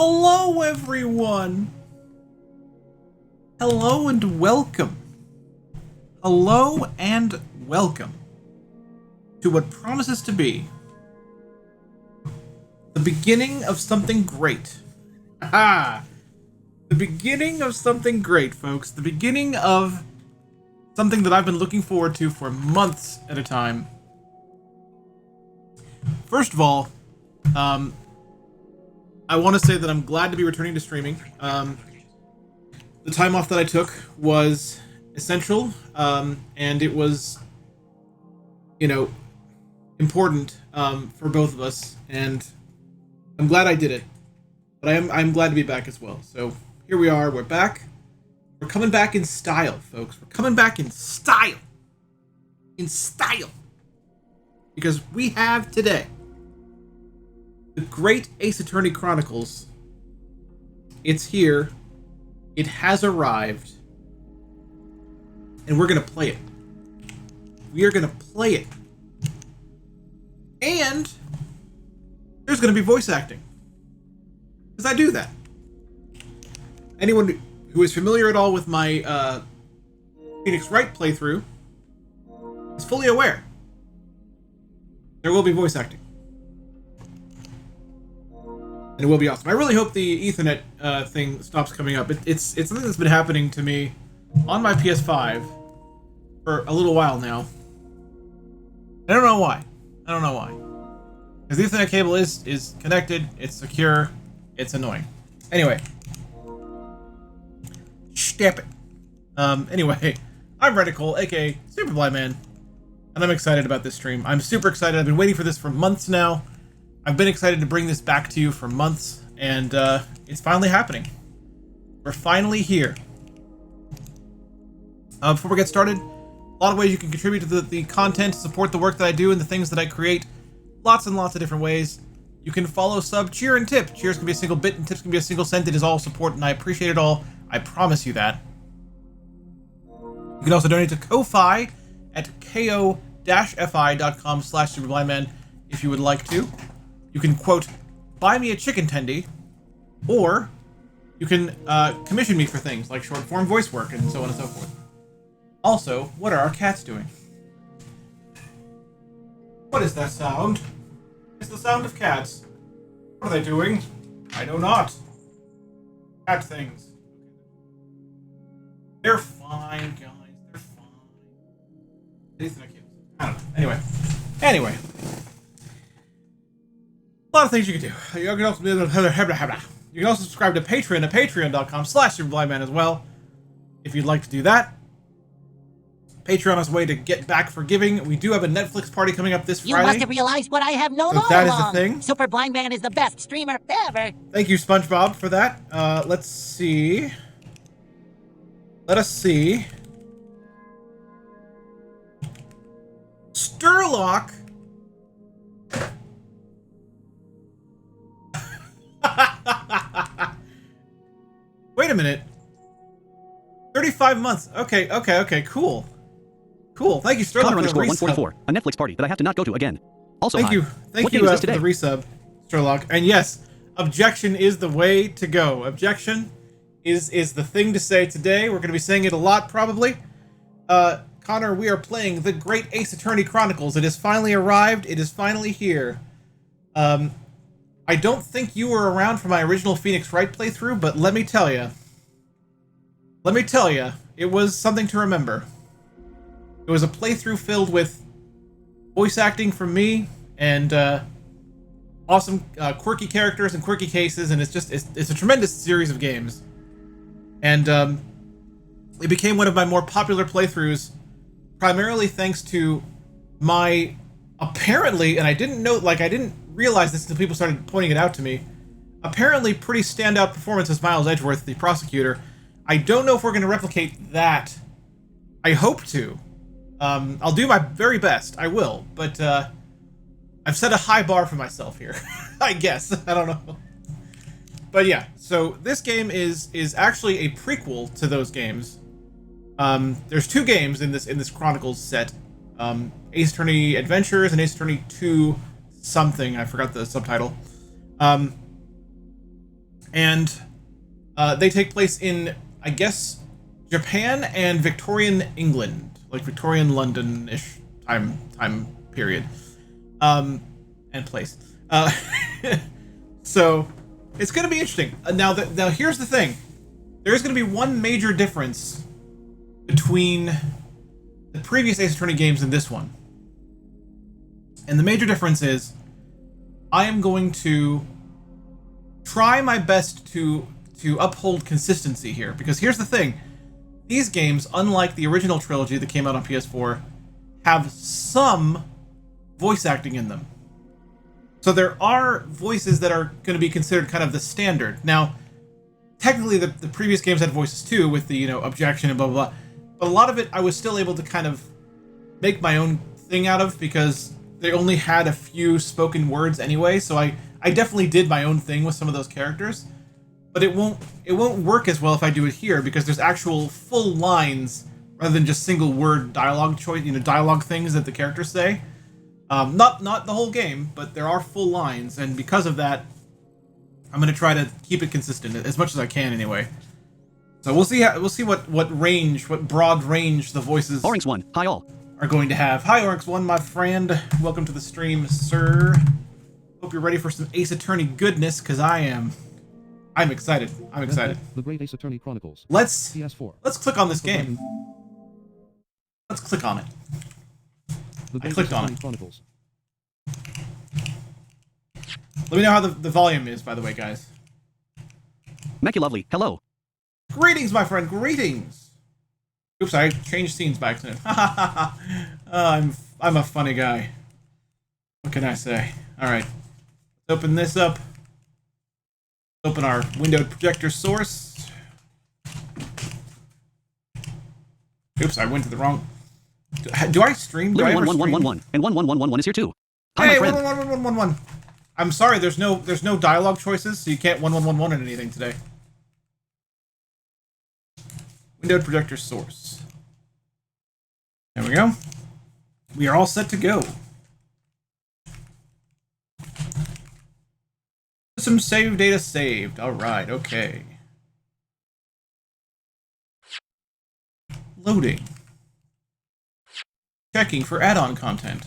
Hello, everyone. Hello and welcome. Hello and welcome to what promises to be the beginning of something great. Aha! The beginning of something great, folks. The beginning of something that I've been looking forward to for months at a time. First of all, I want to say that I'm glad to be returning to streaming. The time off that I took was essential, and it was, important for both of us, and I'm glad I did it. But I'm glad to be back as well. So here we are. We're back. We're coming back in style, folks. We're coming back in style. In style. Because we have today the Great Ace Attorney Chronicles. It's here. It has arrived. And we're going to play it. We are going to play it. And there's going to be voice acting. Because I do that. Anyone who is familiar at all with my Phoenix Wright playthrough is fully aware. There will be voice acting. And it will be awesome. I really hope the Ethernet thing stops coming up. It's something that's been happening to me on my PS5 for a little while now. I don't know why. Because the Ethernet cable is connected, it's secure, it's annoying. Anyway. Step it. Anyway, I'm Reticle, aka Super Blind Man, and I'm excited about this stream. I'm super excited. I've been waiting for this for months now. I've been excited to bring this back to you for months, and it's finally happening. We're finally here. Before we get started, a lot of ways you can contribute to the content, support the work that I do and the things that I create. Lots and lots of different ways. You can follow, sub, cheer, and tip. Cheers can be a single bit, and tips can be a single cent. It is all support, and I appreciate it all. I promise you that. You can also donate to Ko-Fi at ko-fi.com/superblindman if you would like to. You can, quote, buy me a chicken tendy, or you can commission me for things like short-form voice work and so on and so forth. Also, what are our cats doing? What is that sound? It's the sound of cats. What are they doing? I know not. Cat things. They're fine, guys. They're fine. I don't know. Anyway. A lot of things you can do. You can also subscribe to Patreon at patreon.com/superblindman as well, if you'd like to do that. Patreon is a way to get back for giving. We do have a Netflix party coming up this Friday. You must have realized what I have known all that along. Is the thing. Super Blind Man is the best streamer ever. Thank you, SpongeBob, for that. Let's see. Let us see. Sturlock. Wait a minute. 35 months. Okay, cool. Thank you, Sturlock, for the resub. 144, a Netflix party that I have to not go to again. Also, thank you what for game is this the today? resub, Sturlock. And yes, objection is the way to go. Objection is the thing to say today. We're going to be saying it a lot, probably. Connor, we are playing the Great Ace Attorney Chronicles. It has finally arrived. It is finally here. I don't think you were around for my original Phoenix Wright playthrough, but let me tell you, it was something to remember. It was a playthrough filled with voice acting from me and awesome quirky characters and quirky cases, and it's a tremendous series of games. And it became one of my more popular playthroughs, primarily thanks to my apparently, and I didn't realize this until people started pointing it out to me, apparently pretty standout performance as Miles Edgeworth, the prosecutor. I don't know if we're going to replicate that. I hope to. I'll do my very best. I will, but I've set a high bar for myself here. I guess. I don't know. But yeah, so this game is actually a prequel to those games. There's two games in this Chronicles set. Ace Attorney Adventures and Ace Attorney 2 something. I forgot the subtitle. And they take place in, I guess, Japan and Victorian England, like Victorian London-ish time period, and place. So it's going to be interesting. Now here's the thing: there is going to be one major difference between the previous Ace Attorney games and this one, and the major difference is I am going to try my best to uphold consistency here, because here's the thing: these games, unlike the original trilogy that came out on PS4, have some voice acting in them. So there are voices that are going to be considered kind of the standard. Now, technically the previous games had voices too, with the, objection and blah, blah, blah. But a lot of it I was still able to kind of make my own thing out of, because they only had a few spoken words anyway, so I definitely did my own thing with some of those characters. But it won't work as well if I do it here, because there's actual full lines rather than just single word dialogue choice, dialogue things that the characters say. Not the whole game, but there are full lines, and because of that, I'm gonna try to keep it consistent as much as I can anyway. So we'll see what broad range the voices Oryx1, hi all. are going to have. Hi Oryx1, my friend. Welcome to the stream, sir. Hope you're ready for some Ace Attorney goodness, because I am. I'm excited. I'm excited. The Great Ace Attorney Chronicles. Let's PS4. Let's click on this game. Let's click on it. I clicked on it. Chronicles. Let me know how the volume is, by the way, guys. Meculovely, hello. Greetings, my friend. Greetings. Oops, I changed scenes by accident. I'm a funny guy. What can I say? All right. Let's open this up. Open our windowed projector source. Oops, I went to the wrong. Do I stream? Do I ever stream? 111111 and 11111 is here too. Hi, Hey, my friend. 111111. I'm sorry, there's no dialogue choices, so you can't 1111 in anything today. Windowed projector source. There we go. We are all set to go. Some save data saved. All right, okay. Loading. Checking for add-on content.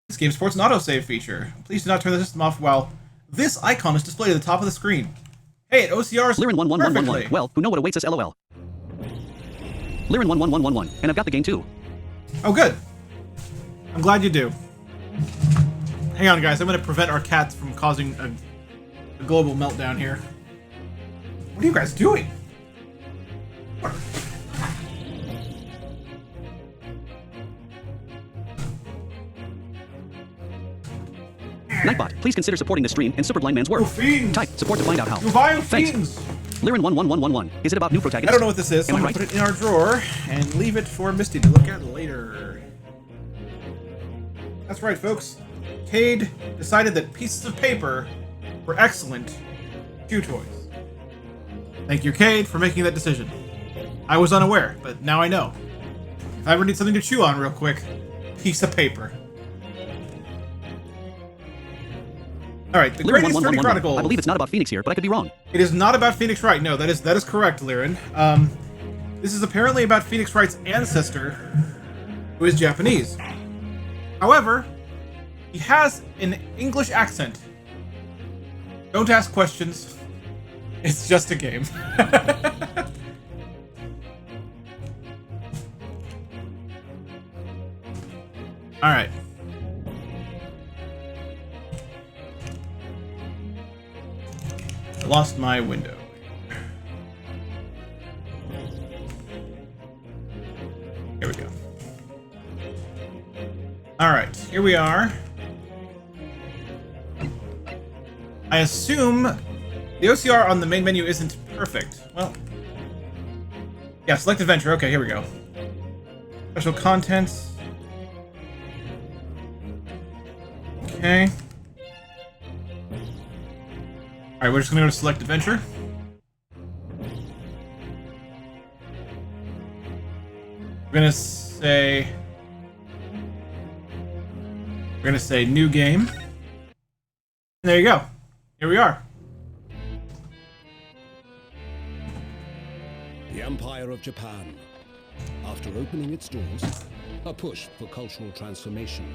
This game supports an autosave feature. Please do not turn the system off while this icon is displayed at the top of the screen. Hey, it OCRs Lirin111111. perfectly. Well, who know what awaits us, lol. Lirin111111, and I've got the game too. Oh, good. I'm glad you do. Hang on, guys. I'm going to prevent our cats from causing a global meltdown here. What are you guys doing? Nightbot, please consider supporting the stream and Superblind Man's work. You fiends! Type support to find out how. You vile Thanks. fiends! Lirin111111. Is it about new protagonists? I don't know what this is, so I'm Am I going to right? put it in our drawer and leave it for Misty to look at later. That's right, folks. Cade decided that pieces of paper were excellent chew toys. Thank you, Cade, for making that decision. I was unaware, but now I know. If I ever need something to chew on real quick, piece of paper. Alright, the Great Ace Attorney Chronicles. I believe it's not about Phoenix here, but I could be wrong. It is not about Phoenix Wright. No, that is correct, Lirin. This is apparently about Phoenix Wright's ancestor, who is Japanese. However, he has an English accent. Don't ask questions. It's just a game. Alright. I lost my window. Here we go. Alright, here we are. I assume the OCR on the main menu isn't perfect. Well, yeah, select adventure. Okay, here we go. Special contents. Okay. Alright, we're just gonna go to select adventure. We're gonna say new game. And there you go. Here we are. Empire of Japan. After opening its doors, a push for cultural transformation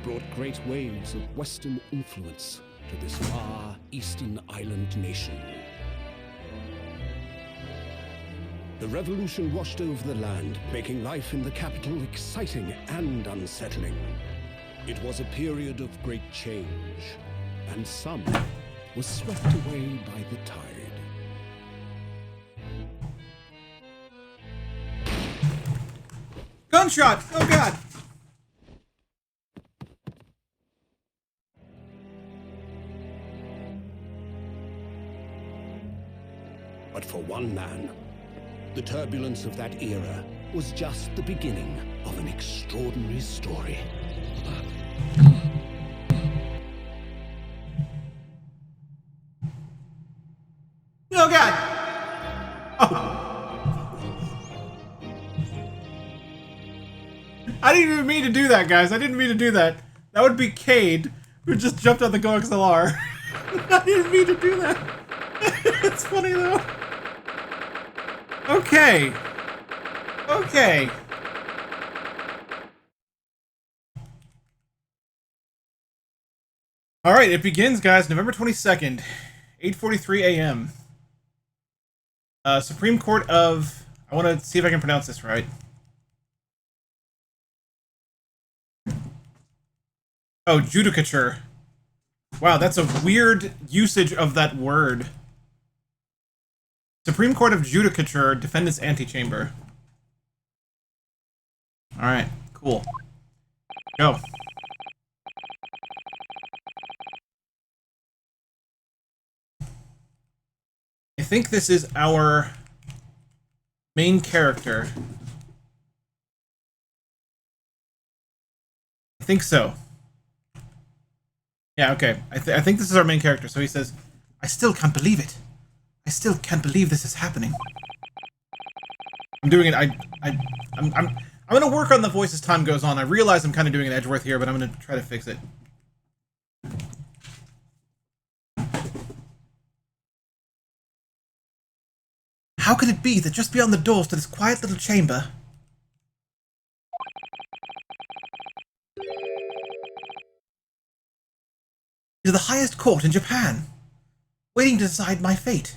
brought great waves of Western influence to this far eastern island nation. The revolution washed over the land, making life in the capital exciting and unsettling. It was a period of great change, and some was swept away by the tide. Gunshot! Oh god! But for one man, the turbulence of that era was just the beginning of an extraordinary story. Oh god! Oh! I didn't even mean to do that, guys. I didn't mean to do that. That would be Cade, who just jumped on the GoXLR. I didn't mean to do that. It's funny, though. Okay. Okay. Alright, it begins, guys. November 22nd, 8:43 a.m. Supreme Court of... I want to see if I can pronounce this right. Oh, judicature. Wow, that's a weird usage of that word. Supreme Court of Judicature, Defendant's Antechamber. Alright, cool. Go. I think this is our main character. I think so. Yeah, okay. I think this is our main character. So he says, I still can't believe it. I still can't believe this is happening. I'm doing it. I'm gonna work on the voice as time goes on. I realize I'm kind of doing an Edgeworth here, but I'm gonna try to fix it. How could it be that just beyond the doors to this quiet little chamber... is the highest court in Japan, waiting to decide my fate.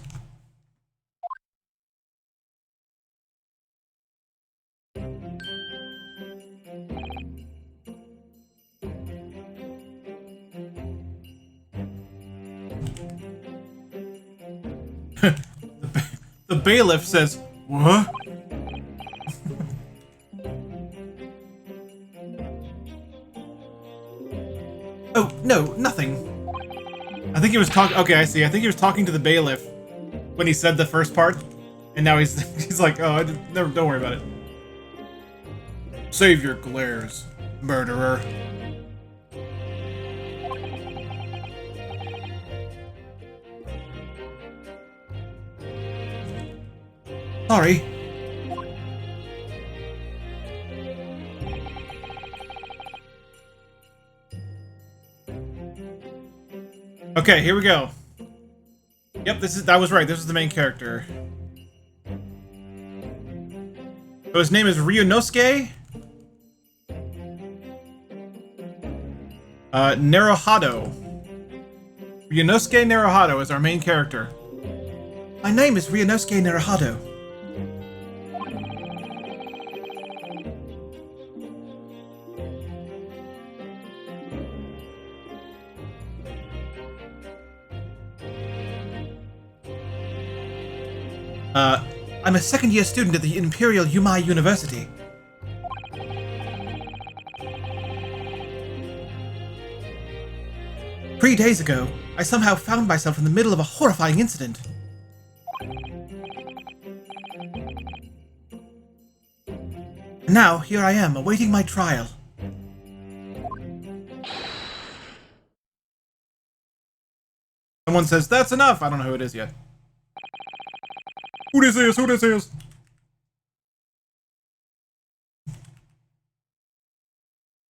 The bailiff says, "What?" Oh, no, nothing. I think he was talking... Okay, I see. I think he was talking to the bailiff when he said the first part, and now he's like, oh, never, don't worry about it. Save your glares, murderer. Sorry. Okay, here we go. Yep, that was right. This is the main character. So his name is Ryunosuke Naruhado. Ryunosuke Naruhado is our main character. My name is Ryunosuke Naruhado. I'm a second-year student at the Imperial Yumai University. Three days ago, I somehow found myself in the middle of a horrifying incident. And now, here I am, awaiting my trial. Someone says, that's enough! I don't know who it is yet. Who this is? Who this is?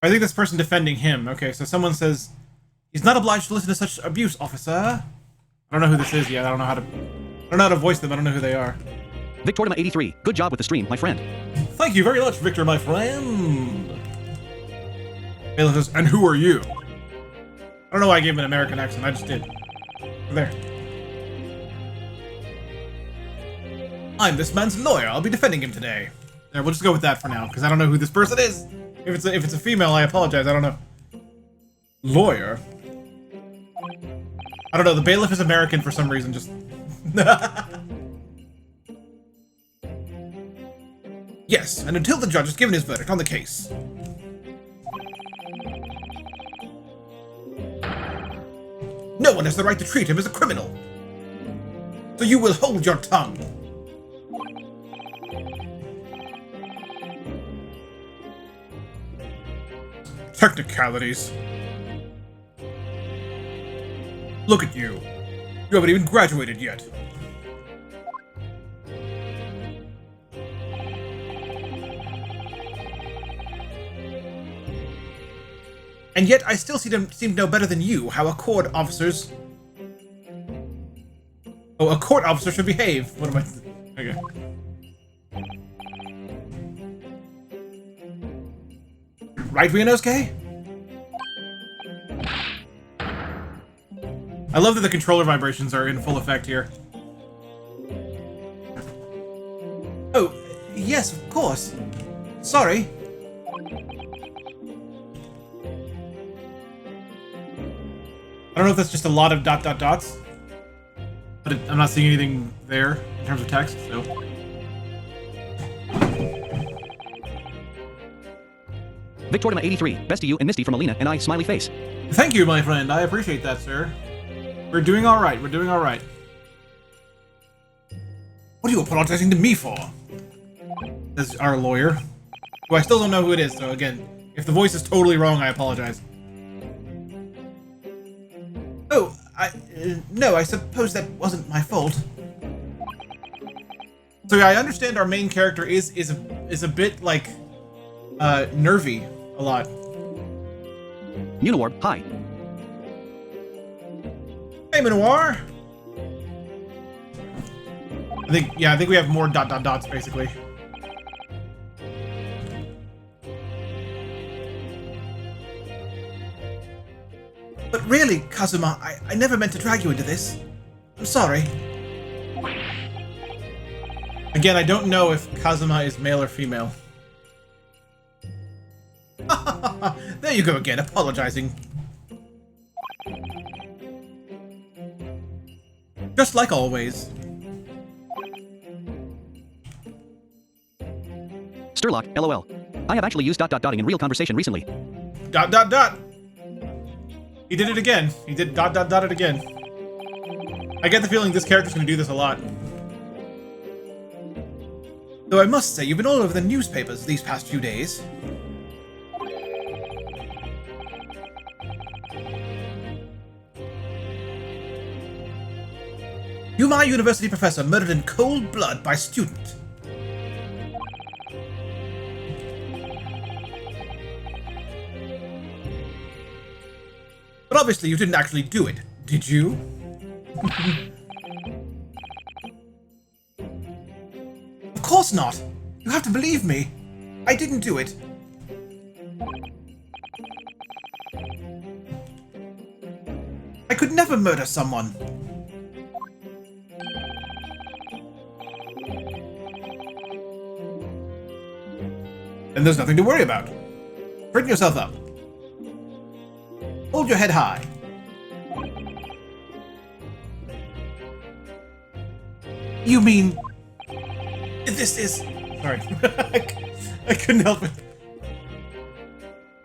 I think this person defending him. Okay, so someone says, he's not obliged to listen to such abuse, officer. I don't know who this is yet. I don't know how to voice them. I don't know who they are. Victortima83, good job with the stream, my friend. Thank you very much, Victor, my friend. Bailiff says, and who are you? I don't know why I gave him an American accent, I just did. There. I'm this man's lawyer, I'll be defending him today. There, we'll just go with that for now, because I don't know who this person is. If it's a female, I apologize, I don't know. Lawyer? I don't know, the bailiff is American for some reason, just... Yes, and until the judge has given his verdict on the case. No one has the right to treat him as a criminal. So you will hold your tongue. Technicalities. Look at you. You haven't even graduated yet. And yet I still seem to know better than you how a court officer's... Oh, a court officer should behave. What am I... Okay. Right, Ryunosuke? I love that the controller vibrations are in full effect here. Oh, yes, of course. Sorry. I don't know if that's just a lot of dots, but I'm not seeing anything there in terms of text, so... Victortima83, best to you and Misty from Alina and I, smiley face. Thank you, my friend. I appreciate that, sir. We're doing alright. We're doing alright. What are you apologizing to me for? This is our lawyer. Who I still don't know who it is, so again, if the voice is totally wrong, I apologize. Oh, no, I suppose that wasn't my fault. So yeah, I understand our main character is a bit, like, nervy a lot. Uniwarp, hi. Hey, Minoir! I think we have more dots, basically. But really, Kazuma, I never meant to drag you into this. I'm sorry. Again, I don't know if Kazuma is male or female. There you go again, apologizing. Just like always. Sturlock, LOL. I have actually used dotting in real conversation recently. Dot. He did it again. He did dot it again. I get the feeling this character's gonna do this a lot. Though I must say, you've been all over the newspapers these past few days. Yuma University professor murdered in cold blood by student. But obviously you didn't actually do it, did you? Of course not! You have to believe me! I didn't do it. I could never murder someone. Then there's nothing to worry about. Straighten yourself up. Hold your head high. You mean... This is... Sorry. I couldn't help it.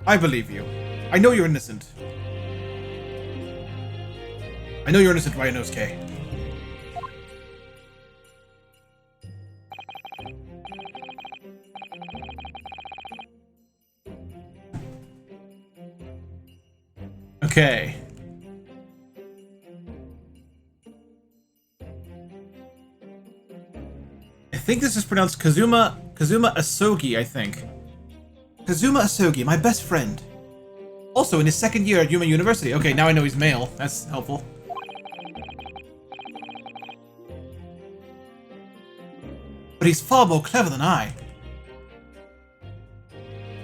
I believe you. I know you're innocent. I know you're innocent, Ryunosuke. Okay. I think this is pronounced Kazuma Asogi, I think. Kazuma Asogi, my best friend. Also in his second year at Yuma University. Okay, now I know he's male. That's helpful. But he's far more clever than I.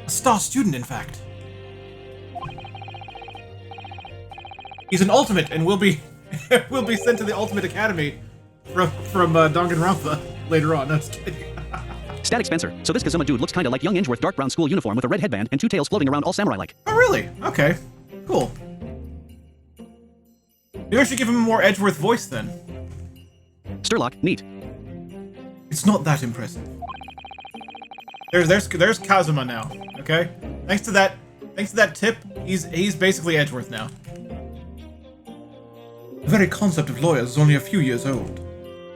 A star student, in fact. He's an ultimate and will be will be sent to the Ultimate Academy from Danganronpa later on. No, just kidding. Static Spencer. So this Kazuma dude looks kinda like young Ingeworth dark brown school uniform with a red headband and two tails floating around all samurai-like. Oh, really? Okay. Cool. Maybe I should give him a more Edgeworth voice then. Sturlock, neat. It's not that impressive. There's Kazuma now. Okay. Thanks to that tip, he's basically Edgeworth now. The very concept of lawyers is only a few years old.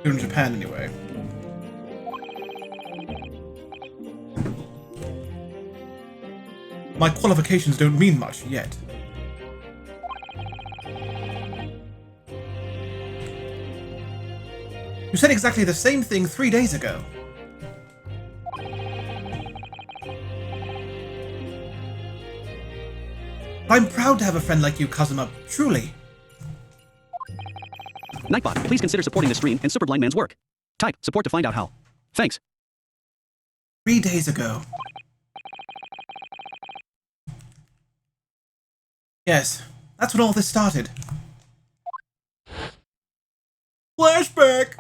Here in Japan, anyway. My qualifications don't mean much yet. You said exactly the same thing 3 days ago. I'm proud to have a friend like you, Kazuma. Truly. Nightbot, please consider supporting the stream and Superblind Man's work. Type support to find out how. Thanks. 3 days ago. Yes, that's when all this started. Flashback!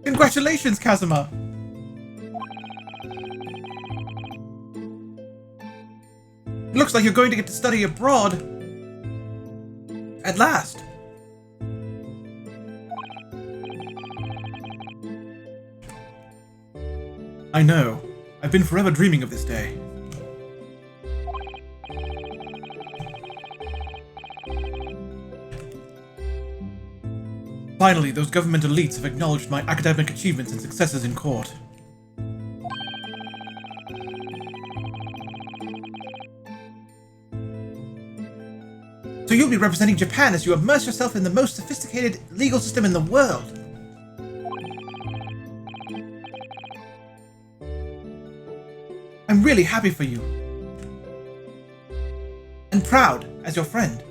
Congratulations, Kazuma! It looks like you're going to get to study abroad. At last. I know. I've been forever dreaming of this day. Finally, those government elites have acknowledged my academic achievements and successes in court. So you'll be representing Japan as you immerse yourself in the most sophisticated legal system in the world. I'm really happy for you. And proud as your friend.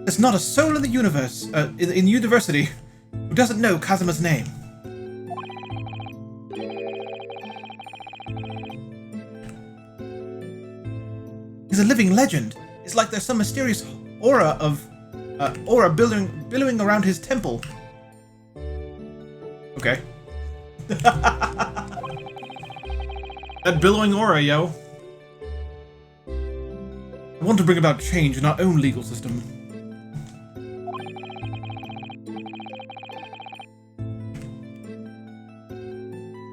There's not a soul in the universe, in university, who doesn't know Kazuma's name. He's a living legend. It's like there's some mysterious aura billowing around his temple. Okay. That billowing aura, yo. I want to bring about change in our own legal system.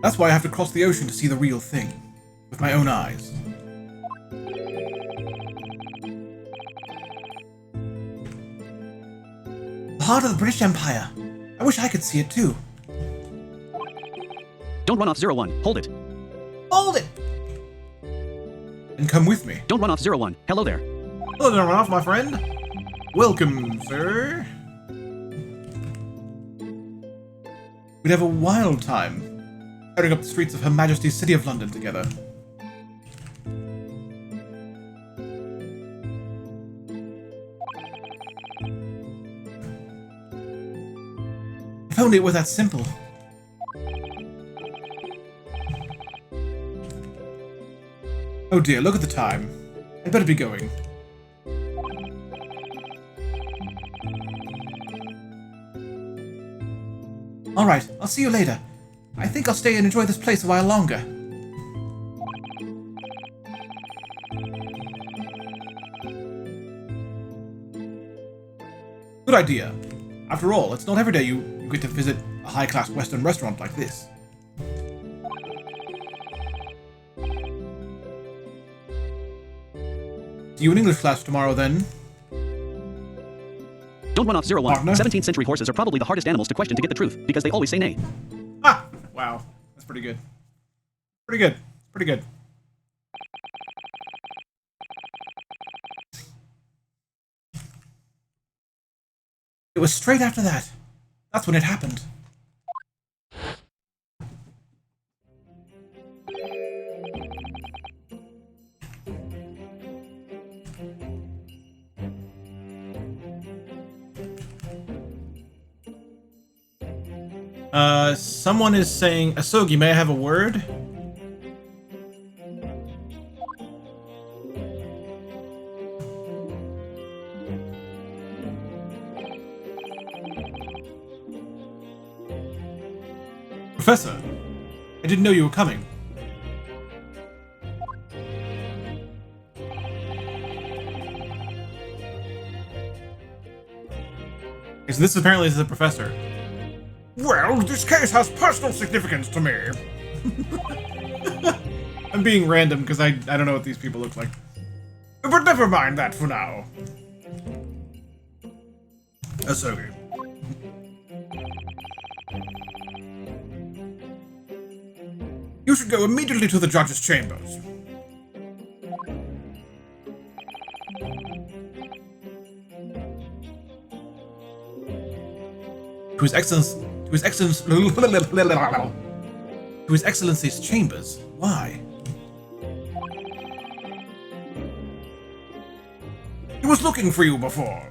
That's why I have to cross the ocean to see the real thing, with my own eyes. The heart of the British Empire. I wish I could see it too. Don't run off 01. Hold it. Hold it! And come with me. Don't run off 01. Hello there. Hello, don't run off, my friend. Welcome, sir. We'd have a wild time tearing up the streets of Her Majesty's City of London together. If only it were that simple. Oh dear, look at the time. I'd better be going. Alright, I'll see you later. I think I'll stay and enjoy this place a while longer. Good idea. After all, it's not every day you get to visit a high-class Western restaurant like this. See you in English class tomorrow, then. Don't run off 01. Partner? 17th century horses are probably the hardest animals to question to get the truth, because they always say nay. Ah! Wow. That's pretty good. Pretty good. Pretty good. It was straight after that. That's when it happened. Someone is saying, Asogi, may I have a word? Professor, I didn't know you were coming. Okay, so this apparently is the professor. Well, this case has personal significance to me. I'm being random because I don't know what these people look like. But never mind that for now. Asogi. You should go immediately to the judge's chambers. To His Excellency's chambers. Why? He was looking for you before.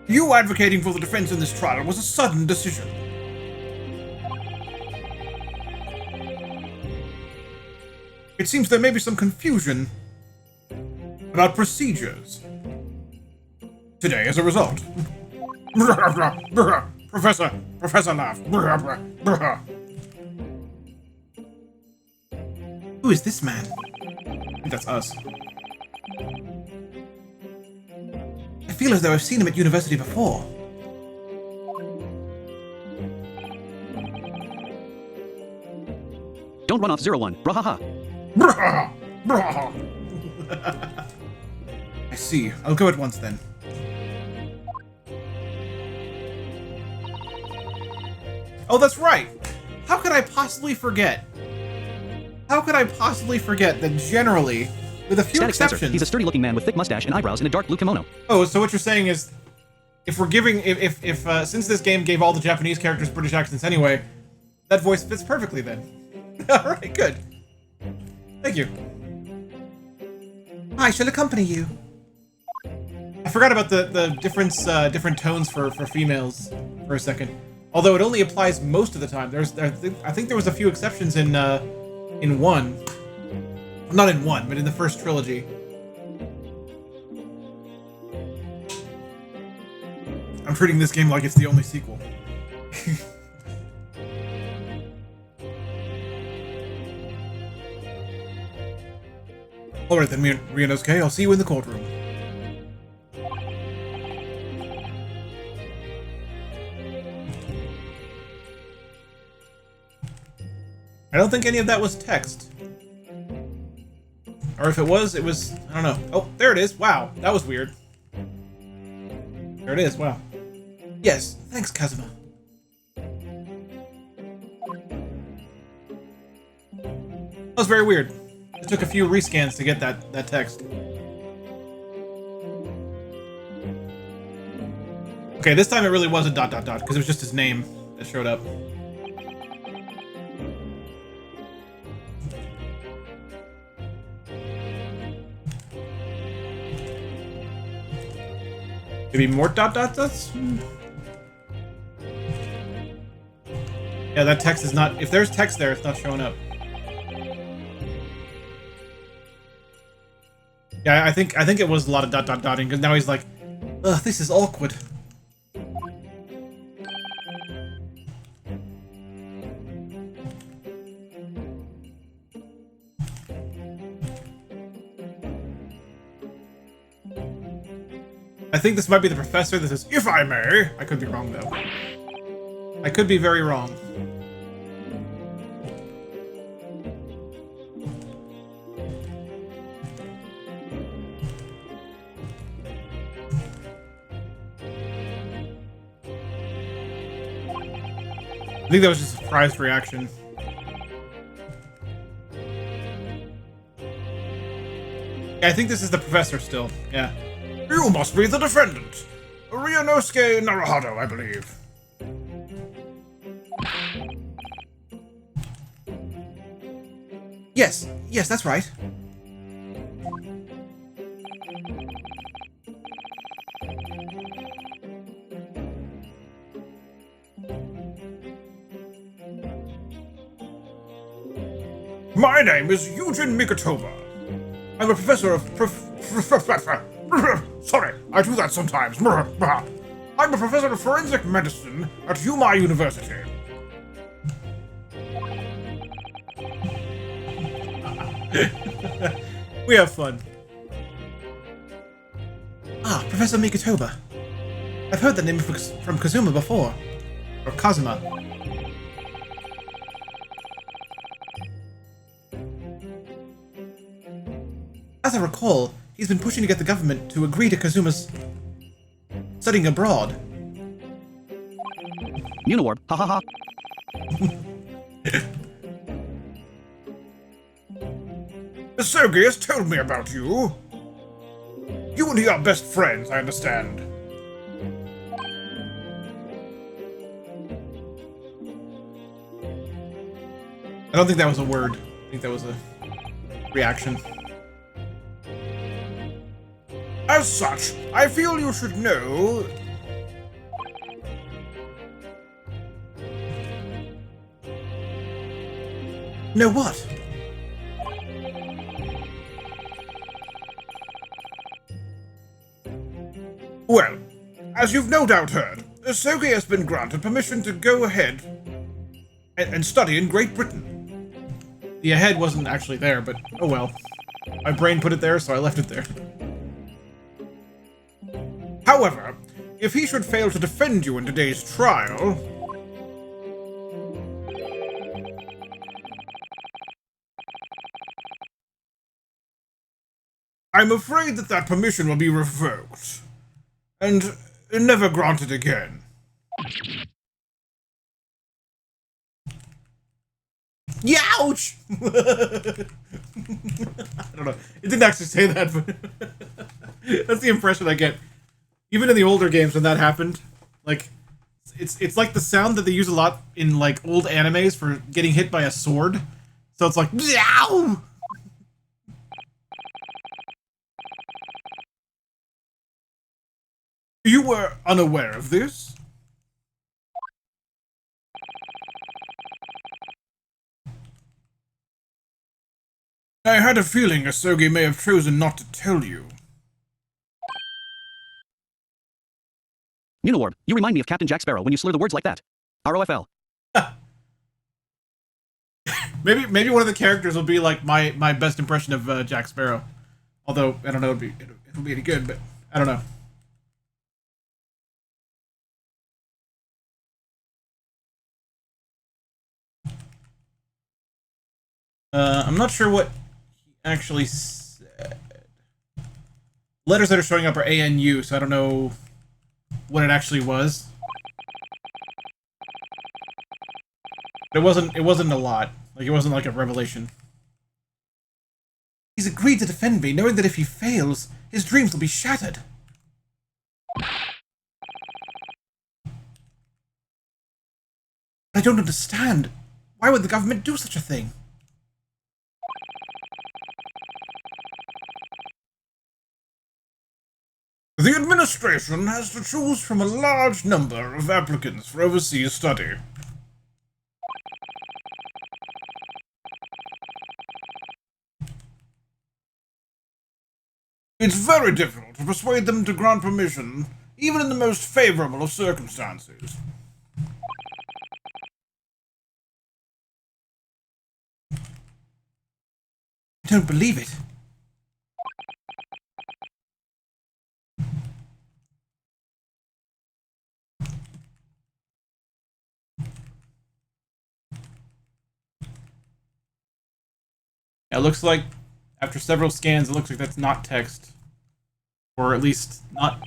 You advocating for the defense in this trial was a sudden decision. It seems there may be some confusion about procedures today as a result. Professor laughed. Who is this man? I think that's us. I feel as though I've seen him at university before. Don't run off 01. Brahaha. I see. I'll go at once then. Oh, that's right! How could I possibly forget? How could I possibly forget that generally, with a few Static exceptions... Spencer. He's a sturdy-looking man with thick mustache and eyebrows in a dark blue kimono. Oh, so what you're saying is, if we're giving... since this game gave all the Japanese characters British accents anyway, that voice fits perfectly then. Alright, good. Thank you. I shall accompany you. I forgot about the different tones for females for a second. Although it only applies most of the time. I think there was a few exceptions in 1. Not in 1, but in the first trilogy. I'm treating this game like it's the only sequel. Alright then, Ryunosuke, I'll see you in the courtroom. I don't think any of that was text. Or if it was, I don't know. Oh, there it is. Wow, that was weird. There it is, wow. Yes, thanks, Kazuma. That was very weird. It took a few rescans to get that text. Okay, this time it really was a ... because it was just his name that showed up. Maybe more ... Yeah, that text is not... If there's text there, it's not showing up. Yeah, I think it was a lot of ... dotting, because now he's like, ugh, this is awkward. I think this might be the professor that says, if I may. I could be wrong, though. I could be very wrong. I think that was just a surprised reaction. Yeah, I think this is the professor still. Yeah. You must be the defendant. Ryunosuke Naruhado, I believe. Yes, that's right. My name is Eugen Mikotoba. I'm a professor of sorry, I do that sometimes. I'm a professor of forensic medicine at Yuma University. We have fun. Ah, Professor Mikotoba. I've heard the name from Kazuma before. Or Kazuma. As I recall, he's been pushing to get the government to agree to Kazuma's studying abroad. Uniwarp, ha ha ha. Sogi has told me about you. You and he are best friends, I understand. I don't think that was a word. I think that was a reaction. As such, I feel you should know... Know what? Well, as you've no doubt heard, Sogi has been granted permission to go ahead and study in Great Britain. The ahead wasn't actually there, but oh well. My brain put it there, so I left it there. However, if he should fail to defend you in today's trial... I'm afraid that permission will be revoked, and never granted again. Youch! I don't know. It didn't actually say that, but that's the impression I get. Even in the older games when that happened, like it's like the sound that they use a lot in like old animes for getting hit by a sword. So it's like Yow! You were unaware of this? I had a feeling Asogi may have chosen not to tell you. Uniwarp, you remind me of Captain Jack Sparrow when you slur the words like that. ROFL. Maybe one of the characters will be like my best impression of Jack Sparrow. Although I don't know it'll be any good, but I don't know. I'm not sure what he actually said. Letters that are showing up are ANU, so I don't know what it actually was. But it wasn't a lot. Like, it wasn't like a revelation. He's agreed to defend me, knowing that if he fails, his dreams will be shattered. I don't understand. Why would the government do such a thing? The administration has to choose from a large number of applicants for overseas study. It's very difficult to persuade them to grant permission, even in the most favorable of circumstances. I don't believe it. It looks like, after several scans, it looks like that's not text. Or at least, not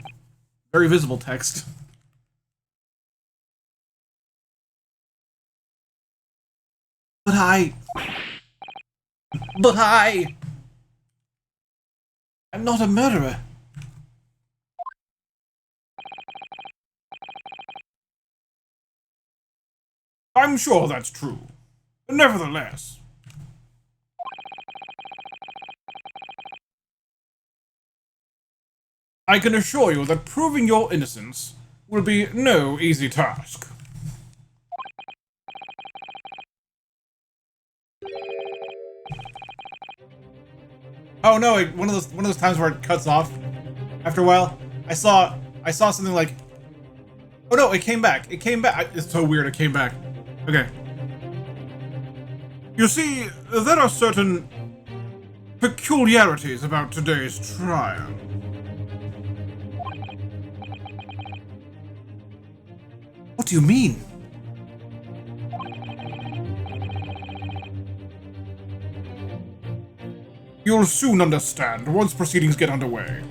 very visible text. But I'm not a murderer. I'm sure that's true. Nevertheless... I can assure you that proving your innocence will be no easy task. Oh no! One of those times where it cuts off. After a while, I saw something like. Oh no! It came back. It came back. It's so weird. It came back. Okay. You see, there are certain peculiarities about today's trial. What do you mean? You'll soon understand once proceedings get underway.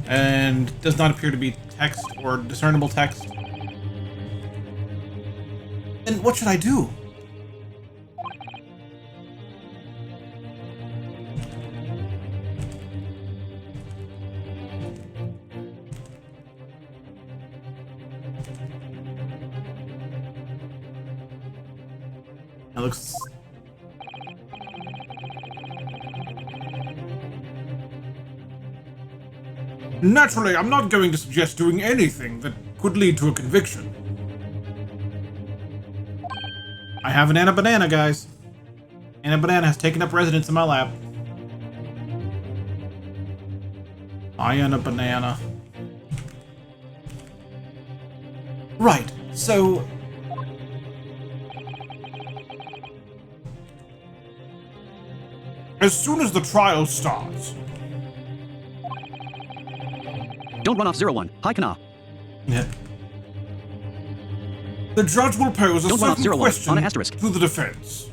And does not appear to be text or discernible text. Then what should I do? That looks... Naturally, I'm not going to suggest doing anything that could lead to a conviction. I have an Anna Banana, guys. Anna Banana has taken up residence in my lap. I Anna Banana. Right, so... As soon as the trial starts... Don't run off 01. Hi, Kana. Yeah. The judge will pose a Don't run off certain 01 question on an asterisk. to the defense.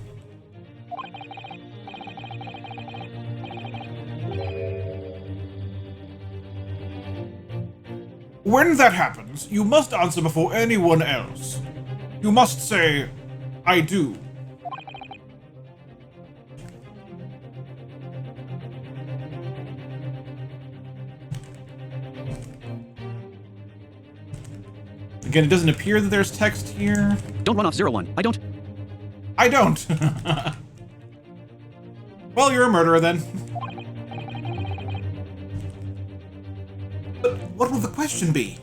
When that happens, you must answer before anyone else. You must say, I do. Again, it doesn't appear that there's text here. Don't run off 01. I don't. I don't. Well, you're a murderer then. But what will the question be?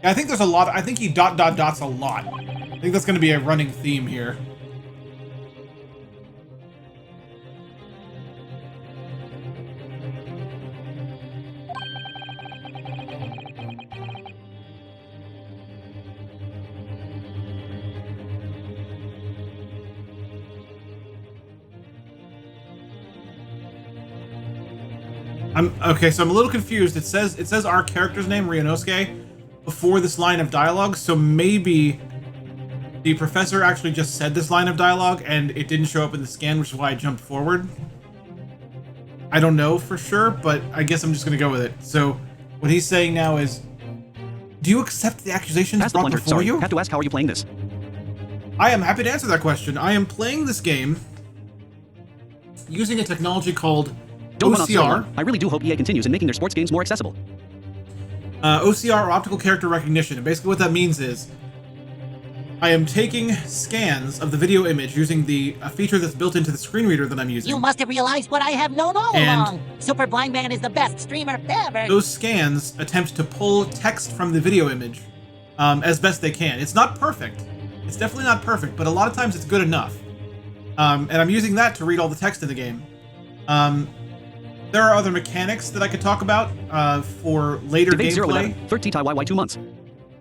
Yeah, I think there's a lot. I think he dots a lot. I think that's going to be a running theme here. Okay, so I'm a little confused. It says our character's name, Ryunosuke, before this line of dialogue, so maybe the professor actually just said this line of dialogue and it didn't show up in the scan, which is why I jumped forward. I don't know for sure, but I guess I'm just gonna go with it. So what he's saying now is, do you accept the accusations Pass the brought plunger. before Sorry. you? Have to ask, how are you playing this? I am happy to answer that question. I am playing this game using a technology called Don't run off OCR. 01. I really do hope EA continues in making their sports games more accessible. OCR, or optical character recognition. And basically what that means is I am taking scans of the video image using a feature that's built into the screen reader that I'm using. You must have realized what I have known all And- along. Super Blind Man is the best streamer ever. Those scans attempt to pull text from the video image as best they can. It's not perfect. It's definitely not perfect, but a lot of times it's good enough. And I'm using that to read all the text in the game. There are other mechanics that I could talk about for later Debate gameplay. 011. 13 TY 2 months.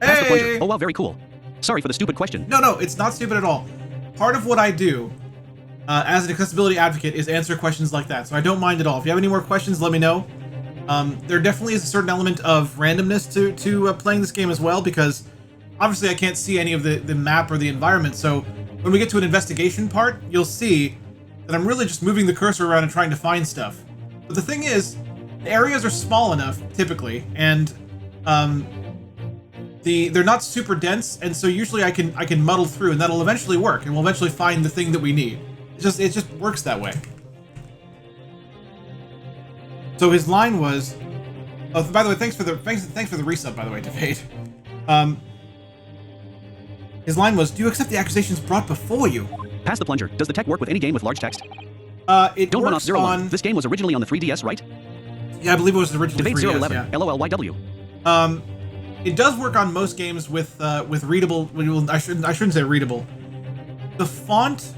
Pass the plunger. Hey! Oh wow, very cool. Sorry for the stupid question. No, it's not stupid at all. Part of what I do as an accessibility advocate is answer questions like that, so I don't mind at all. If you have any more questions, let me know. There definitely is a certain element of randomness to playing this game as well, because obviously I can't see any of the map or the environment, so when we get to an investigation part, you'll see that I'm really just moving the cursor around and trying to find stuff. But the thing is, the areas are small enough, typically, and they're not super dense, and so usually I can muddle through, and that'll eventually work, and we'll eventually find the thing that we need. It just works that way. So his line was, oh, by the way, thanks for the resub, by the way, Debate. His line was, do you accept the accusations brought before you? Pass the plunger. Does the tech work with any game with large text? It Don't run off works 01. on... This game was originally on the 3DS, right? Yeah, I believe it was originally Debate 3DS, 011. yeah. LOLYW. It does work on most games with readable. I shouldn't say readable. The font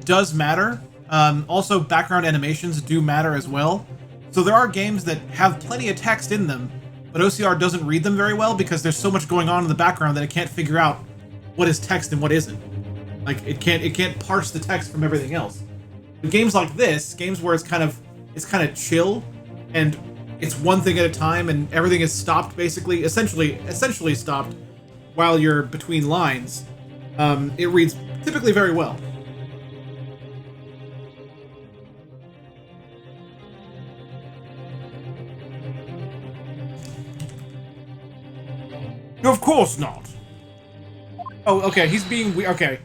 does matter. Also, background animations do matter as well. So there are games that have plenty of text in them, but OCR doesn't read them very well because there's so much going on in the background that it can't figure out what is text and what isn't. Like it can't parse the text from everything else. But games like this, games where it's kind of chill and it's one thing at a time and everything is stopped basically, essentially stopped while you're between lines, it reads typically very well. Of course not. Oh, okay, he's being okay.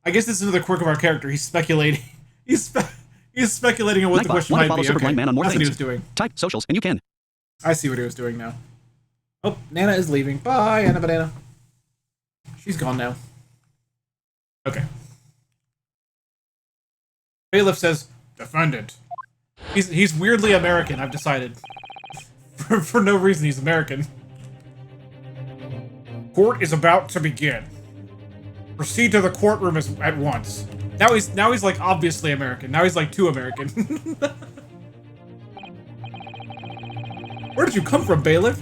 I guess this is another quirk of our character. He's speculating. He's speculating on what the question might be. Super Blind Man on more That's what he things. was doing. Type socials and you can. I see what he was doing now. Oh, Nana is leaving. Bye, Anna Banana. She's gone now. Okay. Bailiff says, defendant. He's weirdly American, I've decided. For no reason, he's American. Court is about to begin. Proceed to the courtroom at once. Now he's like obviously American. Now he's like too American. Where did you come from, Bailiff?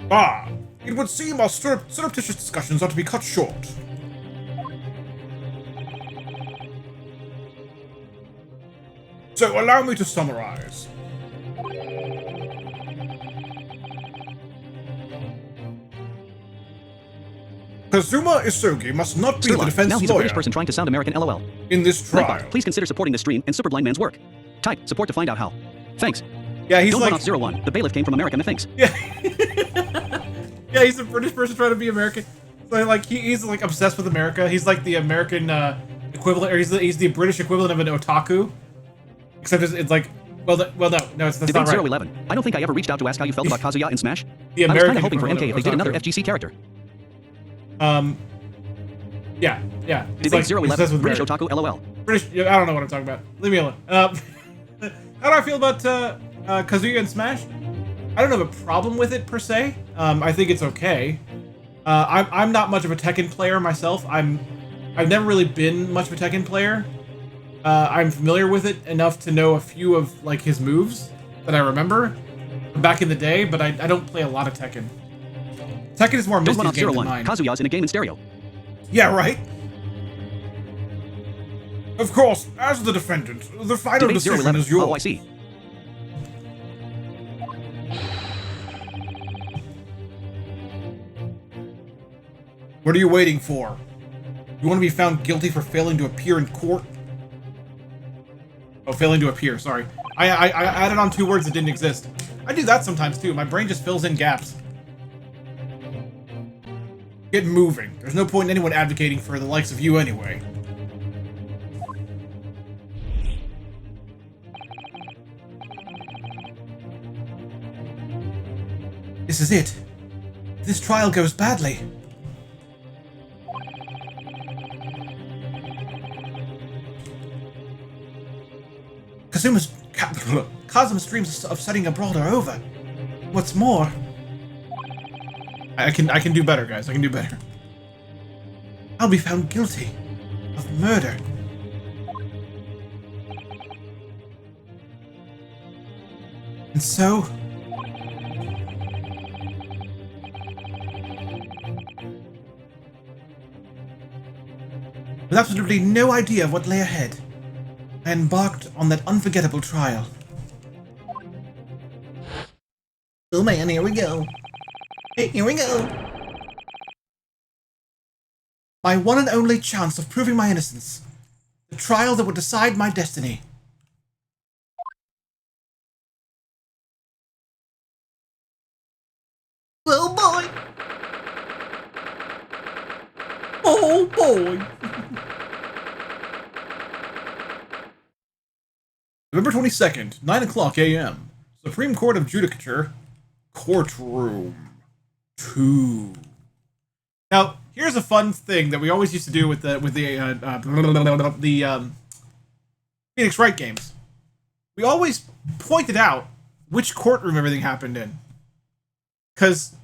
Ah, it would seem our surreptitious discussions are to be cut short. So allow me to summarize. Kazuma Isogi must not be the defense now he's a lawyer British person trying to sound American, LOL. in this trial. Nightbot, please consider supporting this stream and Super Blind Man's work. Type support to find out how. Thanks. Yeah, he's Don't like run off 01. The bailiff came from America, methinks. yeah, he's a British person trying to be American. So like he's like obsessed with America. He's like the American equivalent, or he's the British equivalent of an otaku. Except it's like no, that's Debate not right. 011. I don't think I ever reached out to ask how you felt about Kazuya in Smash. The I was American kind of hoping for MK equivalent if of they did another otaku. FGC character. Yeah. It's Debate like, obsessed 011. with British America. otaku, LOL. British. I don't know what I'm talking about. Leave me alone. How do I feel about Kazuya and Smash? I don't have a problem with it per se. I think it's okay. I'm not much of a Tekken player myself. I've never really been much of a Tekken player. I'm familiar with it enough to know a few of like his moves that I remember from back in the day, but I don't play a lot of Tekken. Tekken is more Don't Misty's run off game than 01. mine. Kazuya's in a game in stereo. Yeah, right? Of course, as the defendant, the final Debate decision 011. is yours. Oh, I see. What are you waiting for? You want to be found guilty for failing to appear in court? Oh, failing to appear, sorry. I added on 2 words that didn't exist. I do that sometimes too. My brain just fills in gaps. Get moving. There's no point in anyone advocating for the likes of you anyway. This is it. If this trial goes badly. Kazuma's dreams of studying abroad are over. What's more, I can do better, guys. I can do better. I'll be found guilty of murder. And so, with absolutely no idea of what lay ahead, I embarked on that unforgettable trial. Oh man, here we go. Here we go. My one and only chance of proving my innocence. The trial that would decide my destiny. Oh boy! Oh boy! November 22nd, 9 o'clock a.m. Supreme Court of Judicature, Courtroom 2. Now, here's a fun thing that we always used to do with the Phoenix Wright games. We always pointed out which courtroom everything happened in. because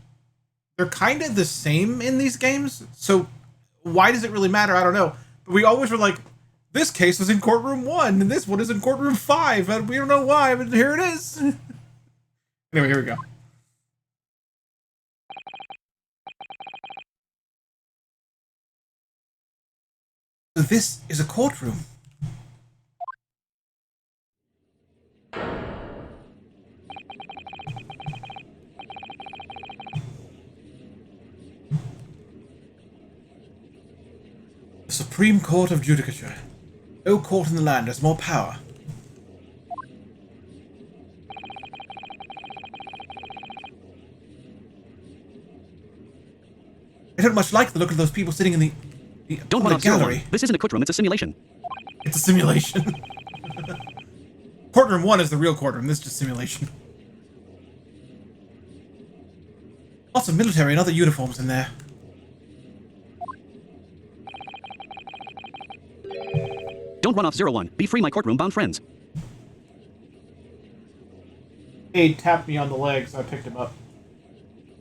they're kind of the same in these games. So why does it really matter? I don't know. But we always were like, this case was in courtroom 1, and this one is in courtroom 5, and we don't know why, but here it is. Anyway, here we go. So this is a courtroom. The Supreme Court of Judicature. No court in the land has more power. I don't much like the look of those people sitting in the Don't run public off zero gallery. one. This isn't a courtroom, it's a simulation. It's a simulation. Courtroom 1 is the real courtroom. This is just simulation. Lots of military and other uniforms in there. Don't run off 01. Be free, my courtroom-bound friends. He tapped me on the leg, so I picked him up.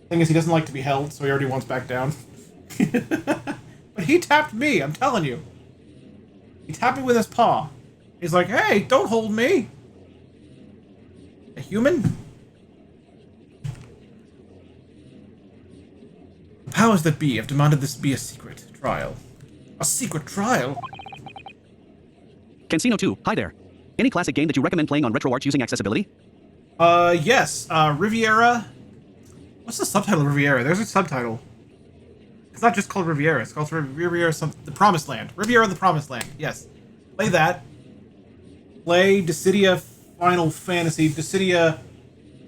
Thing is, he doesn't like to be held, so he already wants back down. But he tapped me, I'm telling you. He tapped me with his paw. He's like, hey, don't hold me. A human? The powers that be have demanded this be a secret trial. A secret trial? Cancino 2, hi there. Any classic game that you recommend playing on RetroArch using accessibility? Yes. Riviera. What's the subtitle of Riviera? There's a subtitle. It's not just called Riviera. It's called Riviera The Promised Land. Riviera the Promised Land. Yes. Play that. Play Dissidia Final Fantasy. Dissidia...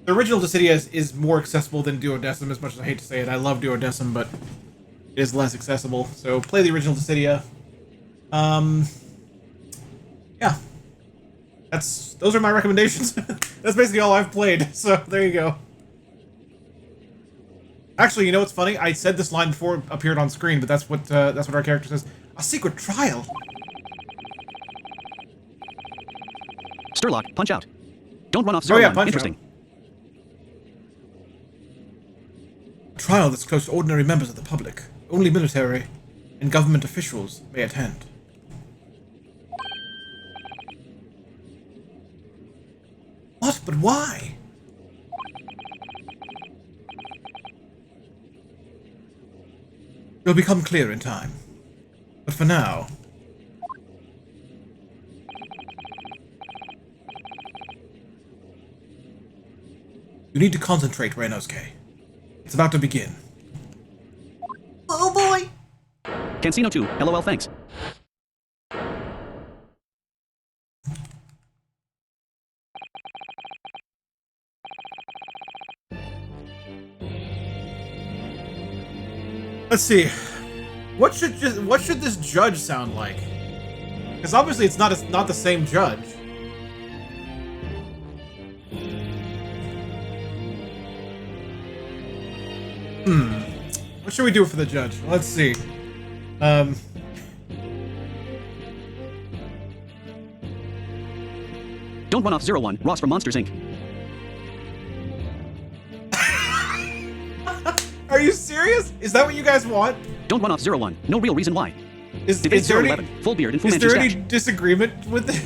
The original Dissidia is more accessible than Duodecim, as much as I hate to say it. I love Duodecim, but it is less accessible. So play the original Dissidia. Yeah. Those are my recommendations. That's basically all I've played, so there you go. Actually, you know what's funny? I said this line before it appeared on screen, but that's what our character says. A secret trial? Sturlock, punch out. Don't run off Oh, 01. yeah, punch Interesting. A trial that's close to ordinary members of the public. Only military and government officials may attend. What? But why? It'll become clear in time. But for now... You need to concentrate, Reinosuke. It's about to begin. Oh boy! Cancino 2, LOL, thanks. Let's see. What should this judge sound like? Because obviously it's not the same judge. What should we do for the judge? Let's see. Don't run off 01. Ross from Monsters, Inc. Are you serious? Is that what you guys want? Don't run off 01. No real reason why. Is Debate there 011. Full beard and Fu Is Manchu there any stash. disagreement with it?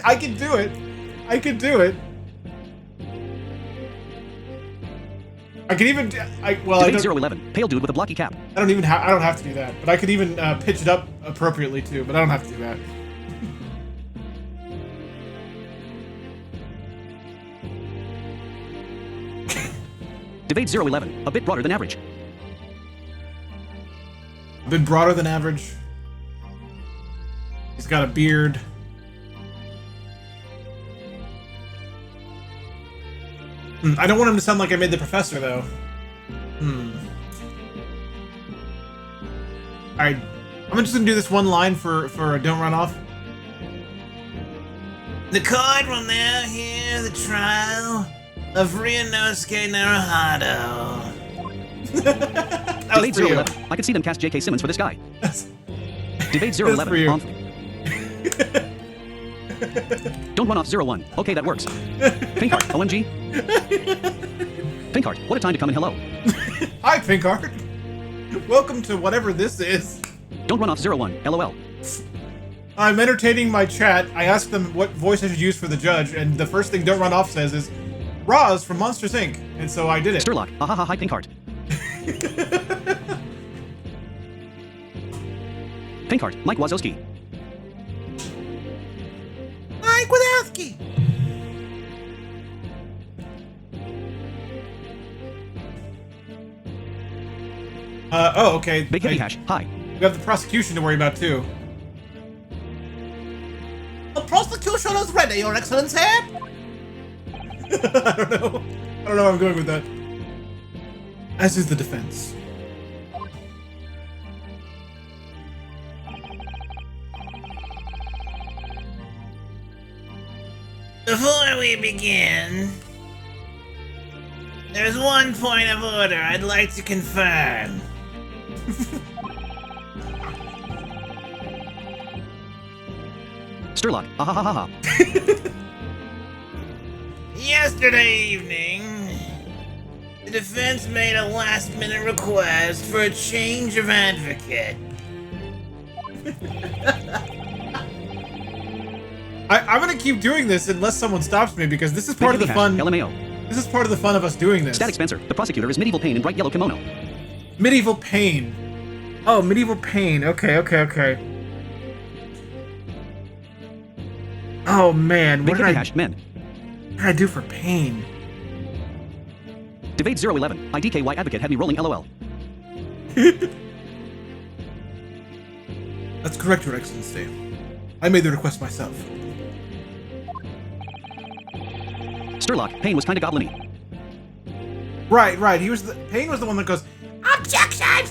I can do it. I can do it. I can even. I Debate don't. 011. Pale dude with a blocky cap. I don't even have. I don't have to do that. But I could even pitch it up appropriately too. But I don't have to do that. Debate 011. A bit broader than average. A bit broader than average. He's got a beard. I don't want him to sound like I made the professor, though. Alright. I'm just gonna do this one line for Don't Run Off. The court will now hear the trial of Ryunosuke Naruhado. That was Debate for you. 011. I could see them cast J.K. Simmons for this guy. Debate for 011. you. Don't run off 01. Okay, that works. Pink heart. OMG. Pinkheart, what a time to come and hello. Hi, Pinkheart. Welcome to whatever this is. Don't run off 01, LOL. I'm entertaining my chat. I asked them what voice I should use for the judge, and the first thing Don't Run Off says is, Roz from Monsters, Inc. And so I did it. Sturlock, ahaha, hi Pinkheart. Pinkheart, Mike Wazowski. Mike Wazowski! Oh, okay. Big Hippie Hash, hi. We have the prosecution to worry about, too. The prosecution is ready, Your Excellency! I don't know where I'm going with that. As is the defense. Before we begin, there's one point of order I'd like to confirm. Sturlock, ahahaha. Yesterday evening, the defense made a last-minute request for a change of advocate. I'm gonna keep doing this unless someone stops me, because this is part of the fun. LMAO. This is part of the fun of us doing this. Static Spencer, the prosecutor is Medieval Pain in bright yellow kimono. Medieval Pain. Oh, Medieval Pain. Okay. Oh man, Big Hippie Hash, men. What did I do for Pain? Debate 011, IDKY advocate had me rolling LOL. That's correct, Your Excellency. I made the request myself. Sturlock, Pain was kinda goblin-y. Right. Pain was the one that goes, OBJECTION!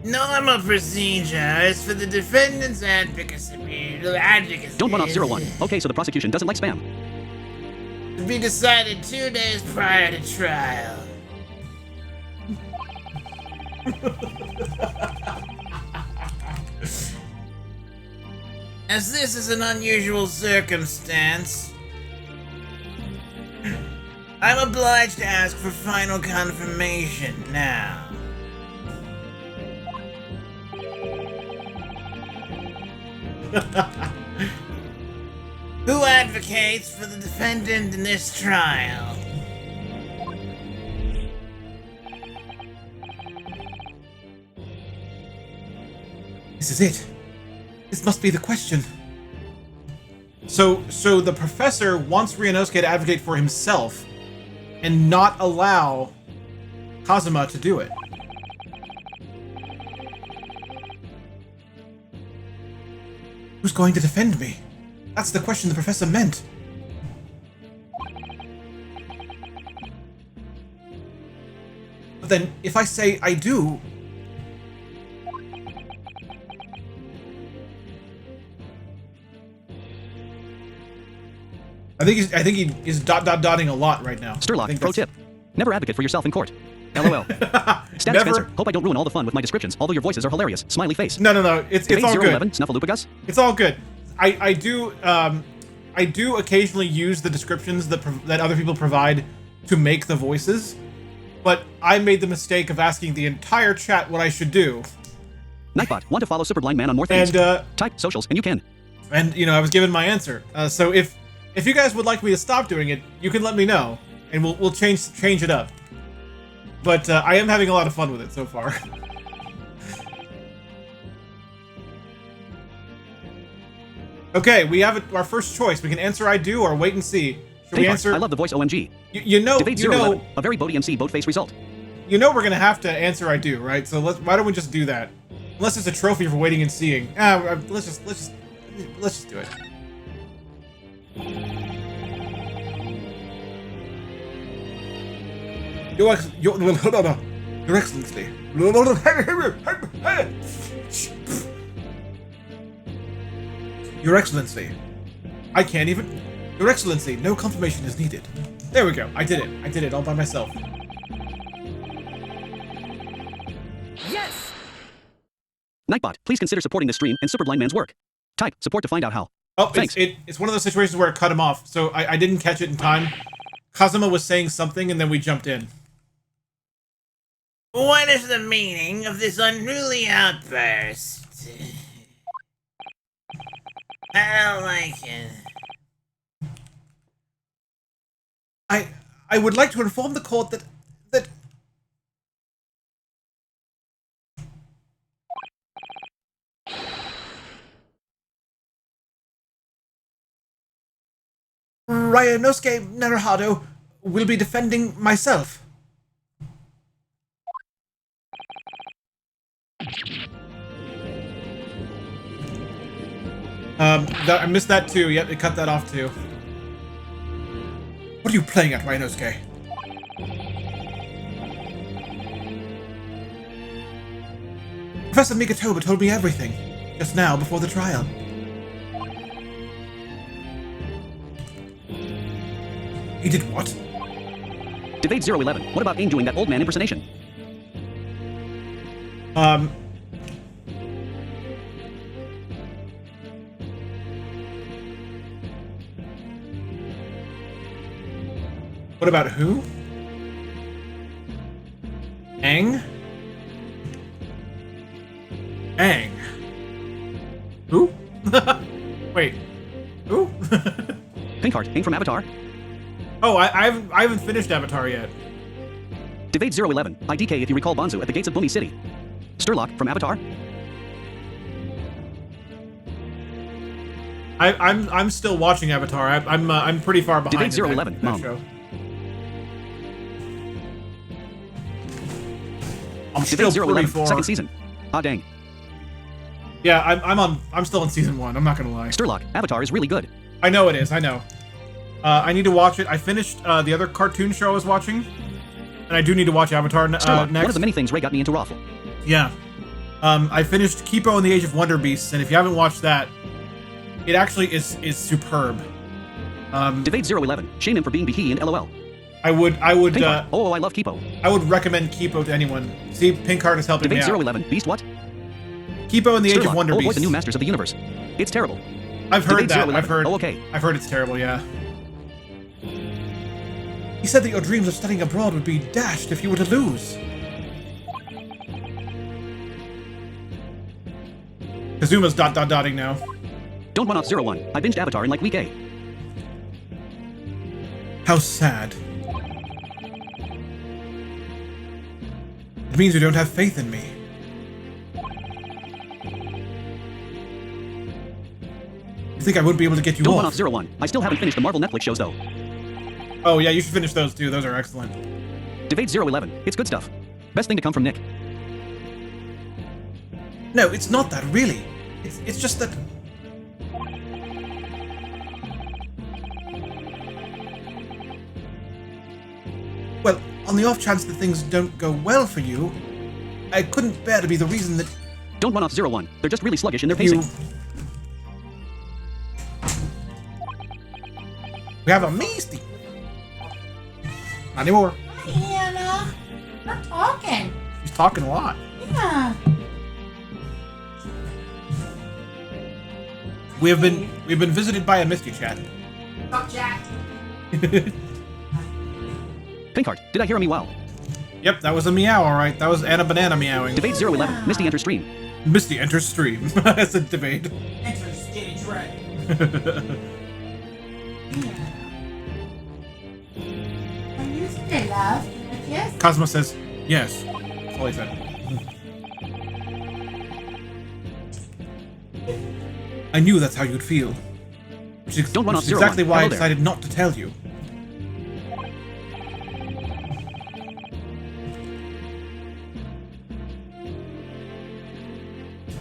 Normal procedure is for the defendant's advocacy Don't run off 01. Okay, so the prosecution doesn't like spam. to be decided 2 days prior to trial. As this is an unusual circumstance, I'm obliged to ask for final confirmation now. Who advocates for the defendant in this trial? This is it. This must be the question. So the professor wants Ryunosuke to advocate for himself and not allow Kazuma to do it. Who's going to defend me? That's the question the professor meant. But then, if I say I do... I think he is dotting a lot right now. Sturlock, pro tip. Never advocate for yourself in court. LOL. Static Spencer, hope I don't ruin all the fun with my descriptions, although your voices are hilarious. Smiley face. No. It's all good. 011, Snuffleupagus. It's all good. I do occasionally use the descriptions that other people provide to make the voices, but I made the mistake of asking the entire chat what I should do. Nightbot, want to follow Superblind Man on more things? And type socials and you can. And I was given my answer. So if you guys would like me to stop doing it, you can let me know, and we'll change it up. But I am having a lot of fun with it so far. Okay, we have our first choice. We can answer I do or wait and see. Should we answer? I love the voice OMG. Debate 011, a very Bodhi MC boat-face result. We're gonna have to answer I do, right? So why don't we just do that? Unless it's a trophy for waiting and seeing. Let's just do it. Your Excellency. Your Excellency. I can't even... Your Excellency, no confirmation is needed. There we go. I did it all by myself. Nightbot, please consider supporting this stream and Superblind Man's work. Type support to find out how. Oh, Thanks. it's one of those situations where it cut him off, so I didn't catch it in time. Kazuma was saying something, and then we jumped in. What is the meaning of this unruly outburst? I don't like it. I would like to inform the court that Ryanosuke Naruhado will be defending myself. I missed that too. Yep, it cut that off too. What are you playing at, Ryanosuke? Professor Mikatoba told me everything, just now before the trial. He did what? Debate 011. What about Aang doing that old man impersonation? What about who? Aang? Aang. Who? Wait. Who? Pinkheart, Aang from Avatar. Oh, I haven't finished Avatar yet. Debate 011. IDK if you recall Bonzu at the gates of Bumi City. Sturlock from Avatar. I'm still watching Avatar. I'm pretty far behind. Debate 011. that Mom. show. I'm Debate still 011. pretty far. Second season. Ah dang. Yeah, I'm still in season 1. I'm not gonna lie. Sturlock. Avatar is really good. I know it is. I know. I need to watch it. I finished the other cartoon show I was watching, and I do need to watch Avatar Sturlock. next. One of the many things Ray got me into Raffle. Yeah. I finished Kipo and the Age of Wonder Beasts, and if you haven't watched that, it actually is superb. Debate 011. Shame him for being Behe and LOL. I would Pinkheart. Oh, I love Kipo. I would recommend Kipo to anyone. See, Pinkheart is helping Debate me out. 011. Beast what? Kipo and the Age of Sturlock. Wonder Oh, avoid Beasts. the new masters of the universe. It's terrible. I've heard Debate that. 011. I've heard. Oh, okay. I've heard it's terrible. Yeah. He said that your dreams of studying abroad would be dashed if you were to lose. Kazuma's dotting now. Don't run off 01. I binged Avatar in like week A. How sad. It means you don't have faith in me. You think I wouldn't be able to get you Don't run off? off 01. I still haven't finished the Marvel Netflix shows though. Oh yeah, you should finish those too. Those are excellent. Debate 011. It's good stuff. Best thing to come from Nick. No, it's not that, really. It's just that... Well, on the off chance that things don't go well for you, I couldn't bear to be the reason that Don't run off 01. They're just really sluggish in their you... pacing. We have a Misty. Not anymore. Anna, we're talking. She's talking a lot. Yeah. We've been visited by a Misty chat. Fuck Jack. Pinkheart, did I hear a meow? Yep, that was a meow, alright. That was Anna Banana meowing. Debate 011. Misty enters stream. Misty enters stream. That's a debate. Enter stage right. Are you still love? Yes. Cosmo says, yes. That's all he said. I knew that's how you'd feel. Don't run which off is exactly 01. why I Hello there. decided not to tell you.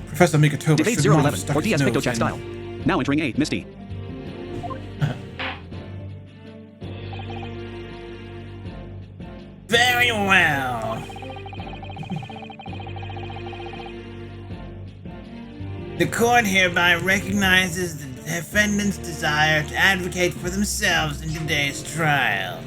Professor Mikatoba Debate should not have 011. stuck Or his DS nose Picto Chat in. style. Now entering A. Misty. Very well. The court hereby recognizes the defendant's desire to advocate for themselves in today's trial.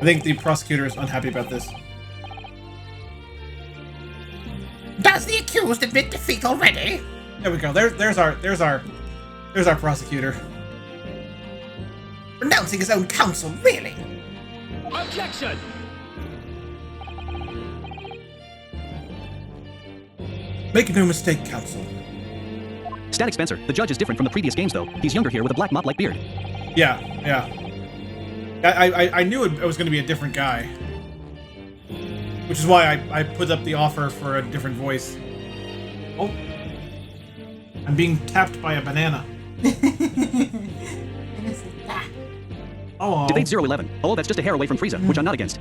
I think the prosecutor is unhappy about this. Does the accused admit defeat already? There we go. There's our prosecutor. Renouncing his own counsel, really? Objection! Make no mistake, counsel. Static Spencer, the judge is different from the previous games, though. He's younger here with a black mop-like beard. Yeah. I knew it was going to be a different guy. Which is why I put up the offer for a different voice. Oh. I'm being tapped by a banana. Oh. Debate 011. Oh, that's just a hair away from Frieza, which I'm not against.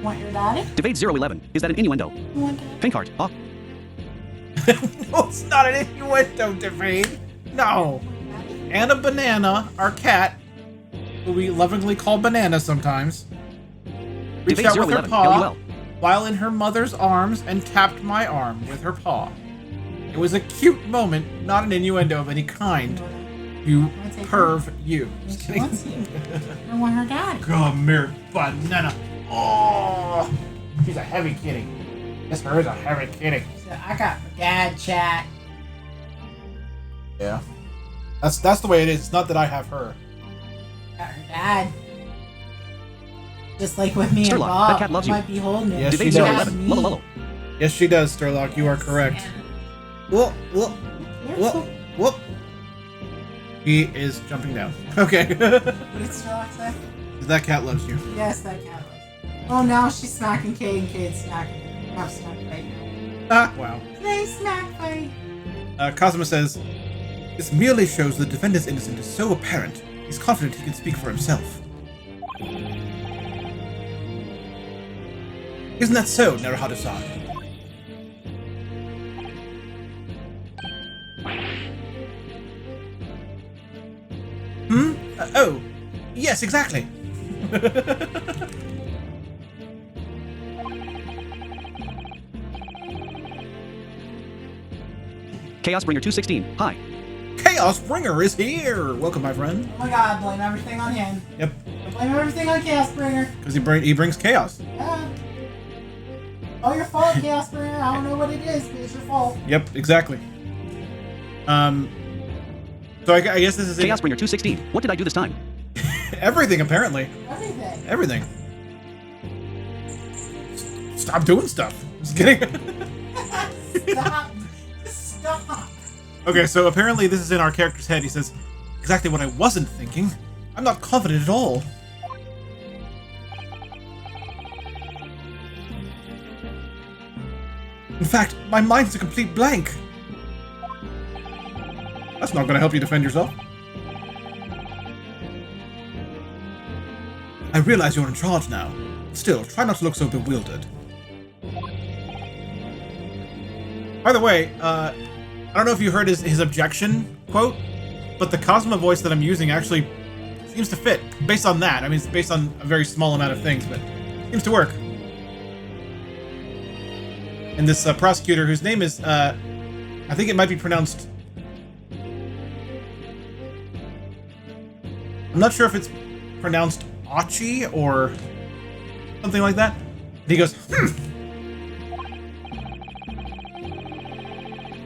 Want your daddy? Debate 011. Is that an innuendo? You want daddy? Pink heart. Oh. No, it's not an innuendo, Devane. No. And a banana, our cat, who we lovingly call Banana sometimes, reached Debate out with her 011. paw LOL. while in her mother's arms and tapped my arm with her paw. It was a cute moment, not an innuendo of any kind. You perv, you. Just She kidding. wants you. I want her daddy. Come here, Banana. Oh, she's a heavy kitty. Yes, her is a heavy kitty. So I got my dad chat. Yeah. That's the way it is. It's not that I have her. Got her dad. Just like with me Sturlock, and Bob. that cat loves you. Might be holding it. Yes, Debate she does. 011. Lolo Lolo. Yes, she does, Sturlock. You are correct. Whoop, whoop, whoop, whoop. He is jumping down. Okay. What did Sturlock say? That cat loves you. Yes, that cat was. Oh, now she's smacking Kate and Kate's smacking her. Have smack fight now. Ah, wow. They smack fight. Cosmo says, This merely shows the defendant's innocence is so apparent, he's confident he can speak for himself. Isn't that so, Naruhado-san? Oh, yes, exactly. Chaos Bringer 216. Hi. Chaos Bringer is here! Welcome, my friend. Oh my god, blame everything on him. yep, Blame everything on Chaos Bringer. because he brings chaos. Yeah. Oh, your fault, Chaos Bringer. I don't know what it is, but it's your fault. Yep, exactly. So I guess this is it. Chaos Bringer 216. What did I do this time? Everything, apparently. Everything. Everything. Stop doing stuff. Just kidding. Stop. Stop. Okay, so apparently this is in our character's head. He says, exactly what I wasn't thinking. I'm not confident at all. In fact, my mind's a complete blank. That's not going to help you defend yourself. I realize you're in charge now. Still, try not to look so bewildered. By the way, I don't know if you heard his objection quote, but the Cosmo voice that I'm using actually seems to fit. Based on that, I mean, it's based on a very small amount of things, but it seems to work. And this prosecutor, whose name is, I think it might be pronounced... I'm not sure if it's pronounced Achi or something like that. And he goes,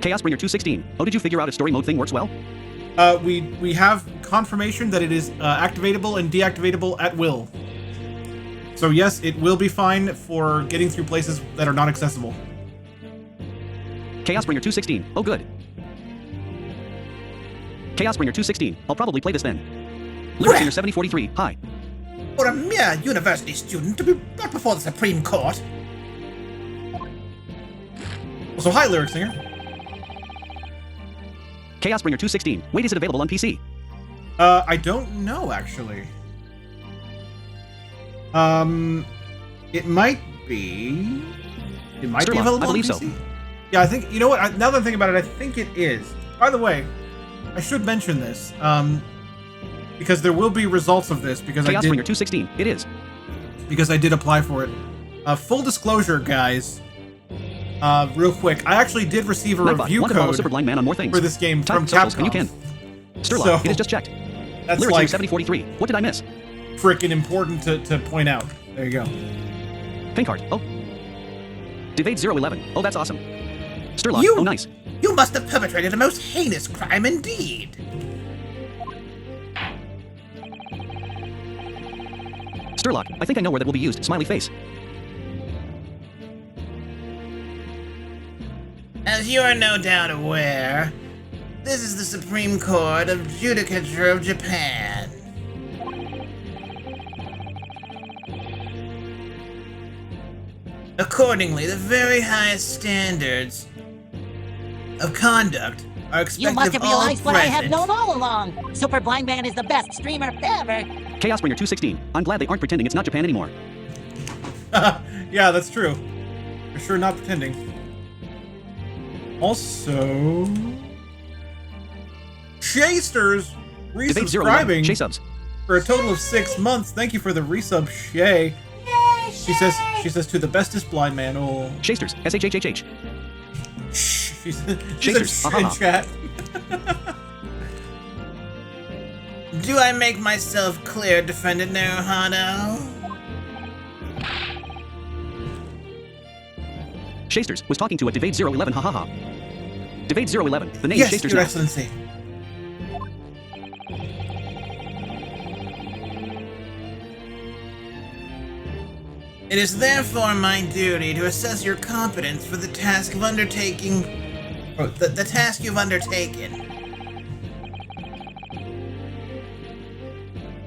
Chaos Bringer 216. Oh, did you figure out if story mode thing works well? we have confirmation that it is activatable and deactivatable at will. So yes, it will be fine for getting through places that are not accessible. Chaos Bringer 216. Oh, good. Chaos Bringer 216. I'll probably play this then. Lyric Singer 7043. Hi. For a mere university student to be brought before the Supreme Court. So hi, Lyric Singer. Chaos Bringer 216. Wait, is it available on PC? I don't know, actually. It might be... It might be Sturlock, available I believe on so. PC. Yeah, I think... You know what? Now that I'm thinking about it, I think it is. By the way, I should mention this, because there will be results of this, because Chaos I Bringer did... 216. It is. Because I did apply for it. Full disclosure, guys. Real quick, I actually did receive a Nightbot, review want to follow code Superblind Man on more things. for this game Type from socials Capcom. when you can. Sturlock, So- it is just checked. That's Lyrics like 7043. What did I miss? freaking important to point out. There you go. Pink heart. Oh. Devade 011. Oh, that's awesome. Sturlock. You- Oh, nice. You must have perpetrated a most heinous crime indeed. Sturlock. I think I know where that will be used. Smiley face. As you are no doubt aware, this is the Supreme Court of Judicature of Japan. Accordingly, the very highest standards of conduct are expected You must of have all realized what I have present. known all along. Super Blind Man is the best streamer ever. Chaos Bringer 216. I'm glad they aren't pretending it's not Japan anymore. Yeah, that's true. For sure not pretending. Also... Shasters Debate 011. resubscribing Shay subs. for a total of 6 months. Thank you for the resub, Shay. Yay, She says to the bestest blind man. Oh, Shasters. SHHHH. she Shasters, said in chat. Do I make myself clear, Defendant Naruhado? Shasters was talking to a Devade 011. Ha ha ha. Devade 011. The name Yes, Shasters Your now. Excellency. It is therefore my duty to assess your competence for the task of undertaking... or the task you've undertaken.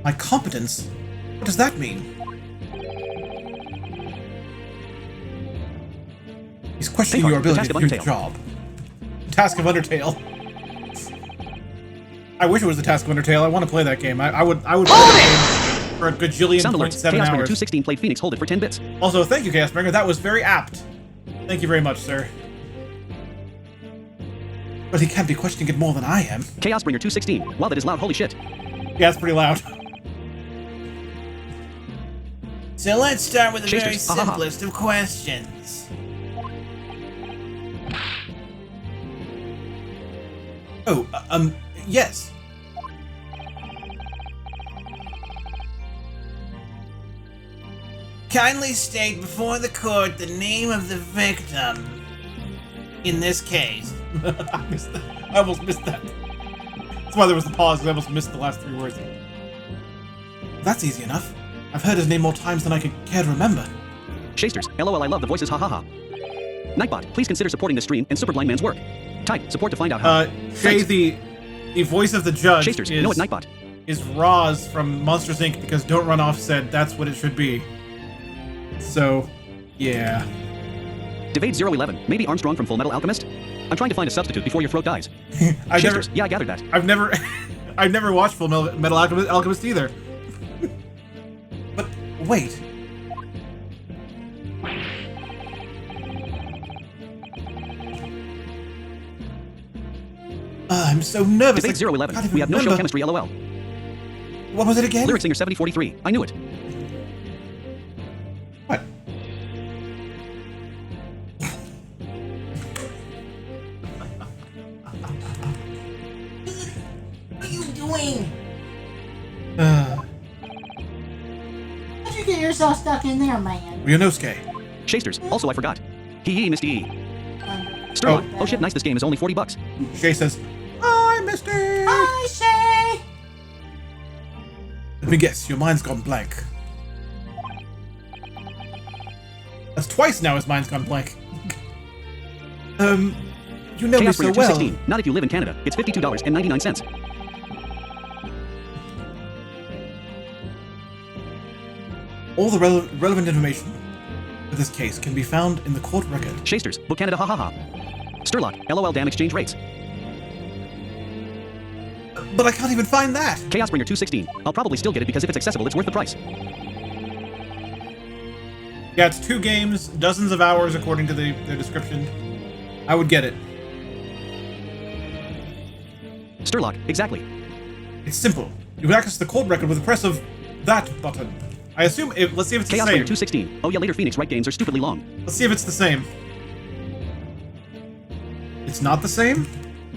My competence? What does that mean? He's questioning Pink your heart, the ability task to of do the Undertale. job. Task of Undertale. I wish it was the Task of Undertale. I want to play that game. I would play that game for a gajillion Sound point alerts. 7 Chaos Bringer hours. 216 played Phoenix Hold It for 10 bits. Also, thank you, Chaos Bringer. That was very apt. Thank you very much, sir. But he can't be questioning it more than I am. Chaos Bringer 216. Wow, that is loud. Holy shit. Yeah, it's pretty loud. So let's start with the very Shasters, ha, ha, ha. simplest of questions. Oh, yes. Kindly state before the court the name of the victim in this case. I missed that. I almost missed that. That's why there was the pause, 'cause I almost missed the last 3 words. That's easy enough. I've heard his name more times than I could care to remember. Shasters. LOL, I love the voices. Ha ha ha. Nightbot, please consider supporting the stream and Super Blind Man's work. Type support to find out how. Shay, Thanks. the voice of the judge Shasters. No, it's is, Nightbot. is Roz from Monsters Inc. because Don't Run Off said that's what it should be. So, yeah. Devade 011. Maybe Armstrong from Full Metal Alchemist? I'm trying to find a substitute before your throat dies. I never, Shasters. Yeah, I gathered that. I've never, I've never watched Full Metal Alchemist either. But wait. I'm so nervous. I Debate can't 011. even We have no show remember. chemistry. LOL. What was it again? Lyric Singer 7043. I knew it. What? What are you doing? How'd you get yourself stuck in there, man? Ryunosuke. Shasters. Also, I forgot. Hee Misty E. Um, Sturlock. Oh shit, nice. This game is only $40. Shay says, "Hi, Misty." Hi, Shay. Let me guess, your mind's gone blank. That's twice now his mind's gone blank. You know me Chaos so Bringer well. 216. Not if you live in Canada. It's $52.99. All the relevant information for this case can be found in the court record. Shasters. Book Canada. Ha ha ha. Sturlock. LOL. Damn exchange rates. But I can't even find that. Chaos Bringer 216. I'll probably still get it because if it's accessible, it's worth the price. Yeah, it's 2 games, dozens of hours according to the description. I would get it. Sturlock. Exactly. It's simple. You can access the court record with the press of that button. I assume let's see if it's Chaos the Bringer same. 216. Oh yeah, later Phoenix Wright games are stupidly long. Let's see if it's the same. It's not the same?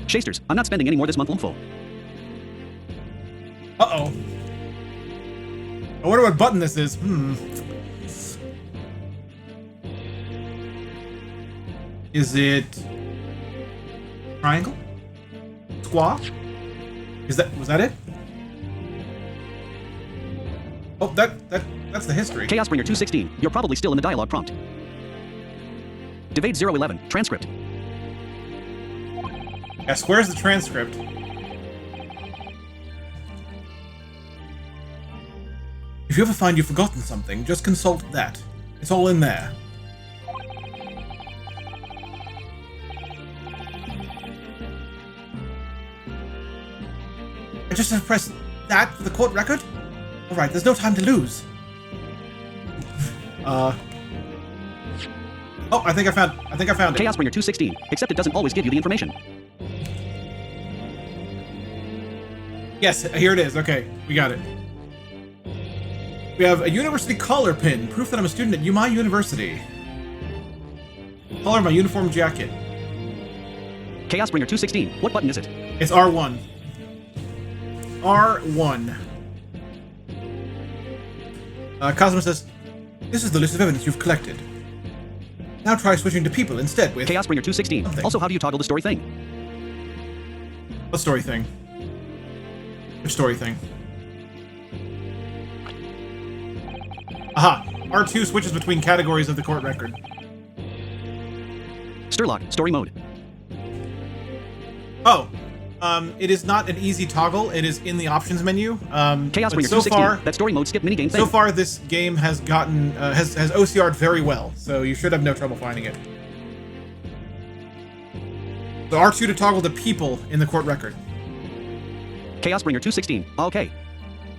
Shasters. I'm not spending any more this month. Lumpful. Uh-oh. I wonder what button this is. Is it triangle? Squash? Was that it? Oh, that's the history. Chaosbringer 216. You're probably still in the dialogue prompt. Devade 011. Transcript. Yes, where's the transcript? If you ever find you've forgotten something, just consult that. It's all in there. I just have to press that for the court record? Alright, there's no time to lose. Oh, I think I found it. Chaosbringer 216. Except it doesn't always give you the information. Yes, here it is. Okay, we got it. We have a university collar pin, proof that I'm a student at my university. Color of my uniform jacket. Chaosbringer 216. What button is it? It's R1. R1. Cosmo says, this is the list of evidence you've collected. Now try switching to people instead with... Chaosbringer 216. Something. Also, how do you toggle the story thing? What story thing? Which story thing? Aha! R2 switches between categories of the court record. Sturlock, story mode. Oh! It is not an easy toggle. It is in the options menu. Chaosbringer but so 216. far, That story mode skip minigame thing. so far, this game has gotten has OCR'd very well, so you should have no trouble finding it. So R2 to toggle the people in the court record. Chaosbringer 216. Okay.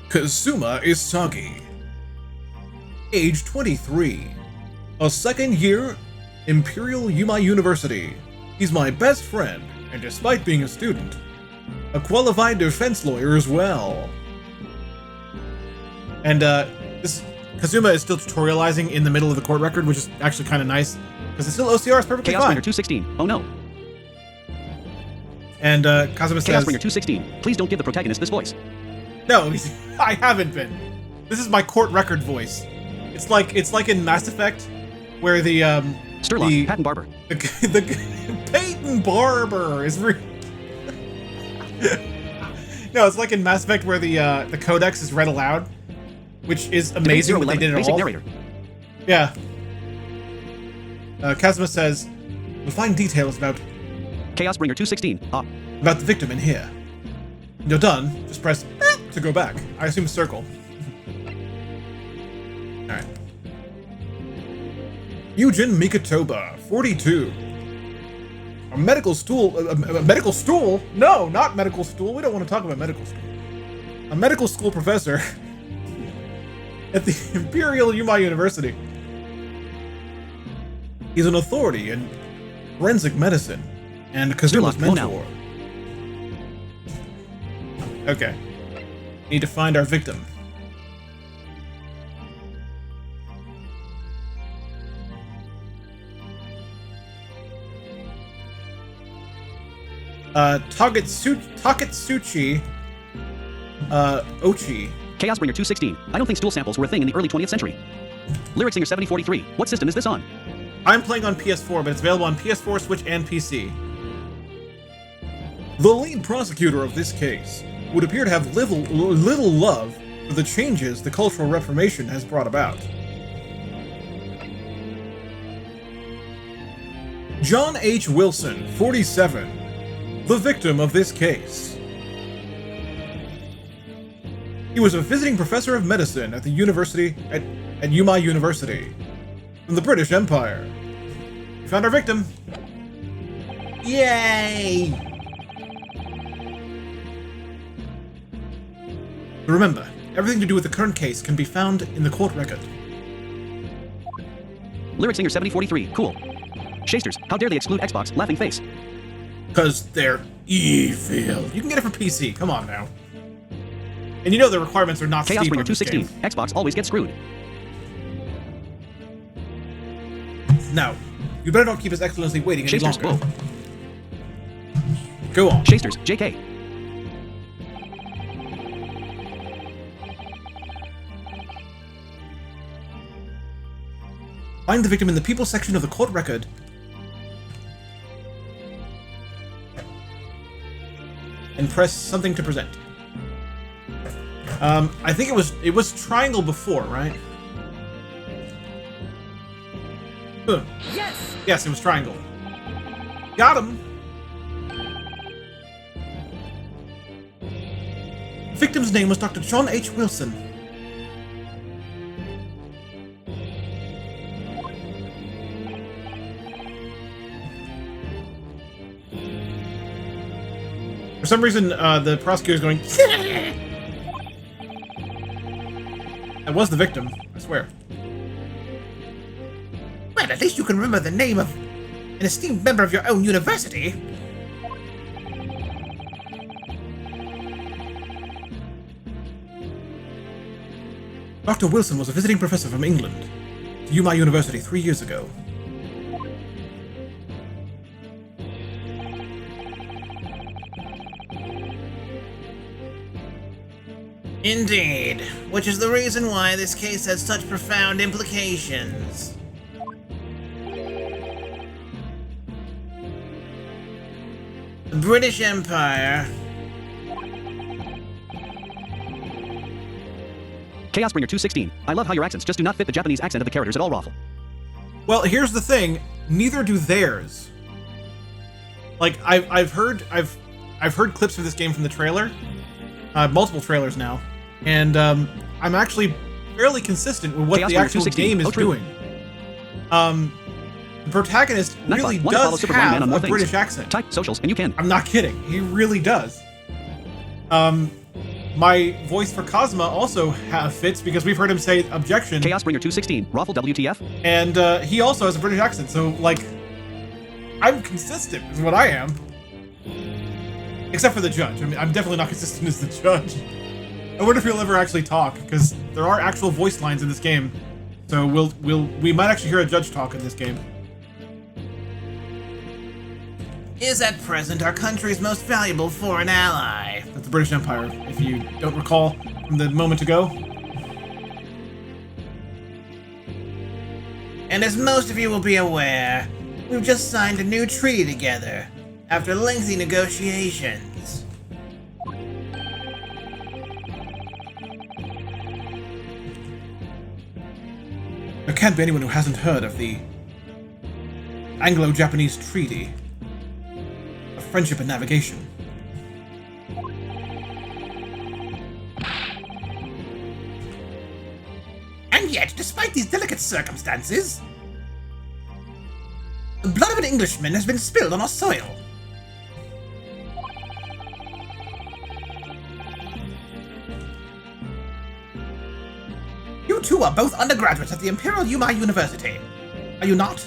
Kazuma Isagi. Age 23. A second year Imperial Yuma University. He's my best friend, and despite being a student, a qualified defense lawyer as well. And this Kazuma is still tutorializing in the middle of the court record, which is actually kind of nice because it's still OCR is perfectly Chaosbringer fine. 216. Oh no. And Kazuma says, Chaosbringer 216. Please don't give the protagonist this voice. "No, I haven't been. This is my court record voice. It's like in Mass Effect, where the Sturlock, Patton Barber. the Peyton Barber is no, it's like in Mass Effect where the codex is read aloud, which is amazing that they did it Basic all. narrator. Yeah. Kazuma says, "We'll find details about Chaosbringer 216. the victim in here. When you're done, just press to go back. I assume circle." Alright. Eugen Mikatoba, 42. A medical stool. A medical stool? No, not medical school. We don't want to talk about medical school. A medical school professor at the Imperial Yuma University. He's an authority in forensic medicine and Kazuma's Sturlock, mentor. Okay. Need to find our victim. Taketsuchi Ochi. Chaosbringer 216. I don't think stool samples were a thing in the early 20th century. Lyric Singer 7043. What system is this on? I'm playing on PS4, but it's available on PS4, Switch, and PC. The lead prosecutor of this case would appear to have little love for the changes the Cultural Reformation has brought about. John H. Wilson, 47, the victim of this case. He was a visiting professor of medicine at the university at Yuma University from the British Empire. We found our victim. Yay! Remember, everything to do with the current case can be found in the court record. Lyric Singer 7043. Cool. Shasters, how dare they exclude Xbox? Laughing face. 'Cause they're evil. You can get it for PC. Come on now. And you know the requirements are not steep Chaosbringer on this 216. game. Xbox always gets screwed. Now, you better not keep His Excellency waiting any Shasters, longer. whoa. Go on. Shasters, JK. Find the victim in the people section of the court record. And press something to present. I think it was triangle before, right? Boom. Yes! Yes, it was triangle. Got him! The victim's name was Dr. John H. Wilson. For some reason, the prosecutor's going... That was the victim, I swear. Well, at least you can remember the name of an esteemed member of your own university. Dr. Wilson was a visiting professor from England to UMA University 3 years ago. Indeed, which is the reason why this case has such profound implications. The British Empire... Chaosbringer 216. I love how your accents just do not fit the Japanese accent of the characters at all, Raffle. Well, here's the thing. Neither do theirs. Like, I've heard clips of this game from the trailer. Multiple trailers now. And, I'm actually fairly consistent with what the actual game is doing. The protagonist really does have a British accent. Type socials and you can. I'm not kidding. He really does. My voice for Cosma also fits because we've heard him say objection. Chaosbringer 216. Raffle WTF. And he also has a British accent, so, like, I'm consistent is what I am. Except for the judge. I mean, I'm definitely not consistent as the judge. I wonder if he'll ever actually talk, because there are actual voice lines in this game. So we might actually hear a judge talk in this game. is at present our country's most valuable foreign ally. That's the British Empire, if you don't recall from the moment ago. And as most of you will be aware, we've just signed a new treaty together, after lengthy negotiations. There can't be anyone who hasn't heard of the Anglo-Japanese Treaty of Friendship and Navigation. And yet, despite these delicate circumstances, the blood of an Englishman has been spilled on our soil. You two are both undergraduates at the Imperial Yuma University, are you not?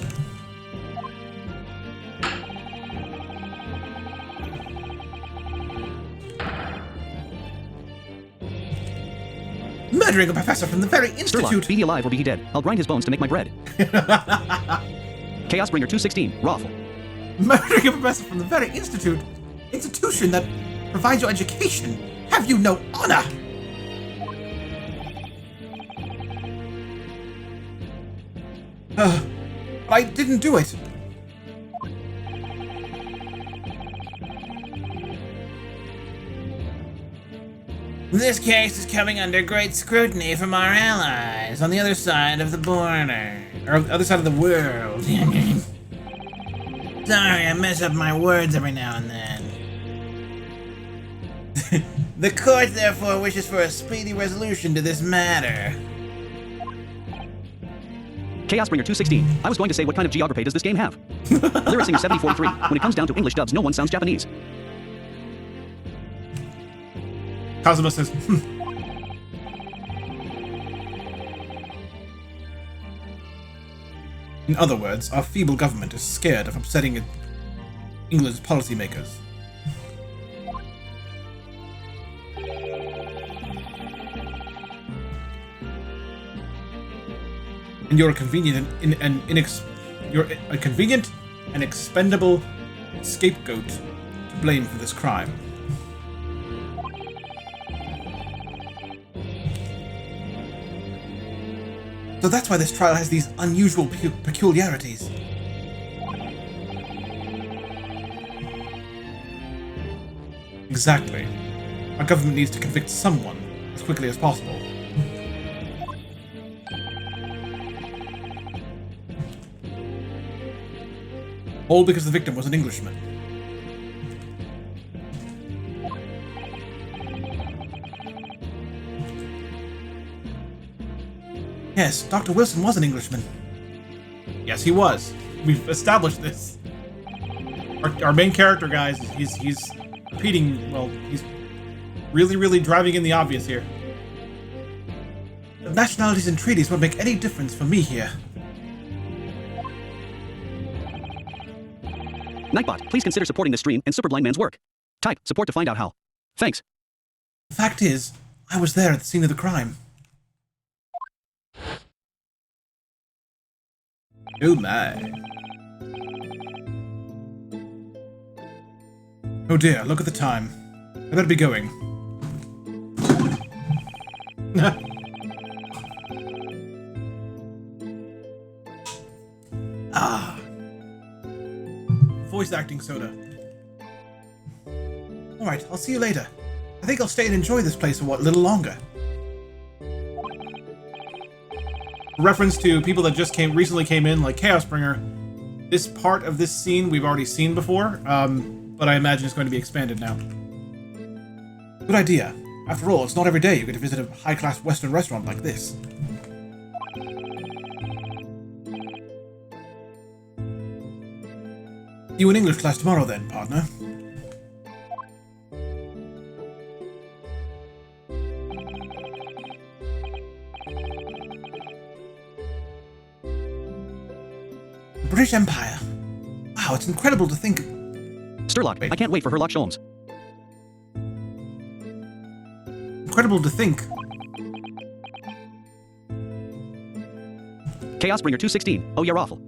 Murdering a professor from the very institute. Be he alive or be he dead. I'll grind his bones to make my bread. Chaosbringer 216, Raffle. Murdering a professor from the very institution that provides your education. Have you no honor? I didn't do it. This case is coming under great scrutiny from our allies on the other side of the border. Or the other side of the world. Sorry, I mess up my words every now and then. The court therefore wishes for a speedy resolution to this matter. Chaosbringer 216. I was going to say, what kind of geography does this game have? Lyricsinger 7043. When it comes down to English dubs, no one sounds Japanese. Kazuma says, In other words, our feeble government is scared of upsetting England's policymakers. And you're a convenient and expendable scapegoat to blame for this crime. So that's why this trial has these unusual peculiarities. Exactly. Our government needs to convict someone as quickly as possible. All because the victim was an Englishman. Yes, Dr. Wilson was an Englishman. Yes, he was. We've established this. Our main character, guys, he's repeating, well, he's really driving in the obvious here. Nationalities and treaties won't make any difference for me here. Nightbot, please consider supporting this stream and Superblind Man's work. Type support to find out how. Thanks. The fact is, I was there at the scene of the crime. Oh my. Oh dear, look at the time. I better be going. Ah. Voice acting soda. Alright, I'll see you later. I think I'll stay and enjoy this place for a little longer. Reference to people that just recently came in, like Chaosbringer. This part of this scene we've already seen before, but I imagine it's going to be expanded now. Good idea. After all, it's not every day you get to visit a high-class Western restaurant like this. See you in English class tomorrow then, partner. The British Empire. Wow, it's incredible to think... Sturlock, I can't wait for Herlock Sholmes. Incredible to think. Chaosbringer 216. Oh, you're awful.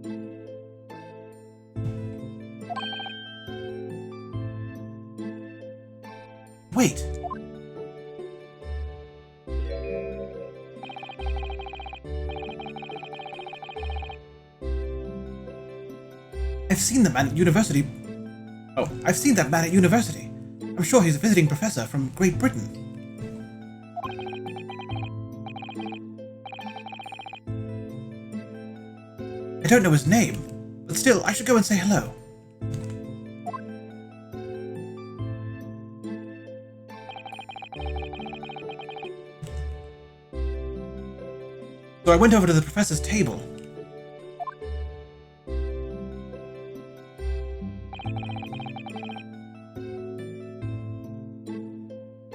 Wait. I've seen the man at university. Oh, I've seen that man at university. I'm sure he's a visiting professor from Great Britain. I don't know his name, but still, I should go and say hello. So I went over to the professor's table.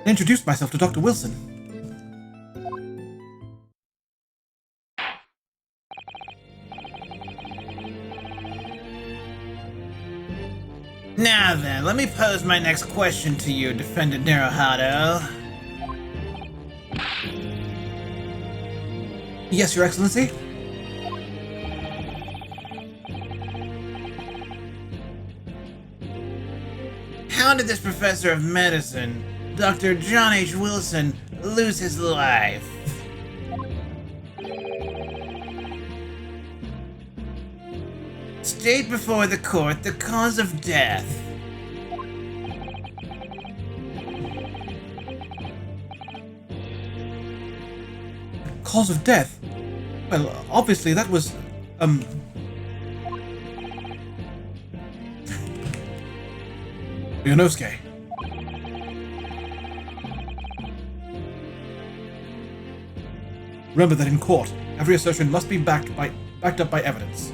I introduced myself to Dr. Wilson. Now then, let me pose my next question to you, Defendant Naruhado. Yes, Your Excellency? How did this professor of medicine, Dr. John H. Wilson, lose his life? State before the court the cause of death. Cause of death? Well, obviously that was, Yonosuke. Remember that in court, every assertion must be backed up by evidence.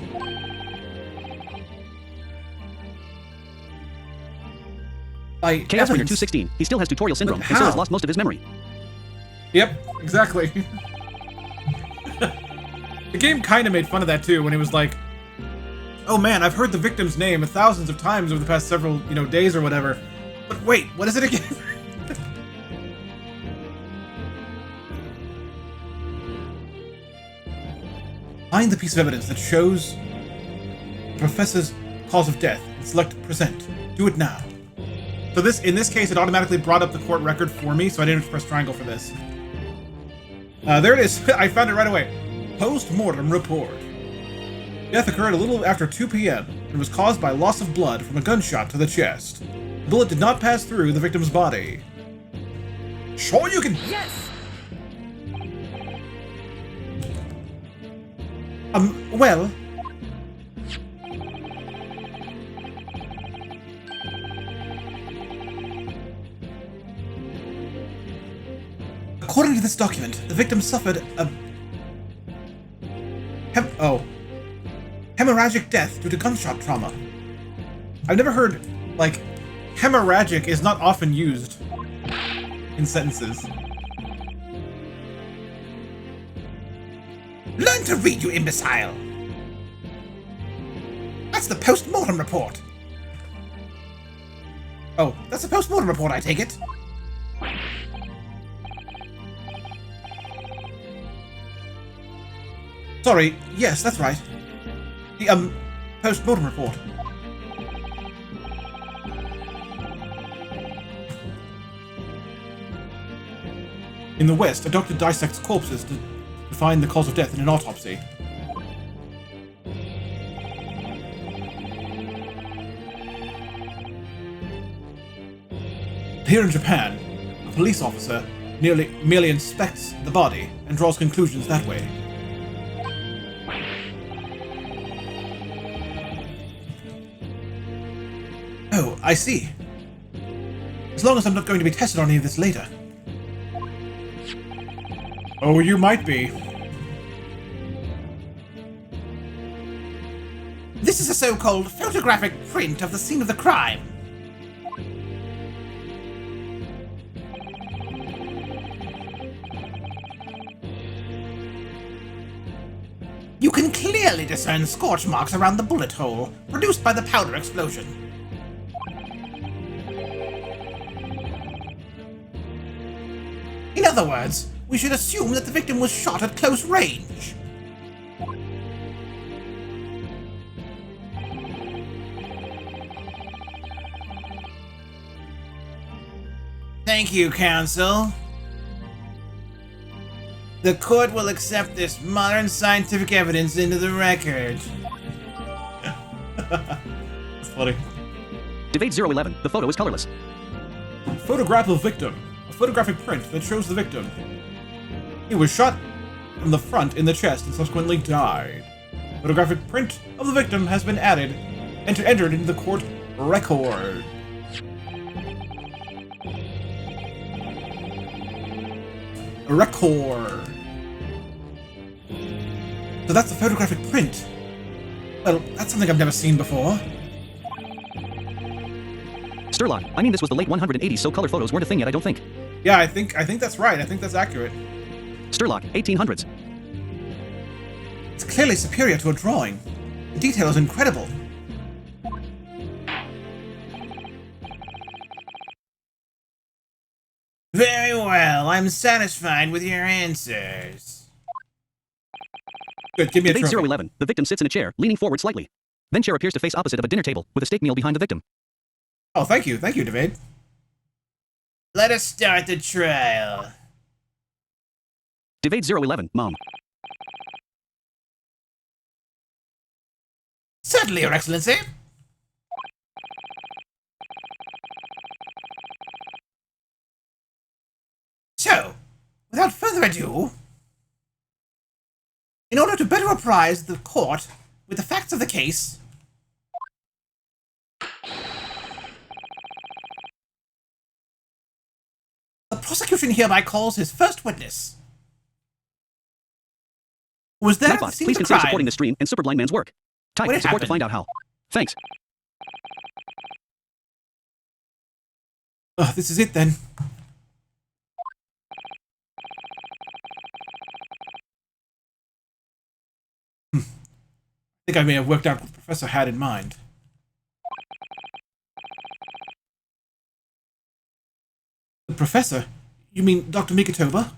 By Chaosbringer evidence. 216. He still has tutorial syndrome, But and so has how? lost most of his memory. Yep, exactly. The game kind of made fun of that too, when it was like, oh man, I've heard the victim's name thousands of times over the past several, days or whatever. But wait, what is it again? Find the piece of evidence that shows the professor's cause of death and select present. Do it now. So in this case, it automatically brought up the court record for me, so I didn't have to press triangle for this. There it is. I found it right away. Post-mortem report. Death occurred a little after 2 p.m. and was caused by loss of blood from a gunshot to the chest. The bullet did not pass through the victim's body. Sure you can... Yes! Well... According to this document, the victim suffered a... hemorrhagic death due to gunshot trauma. I've never heard, like, hemorrhagic is not often used in sentences. Learn to read, you imbecile! That's the post-mortem report. Oh, that's a post-mortem report, I take it? Sorry, yes, that's right. The, post-mortem report. In the West, a doctor dissects corpses to find the cause of death in an autopsy. Here in Japan, a police officer merely inspects the body and draws conclusions that way. Oh, I see. As long as I'm not going to be tested on any of this later. Oh, you might be. This is a so-called photographic print of the scene of the crime. You can clearly discern scorch marks around the bullet hole, produced by the powder explosion. In other words, we should assume that the victim was shot at close range. Thank you, counsel. The court will accept this modern scientific evidence into the record. That's funny. Debate 011. The photo is colorless. Photograph of victim. A photographic print that shows the victim. He was shot from the front in the chest and subsequently died. Photographic print of the victim has been added and entered into the court record. A record. So that's a photographic print. Well, that's something I've never seen before. Sturlock, I mean this was the late 180s, so color photos weren't a thing yet, I don't think. Yeah, I think that's right. I think that's accurate. Sturlock, 1800s. It's clearly superior to a drawing. The detail is incredible. Very well, I'm satisfied with your answers. Good, give me a Debate trophy. 011. The victim sits in a chair, leaning forward slightly. Then chair appears to face opposite of a dinner table, with a steak meal behind the victim. Oh, thank you, David. Let us start the trial. Debate 011. Mom. Certainly, Your Excellency. So, without further ado, in order to better apprise the court with the facts of the case, the prosecution hereby calls his first witness, who was there at the Nightbot, scene please of the consider crime. supporting the stream and Superblind Man's work. Type When it support to happened. find out how. Thanks. This is it then. I think I may have worked out what the professor had in mind. The professor? You mean Dr. Mikitoba?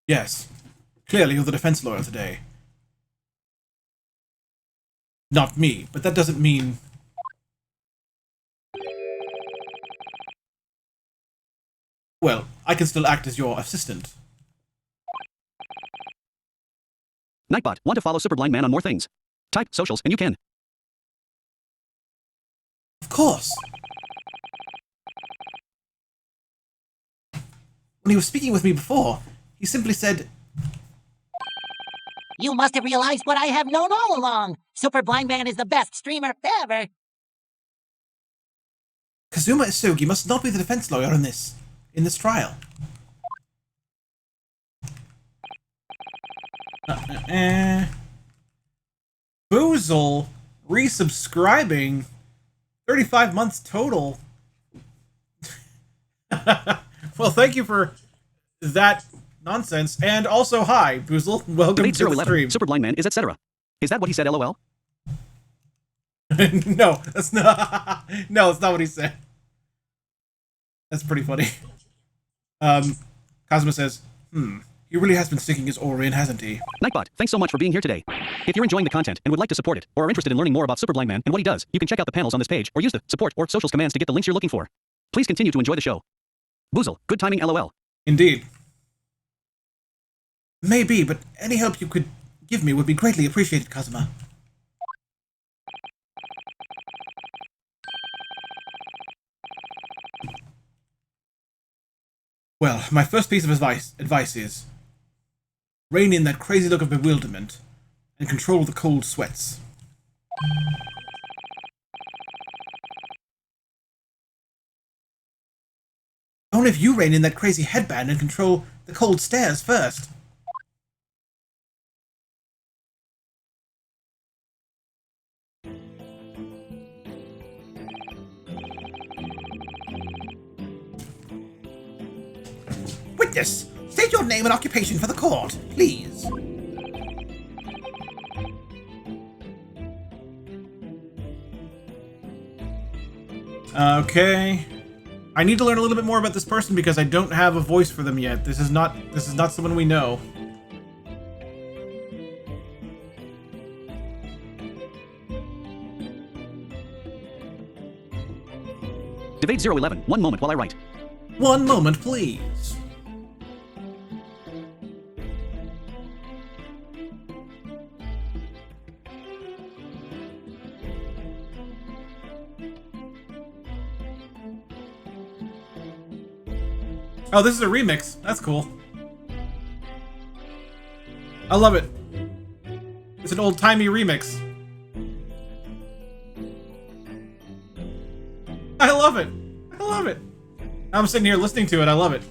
Yes. Clearly you're the defense lawyer today. Not me, but that doesn't mean... Well, I can still act as your assistant. Nightbot, want to follow Superblind Man on more things? Type socials and you can. Of course. When he was speaking with me before, he simply said, You must have realized what I have known all along. Super Blind Man is the best streamer ever. Kazuma Isugi must not be the defense lawyer in this trial. Boozle resubscribing 35 months total. Well, thank you for that nonsense. And also, hi, Boozle. Welcome Debate to the 011. stream. Superblind Man is etc. Is that what he said, LOL? No, that's not. No, that's not what he said. That's pretty funny. Kazuma says, he really has been sticking his oar in, hasn't he? Nightbot, thanks so much for being here today. If you're enjoying the content and would like to support it, or are interested in learning more about Superblind Man and what he does, you can check out the panels on this page, or use the support or socials commands to get the links you're looking for. Please continue to enjoy the show. Boozle, good timing, LOL. Indeed. Maybe, but any help you could give me would be greatly appreciated, Kazuma. Well, my first piece of advice is rein in that crazy look of bewilderment and control the cold sweats. Only if you rein in that crazy headband and control the cold stares first. Witness, state your name and occupation for the court, please. Okay. I need to learn a little bit more about this person because I don't have a voice for them yet. This is not someone we know. Debate 011. One moment while I write. One moment, please. Oh, this is a remix. That's cool. I love it. It's an old-timey remix. I love it. I love it. I'm sitting here listening to it. I love it.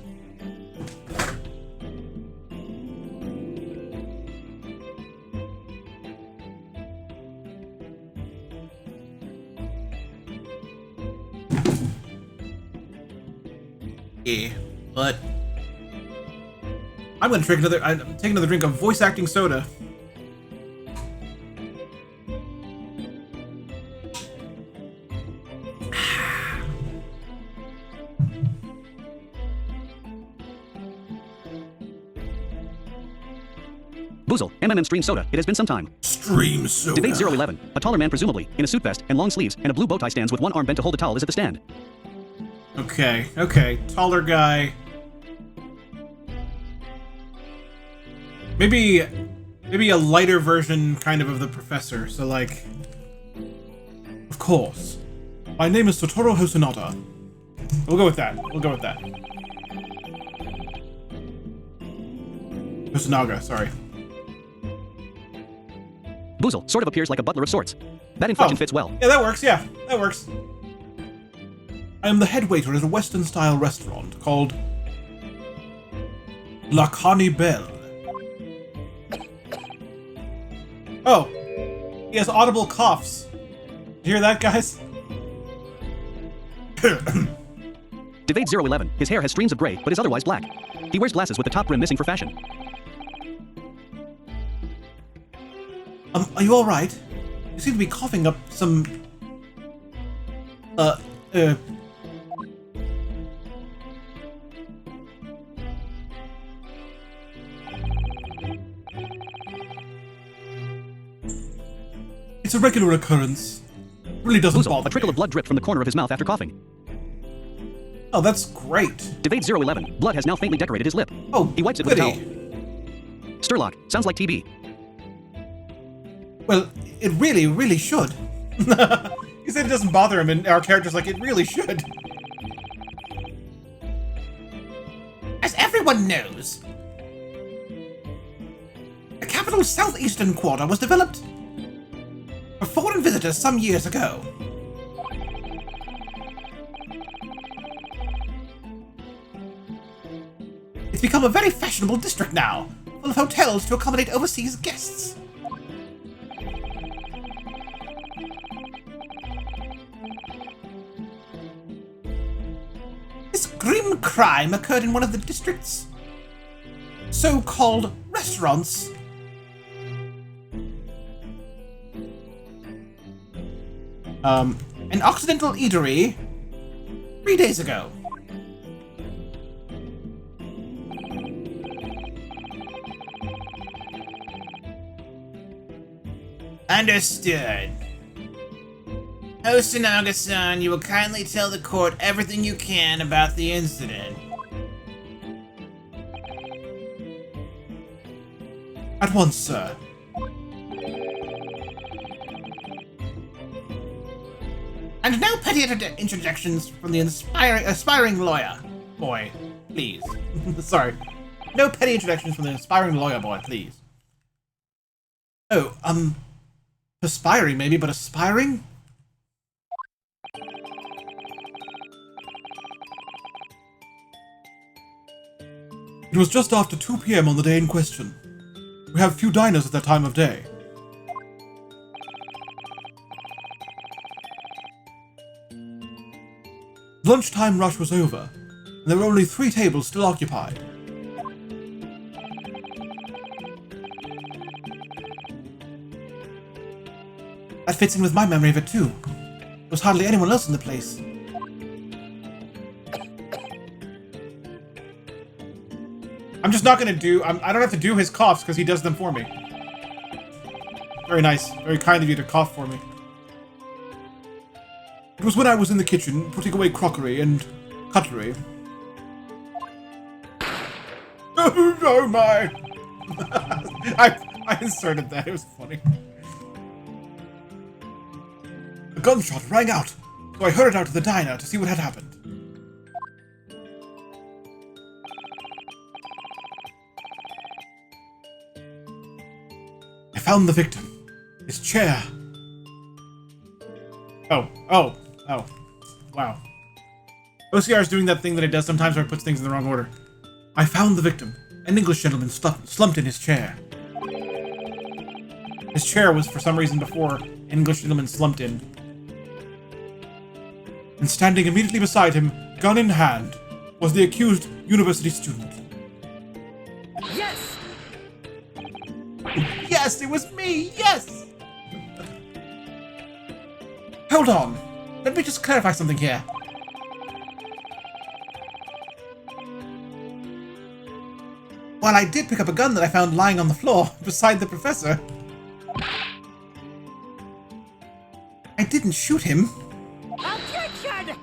Yeah, but I'm gonna take another drink of voice acting soda. Boozle, MMM Stream Soda. It has been some time. Stream soda. Debate 011. A taller man, presumably, in a suit vest and long sleeves and a blue bow tie stands with one arm bent to hold a towel is at the stand. Okay, okay. Taller guy. Maybe a lighter version kind of the professor. So like, of course. My name is Satoru Hosonaga. We'll go with that. We'll go with that. Hosonaga, sorry. Boozle sort of appears like a butler of sorts. That inflection fits well. Yeah, that works, yeah. That works. I am the head waiter at a Western-style restaurant called La Cannibale. Oh, he has audible coughs. Did you hear that, guys? Debate 011. His hair has streams of gray, but is otherwise black. He wears glasses with the top brim missing for fashion. Are you alright? You seem to be coughing up some... It's a regular occurrence. Really doesn't Boozle, bother a trickle me. of blood dripped from the corner of his mouth after coughing. Oh, that's great. Debate 011. Blood has now faintly decorated his lip. Oh, He wipes it with a towel. goody. Sturlock. Sounds like TB. Well, it really, really should. He said it doesn't bother him, and our character's like, it really should. As everyone knows, the capital's southeastern quarter was developed for foreign visitors some years ago. It's become a very fashionable district now, full of hotels to accommodate overseas guests. This grim crime occurred in one of the district's so-called restaurants. An Occidental eatery 3 days ago. Understood. Host Naga-san, you will kindly tell the court everything you can about the incident. At once, sir. And no petty interjections from the aspiring lawyer boy, please. Sorry. No petty introductions from the aspiring lawyer boy, please. Oh, perspiring maybe, but aspiring? It was just after 2 p.m. on the day in question. We have few diners at that time of day. Lunchtime rush was over, and there were only 3 tables still occupied. That fits in with my memory of it too. There was hardly anyone else in the place. I'm just not gonna do... I don't have to do his coughs because he does them for me. Very nice. Very kind of you to cough for me. It was when I was in the kitchen, putting away crockery and cutlery. Oh my! I inserted that. It was funny. A gunshot rang out, so I hurried out to the diner to see what had happened. I found the victim. His chair. Oh. Wow. OCR is doing that thing that it does sometimes where it puts things in the wrong order. I found the victim, an English gentleman slumped in his chair. His chair was, for some reason, before an English gentleman slumped in. And standing immediately beside him, gun in hand, was the accused university student. Yes! Yes, it was me! Yes! Hold on. Let me just clarify something here. While I did pick up a gun that I found lying on the floor beside the professor, I didn't shoot him. Objection!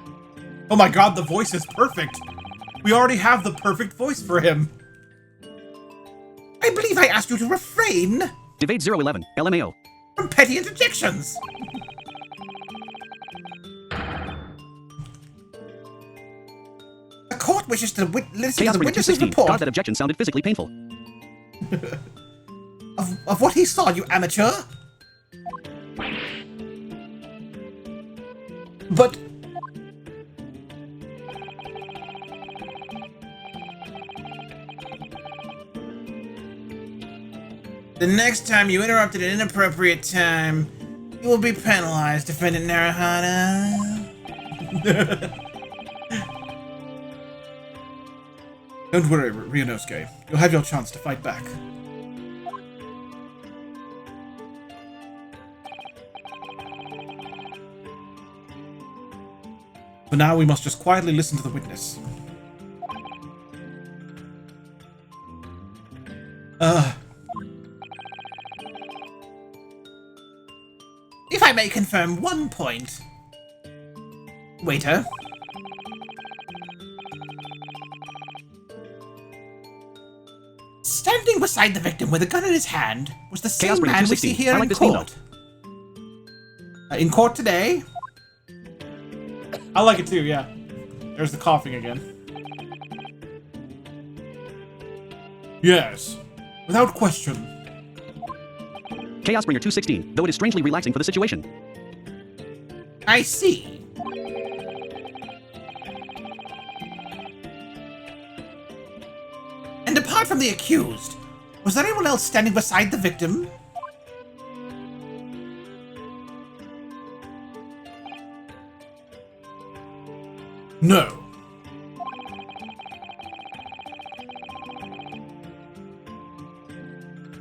Oh my god, the voice is perfect! We already have the perfect voice for him! I believe I asked you to refrain Debate 011. LMAO. from petty interjections. The court wishes to listen to the witness's 216. God, report that objection sounded physically painful. of what he saw, you amateur. But the next time you interrupt at an inappropriate time, you will be penalized, Defendant Narahana. Don't worry, Ryunosuke. You'll have your chance to fight back. For now, we must just quietly listen to the witness. If I may confirm one point. Waiter. Standing beside the victim with a gun in his hand was the same Chaosbringer man we see 216. here I like in this name, court. In court today? I like it too, yeah. There's the coughing again. Yes, without question. Chaosbringer 216, though it is strangely relaxing for the situation. I see. And apart from the accused, was there anyone else standing beside the victim? No.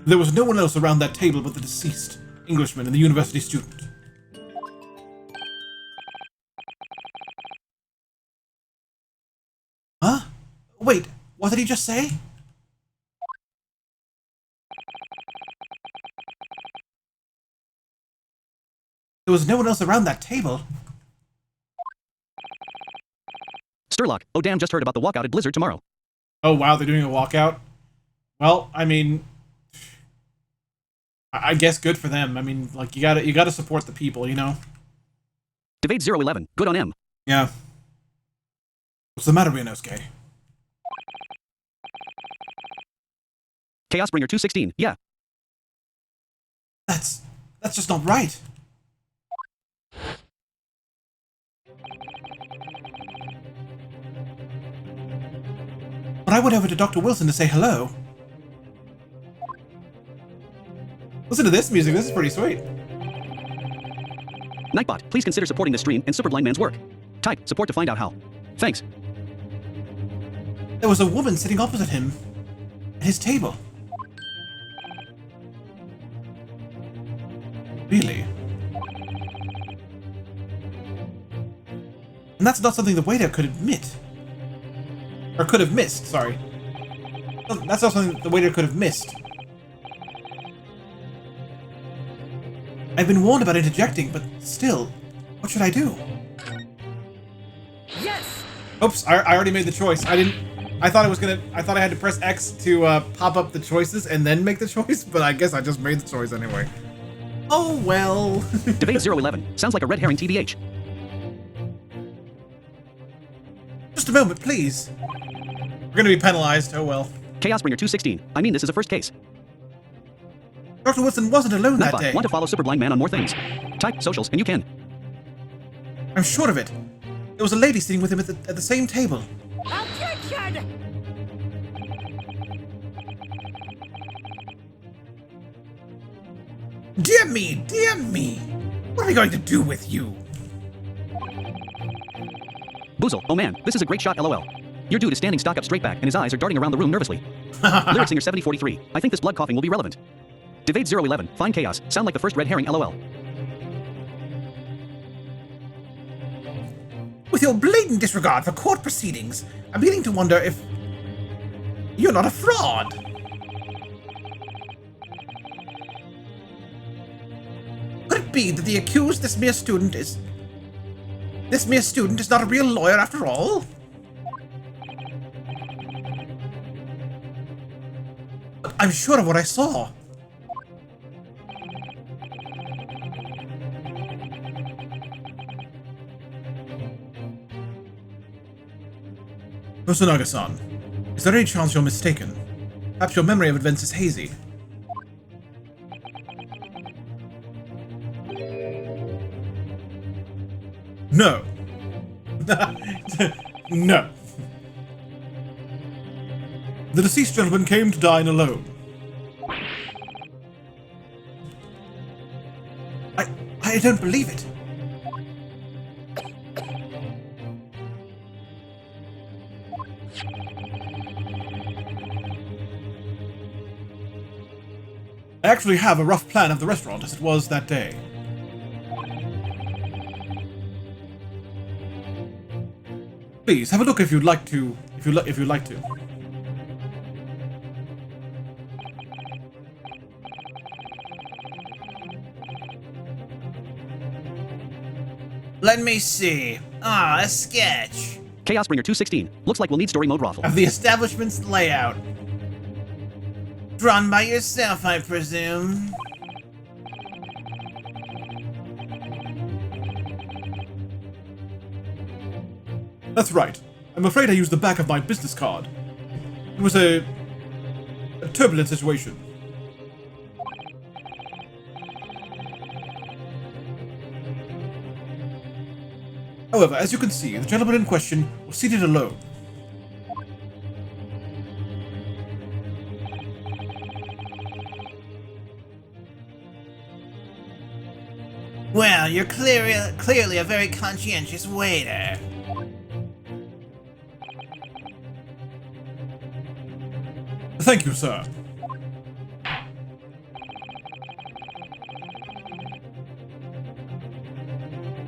There was no one else around that table but the deceased Englishman and the university student. Huh? Wait, what did he just say? There was no one else around that table. Sturlock, oh damn, just heard about the walkout at Blizzard tomorrow. Oh wow, they're doing a walkout? Well, I mean, I guess good for them. I mean, like, you gotta support the people, you know? Debate 011, good on M. Yeah. What's the matter, Rionosuke? Chaosbringer 216, yeah. That's just not right. But I went over to Dr. Wilson to say hello. Listen to this music, this is pretty sweet. Nightbot, please consider supporting the stream and Superblind Man's work. Type support to find out how. Thanks. There was a woman sitting opposite him at his table. Really? And that's not something the waiter could admit. Or could have missed, sorry. That's not something the waiter could have missed. I've been warned about interjecting, but still, what should I do? Oops, I already made the choice. I thought I had to press X to pop up the choices and then make the choice, but I guess I just made the choice anyway. Oh well. Debate 011, sounds like a red herring TBH. Just a moment, please. We're gonna be penalized, oh well. Chaosbringer 216, I mean this is a first case. Dr. Wilson wasn't alone that Nightbot, day. want to follow Superblind Man on more things. Type socials and you can. I'm sure of it. There was a lady sitting with him at the same table. Dear me, dear me. What are we going to do with you? Boozle, oh man, this is a great shot LOL. Your dude is standing stock up straight back and his eyes are darting around the room nervously. Lyric Singer 7043, I think this blood coughing will be relevant. Debate 011, fine chaos, sound like the first red herring LOL. With your blatant disregard for court proceedings, I'm beginning to wonder if you're not a fraud. Could it be that the accused, this mere student is not a real lawyer after all? But I'm sure of what I saw. Osanaga-san, is there any chance you're mistaken? Perhaps your memory of events is hazy. No. No. The deceased gentleman came to dine alone. I don't believe it. I actually have a rough plan of the restaurant as it was that day. Please have a look if you'd like to. If you'd like to. Let me see. Ah, a sketch Chaosbringer 216, looks like we'll need story mode raffle. of the establishment's layout. Drawn by yourself, I presume. That's right. I'm afraid I used the back of my business card. It was a turbulent situation. However, as you can see, the gentleman in question was seated alone. Well, you're clearly a very conscientious waiter. Thank you, sir.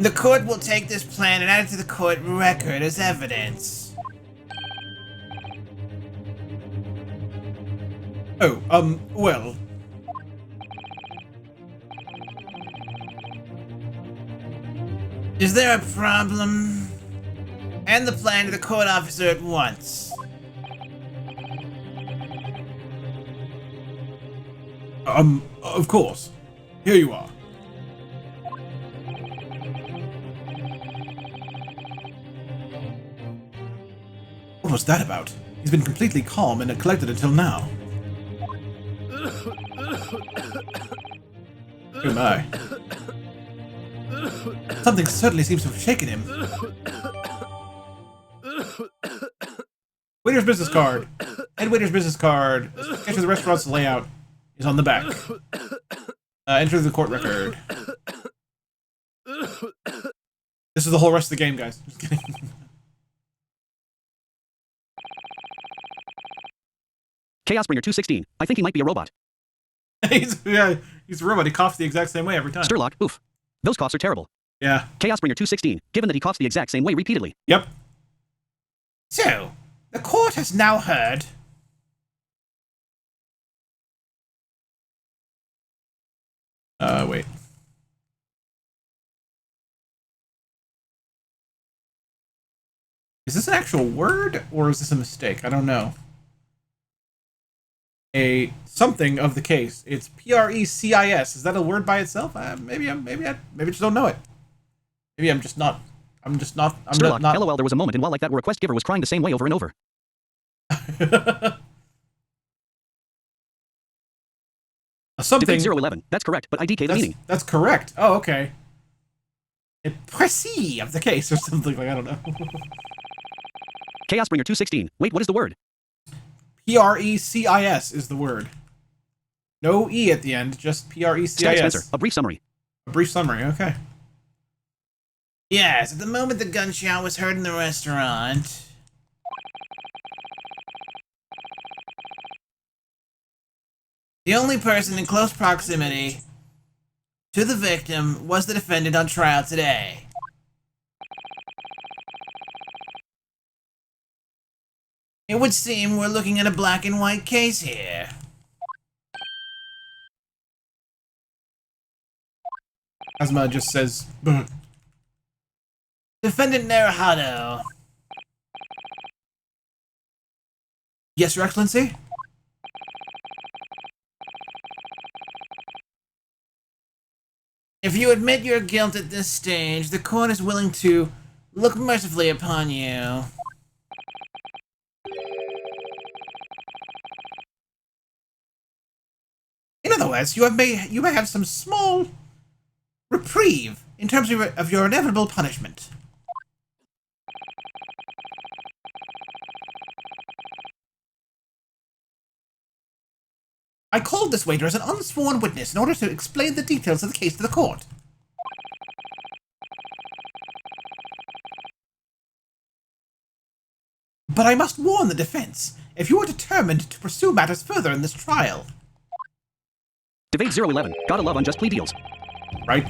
The court will take this plan and add it to the court record as evidence. Oh, well. Is there a problem? Hand the plan to the court officer at once. Of course. Here you are. What was that about? He's been completely calm and collected until now. Oh my. Something certainly seems to have shaken him. Waiter's business card. Head waiter's business card. Sketch of the restaurant's layout is on the back. Enter the court record. This is the whole rest of the game, guys. Just kidding. Chaosbringer 216. I think he might be a robot. he's a robot. He coughs the exact same way every time. Sturlock, oof. Those coughs are terrible. Yeah. Chaosbringer 216. Given that he coughs the exact same way repeatedly. Yep. So, the court has now heard. Wait. Is this an actual word, or is this a mistake? I don't know. A something of the case. It's precis. Is that a word by itself? Maybe I just don't know it. Maybe I'm just not. Sturlock, LOL, there was a moment in while like that where a quest giver was crying the same way over and over. Something. Defeat 011. That's correct, but IDK the meaning. That's correct. Oh, okay. A précis of the case or something like I don't know. Chaosbringer 216. Wait, what is the word? precis is the word. No E at the end, just precis. Static Spencer, a brief summary. A brief summary, okay. Yes, at the moment the gunshot was heard in the restaurant. The only person in close proximity to the victim was the defendant on trial today. It would seem we're looking at a black and white case here. Asma just says, Defendant Naruhado. Yes, Your Excellency? If you admit your guilt at this stage, the court is willing to look mercifully upon you. In other words, you may have some small reprieve in terms of your inevitable punishment. I called this waiter as an unsworn witness in order to explain the details of the case to the court. But I must warn the defense, if you are determined to pursue matters further in this trial. Debate 011. Gotta love unjust plea deals. Right?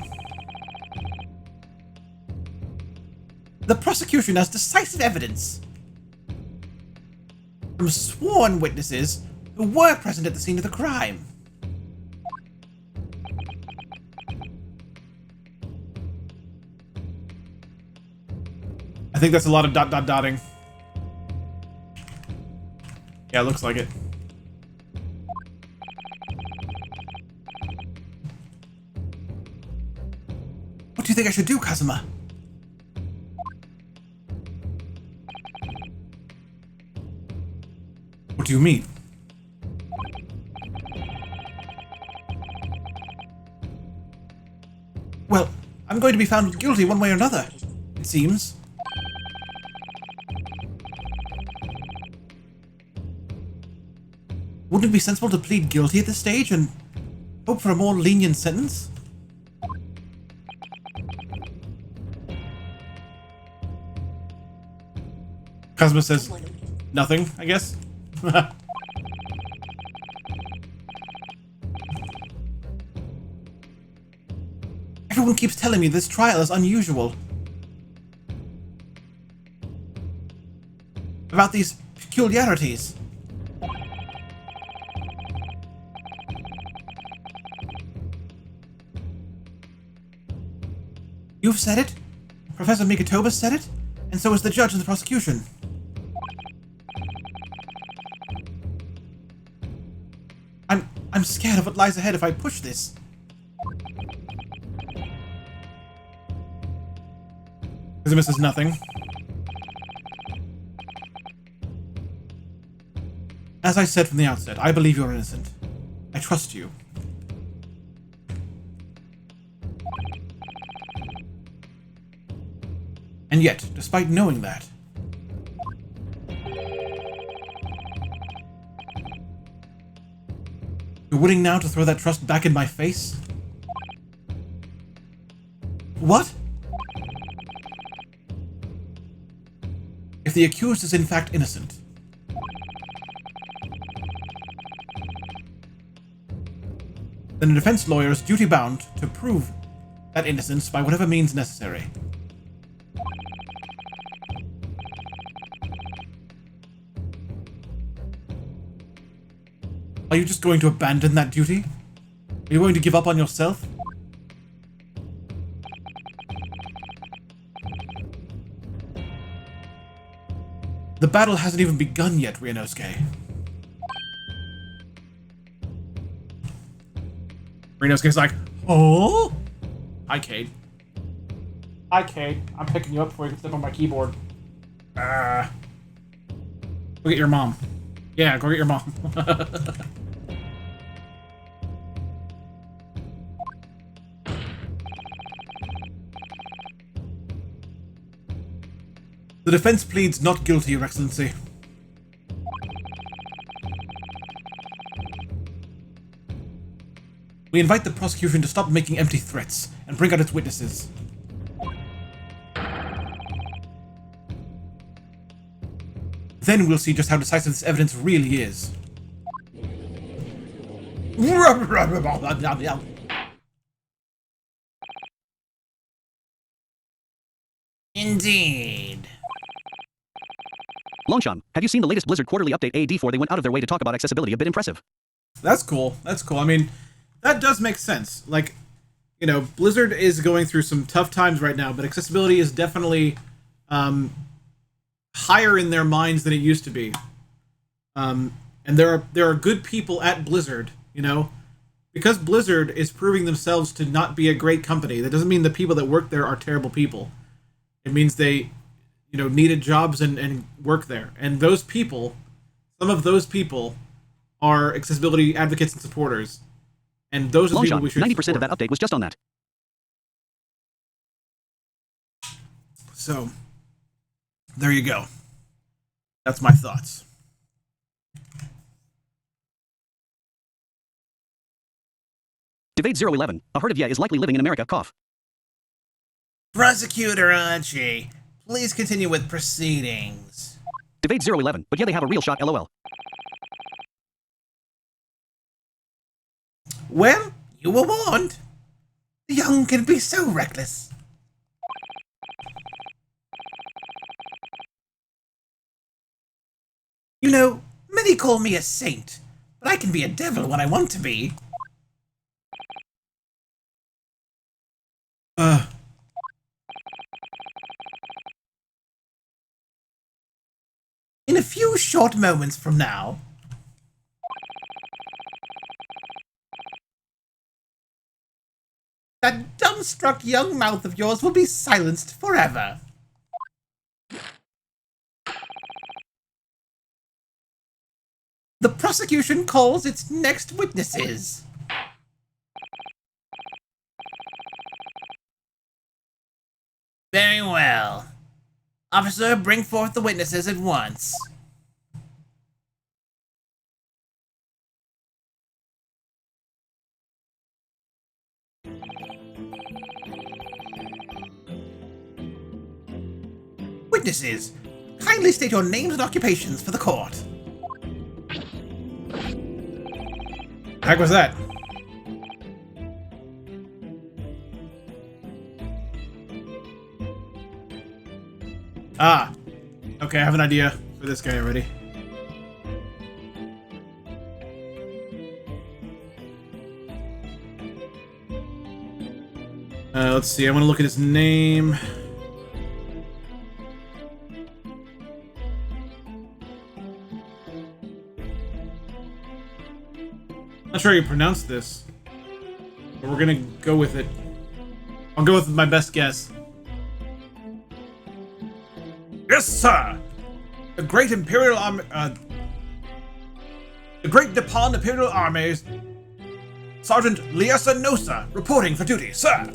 The prosecution has decisive evidence from sworn witnesses who were present at the scene of the crime. I think that's a lot of dotting. Yeah, it looks like it. think I should do, Kazuma? What do you mean? Well, I'm going to be found guilty one way or another, it seems. Wouldn't it be sensible to plead guilty at this stage and hope for a more lenient sentence? Kazuma says nothing, I guess. Everyone keeps telling me this trial is unusual. About these peculiarities. You've said it, Professor Mikitoba said it, and so has the judge and the prosecution. I'm scared of what lies ahead if I push this. Kazuma says nothing. As I said from the outset, I believe you're innocent. I trust you. And yet, despite knowing that, you're willing now to throw that trust back in my face? What? If the accused is in fact innocent, then the defense lawyer is duty-bound to prove that innocence by whatever means necessary. Are you just going to abandon that duty? Are you going to give up on yourself? The battle hasn't even begun yet, Ryunosuke. Ryunosuke's like, oh? Hi, Cade. Hi, Cade. I'm picking you up before you can step on my keyboard. Go get your mom. Yeah, go get your mom. The defense pleads not guilty, Your Excellency. We invite the prosecution to stop making empty threats and bring out its witnesses. Then we'll see just how decisive this evidence really is. Indeed. Longshan, have you seen the latest Blizzard quarterly update AD4? They went out of their way to talk about accessibility. A bit impressive. That's cool. That's cool. I mean, that does make sense. Like, you know, Blizzard is going through some tough times right now, but accessibility is definitely higher in their minds than it used to be. And there are good people at Blizzard, you know? Because Blizzard is proving themselves to not be a great company, that doesn't mean the people that work there are terrible people. It means they, you know, needed jobs and work there. And those people, some of those people are accessibility advocates and supporters. And those are the people we should 90% of that update was just on that. So, there you go. That's my thoughts. Debate 011. A herd of is likely living in America. Cough. Prosecutor Archie, please continue with proceedings. Debate 011. But they have a real shot. LOL. Well, you were warned. The young can be so reckless. You know, many call me a saint, but I can be a devil when I want to be. In a few short moments from now, That dumbstruck young mouth of yours will be silenced forever. The prosecution calls its next witnesses. Very well. Officer, bring forth the witnesses at once. Witnesses, kindly state your names and occupations for the court. The heck was that? Ah, okay, I have an idea for this guy already. Let's see, I want to look at his name. Not sure how you pronounce this, but we're gonna go with it. I'll go with my best guess. Yes, sir! The Great Imperial Army, the Great Nippon Imperial Army's Sergeant Liesa Nosa, reporting for duty, sir!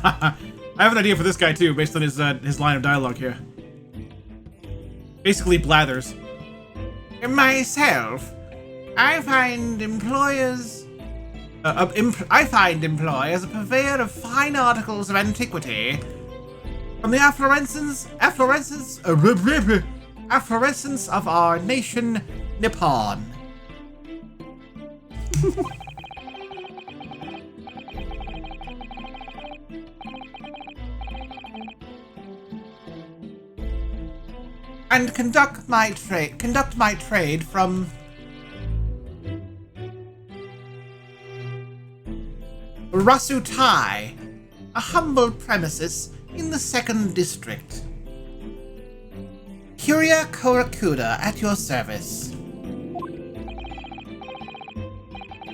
I have an idea for this guy too, based on his line of dialogue here. Basically, blathers. Myself, I find employers a purveyor of fine articles of antiquity from the affluence of our nation, Nippon. And conduct my trade from Rasutai, a humble premises in the 2nd District. Curia Korakuda at your service.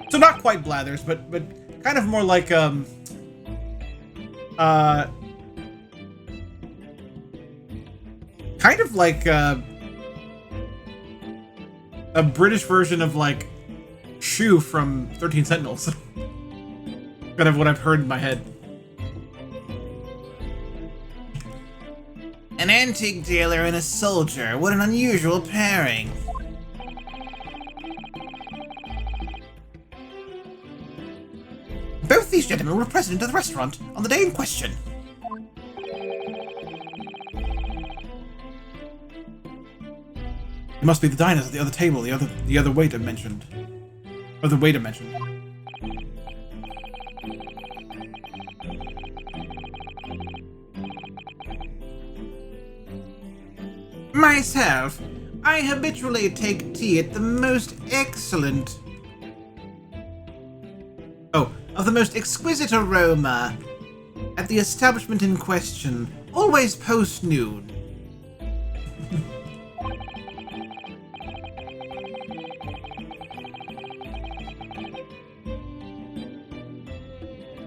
So not quite blathers, but kind of more like kind of like a British version of like Shu from 13 Sentinels. Kind of what I've heard in my head. An antique dealer and a soldier. What an unusual pairing. Both these gentlemen were present at the restaurant on the day in question. It must be the diners at the other table, the other waiter mentioned. Or the waiter mentioned. Myself, I habitually take tea at the most excellent... of the most exquisite aroma at the establishment in question, always post-noon.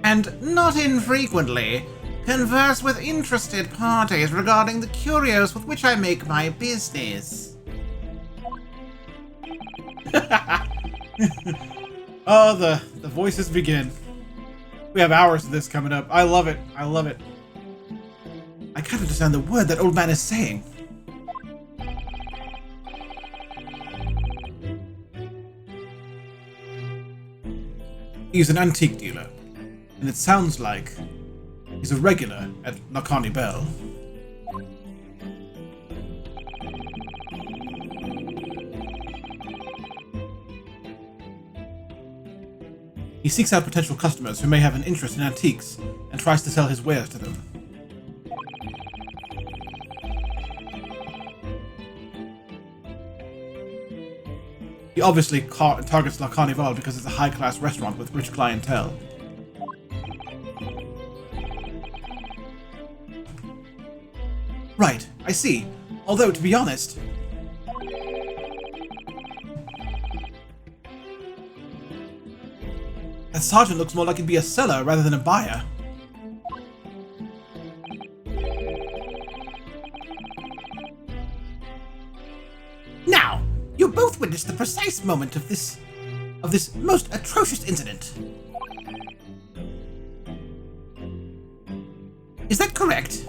And not infrequently, converse with interested parties regarding the curios with which I make my business. Oh, the voices begin. We have hours of this coming up. I love it. I love it. I can't understand the word that old man is saying. He's an antique dealer, and it sounds like he's a regular at Nakani Bell. He seeks out potential customers who may have an interest in antiques and tries to sell his wares to them. He obviously targets La Carnival because it's a high-class restaurant with rich clientele. I see. Although, to be honest... That sergeant looks more like he'd be a seller rather than a buyer. Now, you both witnessed the precise moment of this most atrocious incident. Is that correct?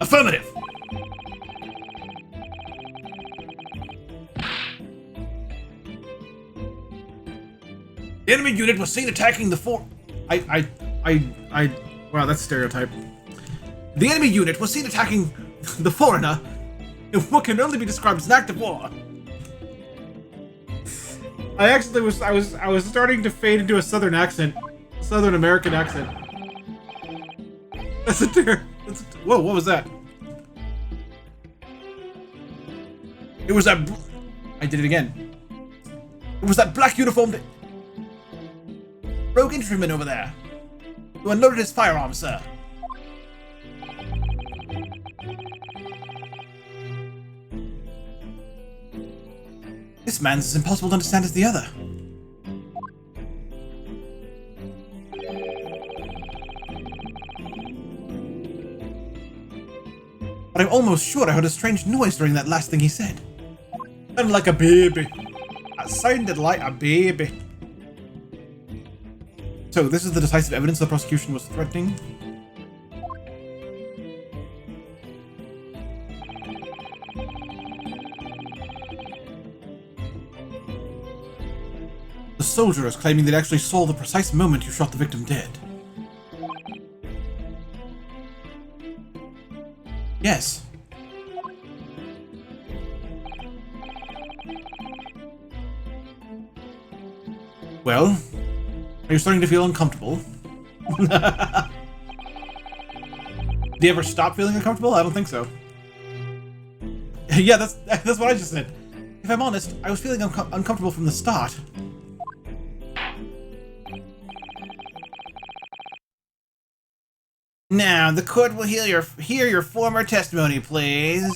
Affirmative. The enemy unit was seen attacking the wow, that's a stereotype. The enemy unit was seen attacking the foreigner in what can only be described as an act of war. I actually I was starting to fade into a southern accent, Southern American accent. Whoa, what was that? It was that. I did it again. It was that black uniformed rogue infantryman over there who unloaded his firearms, sir. This man's as impossible to understand as the other. But I'm almost sure I heard a strange noise during that last thing he said. Sounded like a baby. That sounded like a baby. So, this is the decisive evidence the prosecution was threatening? The soldier is claiming they actually saw the precise moment you shot the victim dead. Yes. Well, are you starting to feel uncomfortable? Do you ever stop feeling uncomfortable? I don't think so. Yeah, that's what I just said. If I'm honest, I was feeling uncomfortable from the start. Now, the court will hear your former testimony, please.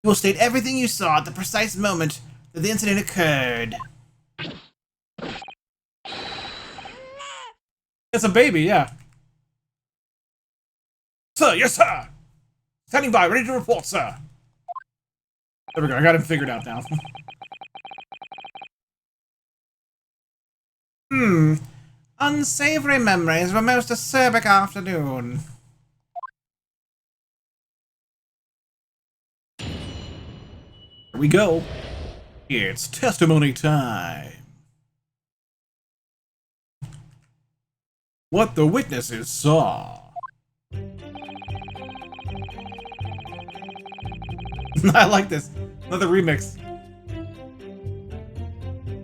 You will state everything you saw at the precise moment that the incident occurred. It's a baby, yeah. Sir, yes, sir! Standing by, ready to report, sir. There we go, I got him figured out now. Unsavory memories of a most acerbic afternoon. Here we go. It's testimony time. What the witnesses saw. I like this. Another remix.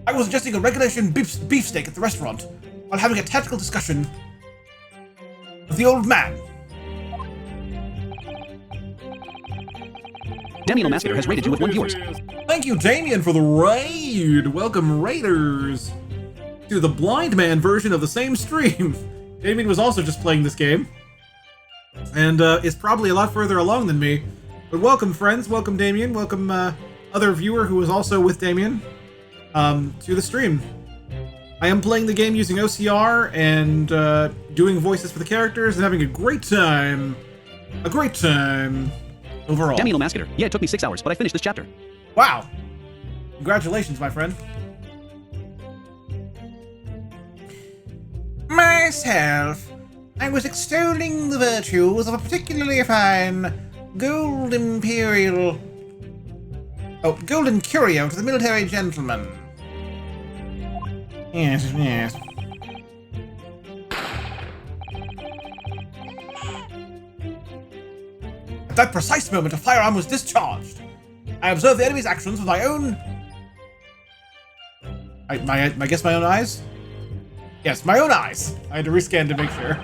I was adjusting a regulation beefsteak at the restaurant while having a tactical discussion with the old man. Damien O'Mascater has rated you with 1 viewer. Thank you, Damien, for the raid. Welcome, raiders, to the blind man version of the same stream. Damien was also just playing this game, and is probably a lot further along than me. But welcome, friends. Welcome, Damien. Welcome, other viewer who was also with Damien, to the stream. I am playing the game using OCR and doing voices for the characters and having a great time. A great time overall. Damien O'Mascater. Yeah, it took me 6 hours, but I finished this chapter. Wow. Congratulations, my friend. Myself, I was extolling the virtues of a particularly fine golden curio to the military gentleman. Yes, yes. At that precise moment, a firearm was discharged. I observed the enemy's actions with my own... I guess my own eyes? Yes, my own eyes. I had to rescan to make sure.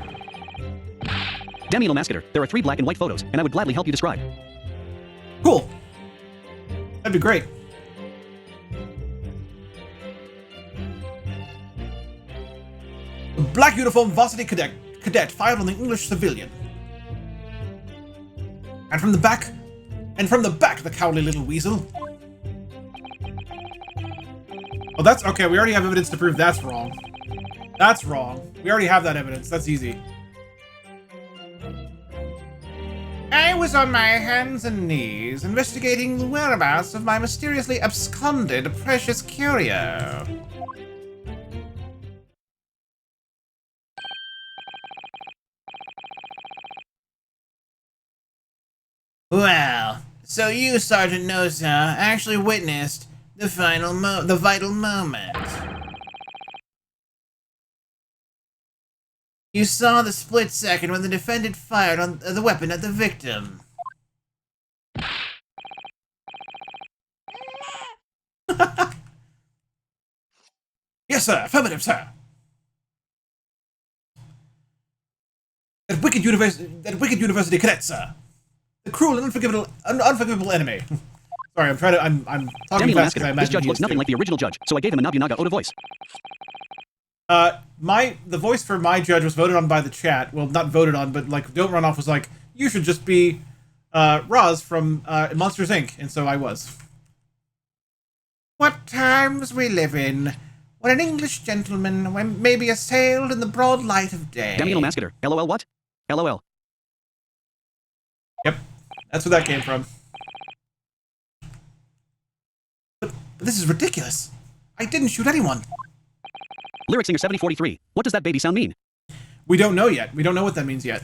Damien O'Mascater. There are 3 black and white photos, and I would gladly help you describe. Cool. That'd be great. black uniformed varsity cadet fired on the English civilian. And from the back, the cowardly little weasel. Oh, that's okay. We already have evidence to prove that's wrong. That's wrong. We already have that evidence. That's easy. I was on my hands and knees investigating the whereabouts of my mysteriously absconded precious curio. Well, so you, Sergeant Nosa, actually witnessed the vital moment. You saw the split second when the defendant fired on the weapon at the victim. Yes, sir. Affirmative, sir. That wicked university cadet, sir. The cruel and unforgivable enemy. Sorry, I'm talking Daniel fast because I Mascater. imagine This judge he looks is nothing too. like the original judge, so I gave him a Nobunaga Oda voice. The voice for my judge was voted on by the chat. Well, not voted on, but like Don't Run Off was like, you should just be Roz from Monsters Inc. And so I was. What times we live in, when an English gentleman may be assailed in the broad light of day. Daniel Mascater. LOL what? LOL. Yep, that's where that came from. But this is ridiculous. I didn't shoot anyone. Lyric Singer 7043. What does that baby sound mean? We don't know yet. We don't know what that means yet.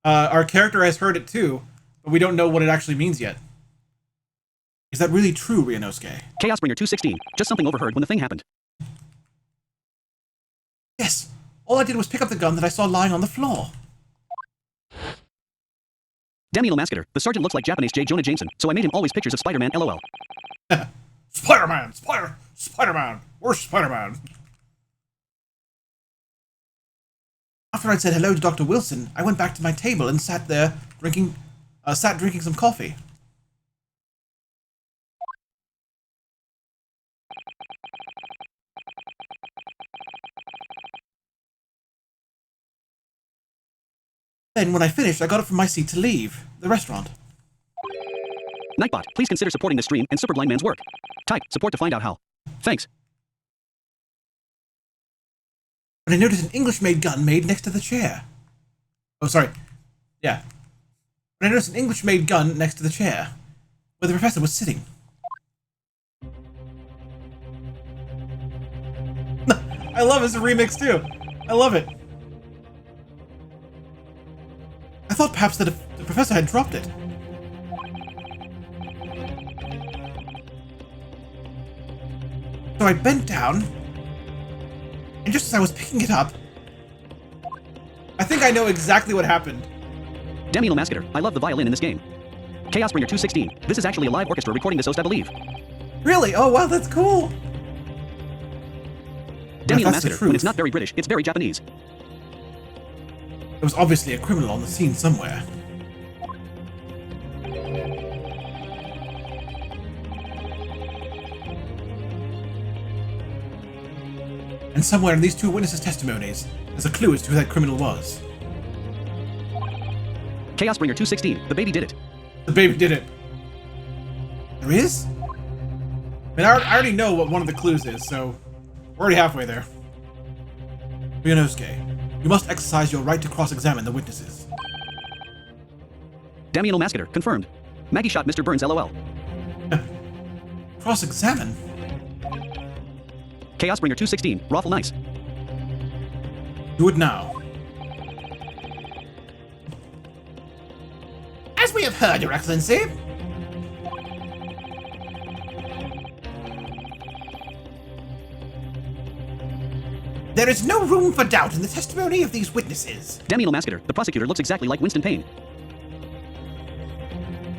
Our character has heard it too, but we don't know what it actually means yet. Is that really true, Ryunosuke? Chaosbringer 216. Just something overheard when the thing happened. Yes. All I did was pick up the gun that I saw lying on the floor. Daniel Mascater. The sergeant looks like Japanese J. Jonah Jameson, so I made him always pictures of Spider-Man. LOL. Spider-Man! Spider-Man! Where's Spider-Man? After I'd said hello to Dr. Wilson, I went back to my table and sat there drinking some coffee. Then, when I finished, I got up from my seat to leave the restaurant. Nightbot, please consider supporting the stream and Superblind Man's work. Type support to find out how. Thanks. But I noticed an English-made gun made next to the chair. Oh, sorry. Yeah. But I noticed an English-made gun next to the chair, where the professor was sitting. I love his remix, too. I love it. I thought perhaps that the professor had dropped it. So I bent down, and just as I was picking it up, I think I know exactly what happened. Daniel Mascater. I love the violin in this game. Chaosbringer 216. This is actually a live orchestra recording this host, I believe. Really? Oh, wow, that's cool. Daniel That's the Mascater. truth. When it's not very British, it's very Japanese. There was obviously a criminal on the scene somewhere. And somewhere in these two witnesses' testimonies, there's a clue as to who that criminal was. Chaosbringer 216. The baby did it. The baby did it. There is? I mean, I already know what one of the clues is, so we're already halfway there. Ryunosuke, you must exercise your right to cross-examine the witnesses. Daniel Mascater. Confirmed. Maggie shot Mr. Burns. LOL. Cross-examine? Chaosbringer 216. Rawful nice. Do it now. As we have heard, Your Excellency, there is no room for doubt in the testimony of these witnesses. Daniel Mascater. The prosecutor looks exactly like Winston Payne.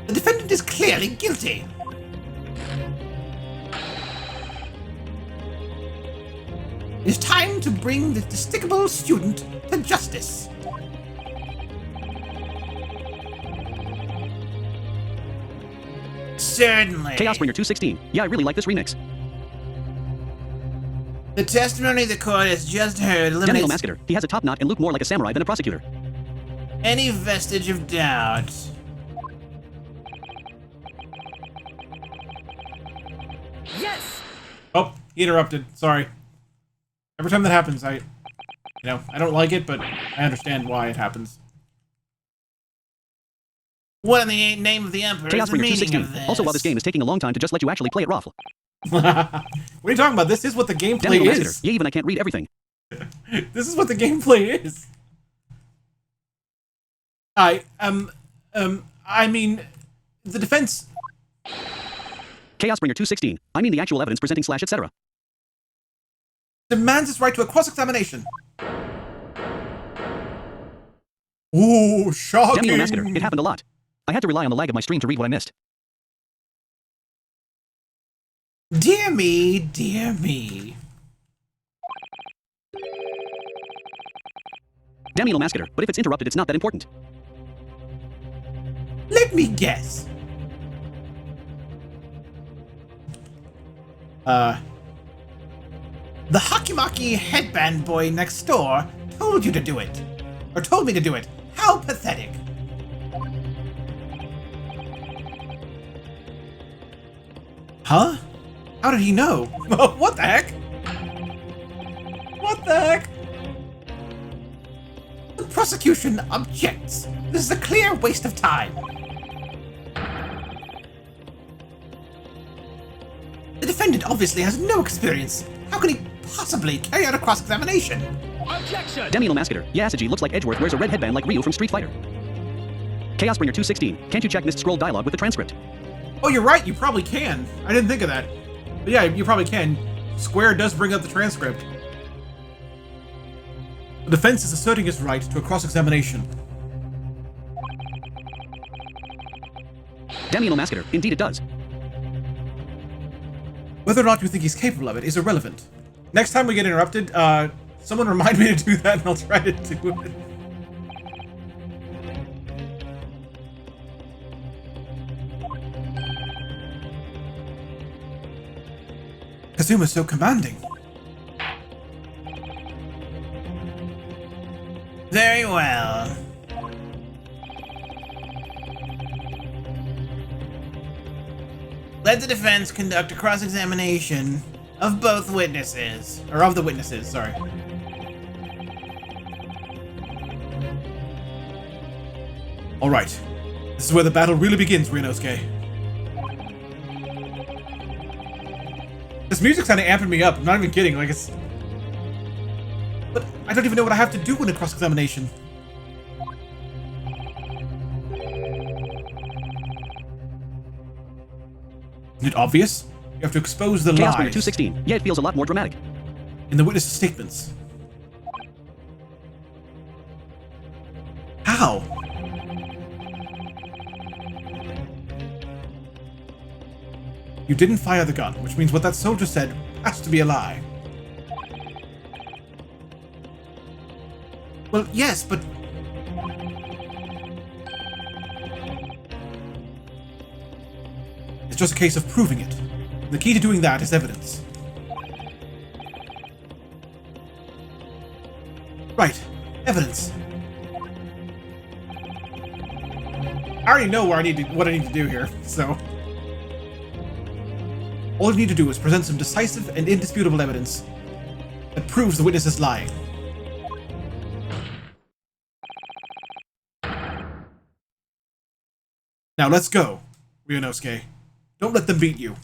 The defendant is clearly guilty. It is time to bring the despicable student to justice. Certainly. Chaosbringer 216. Yeah, I really like this remix. The testimony the court has just heard Daniel eliminates Masketer. He has a top knot and look more like a samurai than a prosecutor. any vestige of doubt. Oh, he interrupted. Sorry. Every time that happens, I don't like it, but I understand why it happens. What in the name of the Emperor Chaos is the Bringer meaning 216. of this? Also, while this game is taking a long time to just let you actually play it raw. What are you talking about? This is what the gameplay Daniel is. Masketer. Yeah, even I can't read everything. This is what the gameplay is. I mean, the defense. Chaos Bringer 216. I mean the actual evidence presenting / etc. Demands its right to a cross-examination. Ooh, shocking. Daniel Masketer. It happened a lot. I had to rely on the lag of my stream to read what I missed. Dear me, dear me. Daniel Masketer. But if it's interrupted, it's not that important. Let me guess. The Hakimaki headband boy next door told you to do it. Or told me to do it. How pathetic. Huh? How did he know? What the heck? What the heck? The prosecution objects. This is a clear waste of time. The defendant obviously has no experience. How can he possibly carry out a cross-examination? Daniel Masketer. Yasuji looks like Edgeworth wears a red headband like Ryu from Street Fighter. Chaos Bringer 216. Can't you check missed scroll dialogue with the transcript? Oh, you're right. You probably can. I didn't think of that. But yeah, you probably can. Square does bring up the transcript. The defense is asserting its right to a cross-examination. Daniel Masketer. Indeed it does. Whether or not you think he's capable of it is irrelevant. Next time we get interrupted, someone remind me to do that and I'll try to do it. Kazuma's so commanding. Very well. Let the defense conduct a cross-examination of both witnesses. Or of the witnesses, sorry. Alright. This is where the battle really begins, Ryunosuke. This music's kinda amping me up, I'm not even kidding, like it's... But I don't even know what I have to do in a cross-examination. Isn't it obvious? You have to expose the Chaos Bringer lies 216. Yeah, it feels a lot more dramatic. in the witnesses' statements. How? You didn't fire the gun, which means what that soldier said has to be a lie. Well, yes, but... It's just a case of proving it. The key to doing that is evidence. Right. Evidence. I already know where what I need to do here, so... All you need to do is present some decisive and indisputable evidence that proves the witness is lying. Now let's go, Ryunosuke. Don't let them beat you.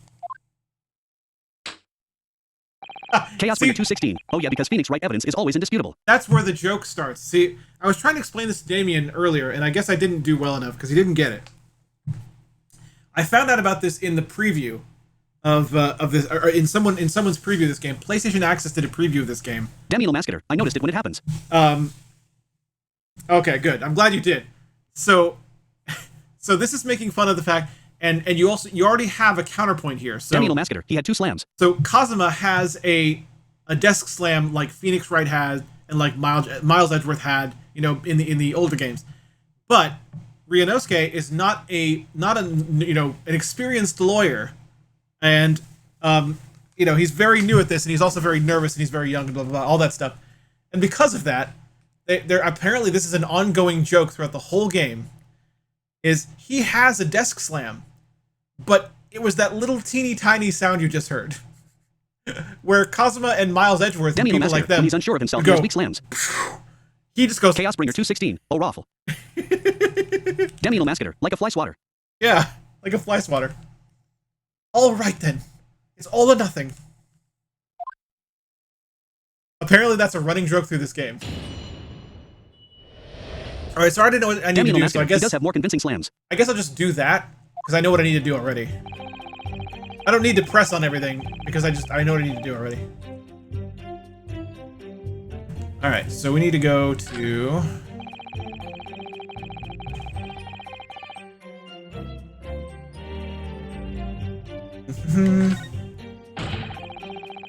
Chaos Bringer 216. Oh yeah, because Phoenix Wright evidence is always indisputable. That's where the joke starts. See, I was trying to explain this to Damien earlier, and I guess I didn't do well enough because he didn't get it. I found out about this in the preview of this, or in someone's preview of this game. PlayStation Access did a preview of this game. Daniel Masketer. I noticed it when it happens. Okay, good. I'm glad you did. So this is making fun of the fact, and you already have a counterpoint here. So Daniel Masketer. He had 2 slams. So Kazuma has a desk slam like Phoenix Wright had and like Miles Edgeworth had, in the older games. But Ryunosuke is not an experienced lawyer, and you know, he's very new at this, and he's also very nervous, and he's very young, and blah, blah, blah, all that stuff. And because of that, they're apparently this is an ongoing joke throughout the whole game, is he has a desk slam, but it was that little teeny tiny sound you just heard. Where Kazuma and Miles Edgeworth and people like them, when he's unsure of himself, go, he weak slams. He just goes, Chaos Bringer 216, oh raffle. Demi Mascator, like a fly swatter. Yeah, like a fly swatter. All right then, it's all or nothing. Apparently that's a running joke through this game. All right, so I didn't know what I need to do, so I guess he does have more convincing slams. I guess I'll just do that because I know what I need to do already. I don't need to press on everything because I know what I need to do already. All right, so we need to go to.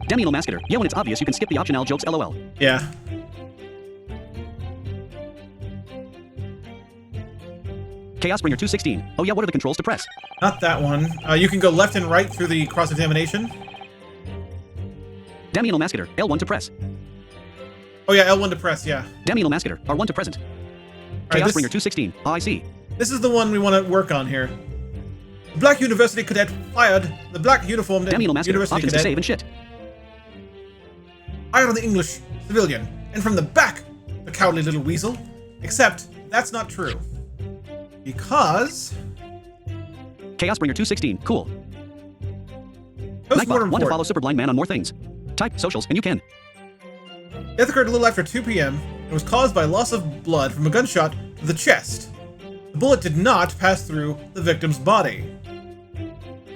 Demi Mascator, yeah, when it's obvious you can skip the optional jokes, lol. Yeah. Chaos Bringer 216, oh yeah, what are the controls to press? Not that one. You can go left and right through the cross-examination. Demi Mascator, L1 to press. Oh yeah, L1 to press, yeah. Demi Mascator, R1 to present. Right, Chaos Bringer 216, oh I see. This is the one we want to work on here. The Black University Cadet fired the black uniformed Demi Mascator, University options Cadet to save and shit. fired on the English civilian, and from the back, the cowardly little weasel. Except, that's not true. Because... Chaos Bringer 216, cool. Post-mortem Nightbot, want to report. follow Super Blind Man on more things. Type socials and you can. Death occurred a little after 2 p.m. and was caused by loss of blood from a gunshot to the chest. The bullet did not pass through the victim's body.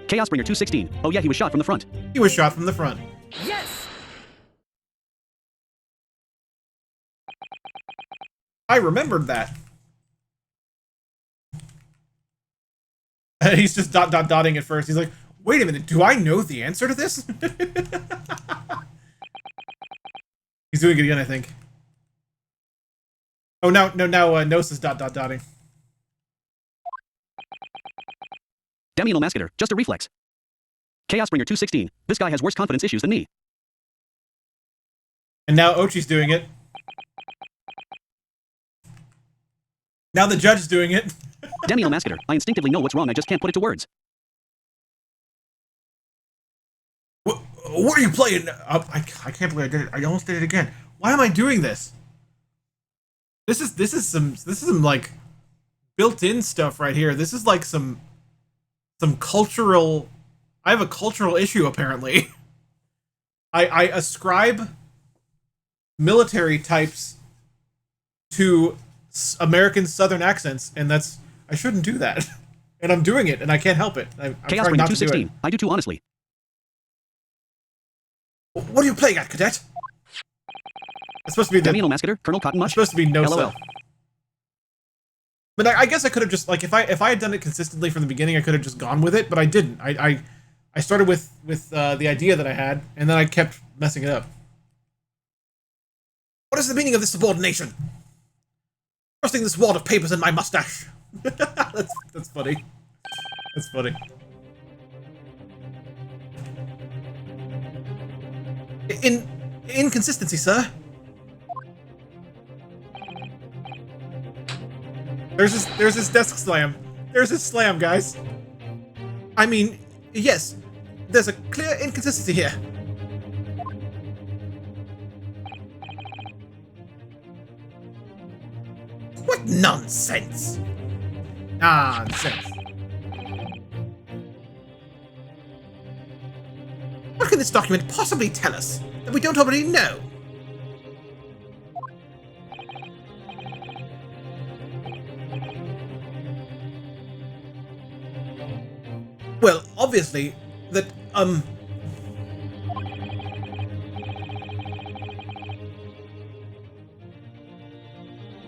Chaos Bringer 216, oh yeah, he was shot from the front. He was shot from the front. Yes! I remembered that. He's just dotting at first. He's like, wait a minute, do I know the answer to this? He's doing it again, I think. Oh, now Nos is dotting. Demi Mascator, just a reflex. Chaos Bringer 216, this guy has worse confidence issues than me. And now Ochi's doing it. Now the judge is doing it. Demi Mascator, I instinctively know what's wrong, I just can't put it to words. What are you playing? I can't believe I did it. I almost did it again. Why am I doing this? This is some like built-in stuff right here. This is like some cultural. I have a cultural issue apparently. I ascribe military types to American Southern accents, and I shouldn't do that. And I'm doing it, and I can't help it. I'm Chaos trying Bringer not to do it. 216, I do too honestly. What are you playing at, Cadet? It's supposed to be Demi Mascator, Colonel Cotton It's Much? supposed to be no LOL. sell. But I guess I could have just like if I had done it consistently from the beginning, I could have just gone with it, but I didn't. I started with the idea that I had, and then I kept messing it up. What is the meaning of this subordination? Thrusting this wad of papers in my mustache. that's funny. That's funny. Inconsistency, sir. There's this desk slam. There's this slam, guys. I mean, yes, there's a clear inconsistency here. What nonsense! Nonsense. What can this document possibly tell us that we don't already know? Well, obviously, that, I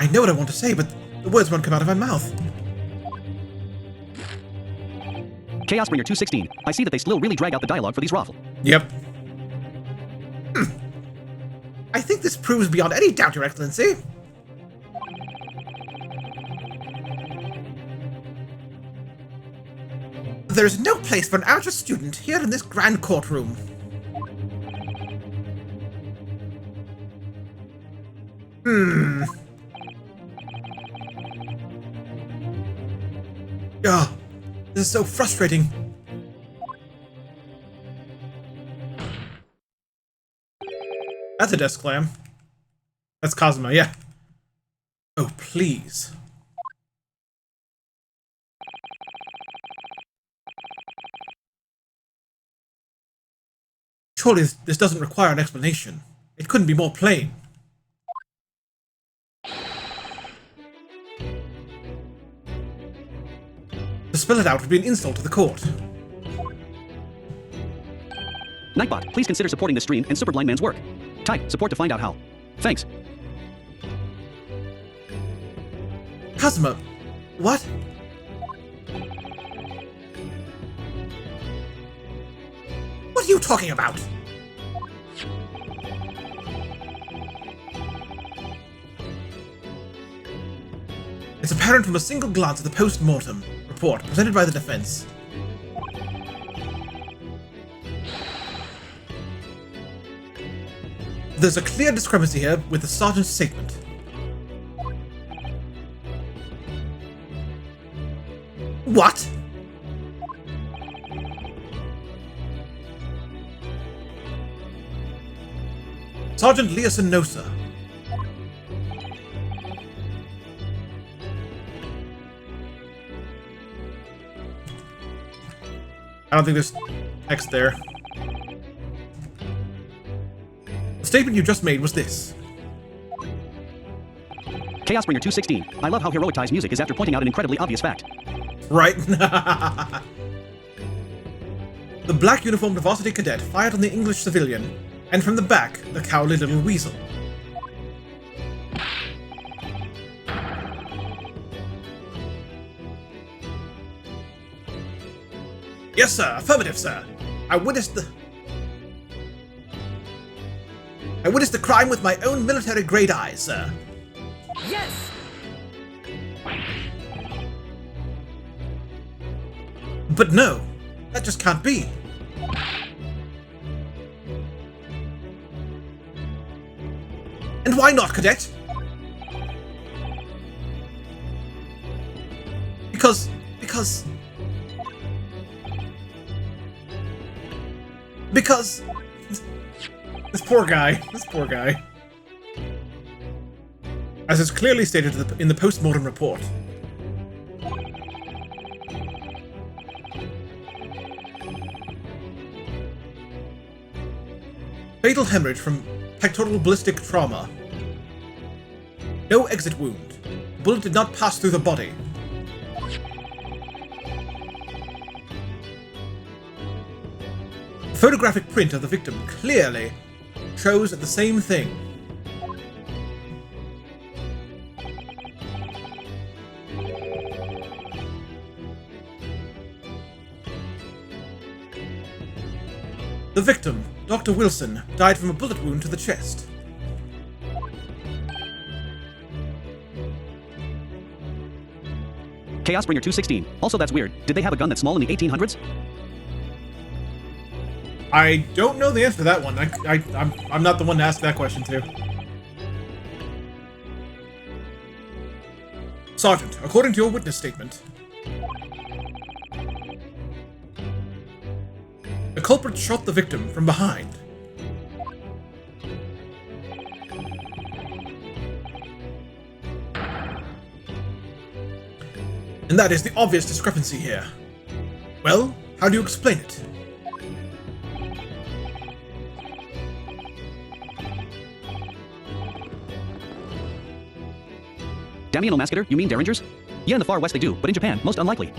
know what I want to say, but the words won't come out of my mouth. Chaos Bringer 216, I see that they still really drag out the dialogue for these raffle. Yep. I think this proves beyond any doubt, Your Excellency. There is no place for an amateur student here in this grand courtroom. Ah, this is so frustrating. That's a desk clam. That's Cosmo, yeah. Oh, please. Surely this doesn't require an explanation. It couldn't be more plain. To spell it out would be an insult to the court. Nightbot, please consider supporting this stream and Super Blind Man's work. Type support to find out how. Thanks. Kazuma, what? What are you talking about? It's apparent from a single glance at the post-mortem report presented by the defense. There's a clear discrepancy here with the sergeant's statement. What? Sergeant Leosin Nosa. I don't think there's text there. The statement you just made was this. Chaos Bringer 216. I love how heroicized music is after pointing out an incredibly obvious fact. Right? The black uniformed varsity cadet fired on the English civilian, and from the back, the cowardly little weasel. Yes, sir. Affirmative, sir. I witnessed the crime with my own military-grade eyes, sir. Yes! But no, that just can't be. And why not, cadet? Because... This poor guy. As is clearly stated in the post-mortem report. Fatal hemorrhage from pectoral ballistic trauma. No exit wound. The bullet did not pass through the body. The photographic print of the victim clearly shows the same thing. The victim, Dr. Wilson, died from a bullet wound to the chest. Chaos Bringer 216. Also, that's weird. Did they have a gun that's small in the 1800s? I don't know the answer to that one. I'm not the one to ask that question to. Sergeant, according to your witness statement, the culprit shot the victim from behind. And that is the obvious discrepancy here. Well, how do you explain it? Damiano Mascator, you mean Derringers? Yeah, in the far west they do, but in Japan, most unlikely.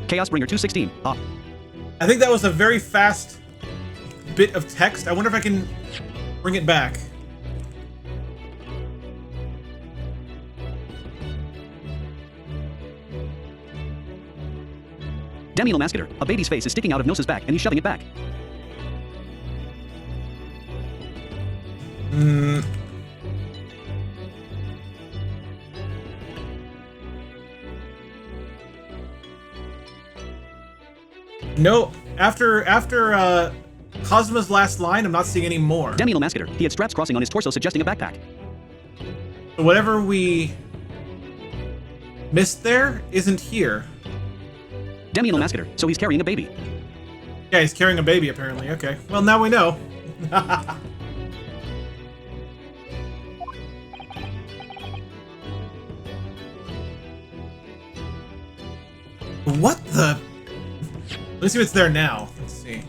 Chaos Bringer 216. Ah. I think that was a very fast bit of text. I wonder if I can bring it back. Damiano Mascator, a baby's face is sticking out of Nosa's back and he's shoving it back. No, after Cosmo's last line, I'm not seeing any more. Damiano Mascator. He had straps crossing on his torso suggesting a backpack. So whatever we missed there isn't here. Damiano Mascator. So he's carrying a baby. Yeah, he's carrying a baby, apparently. Okay. Well, now we know. What the? Let's see what's there now. Let's see.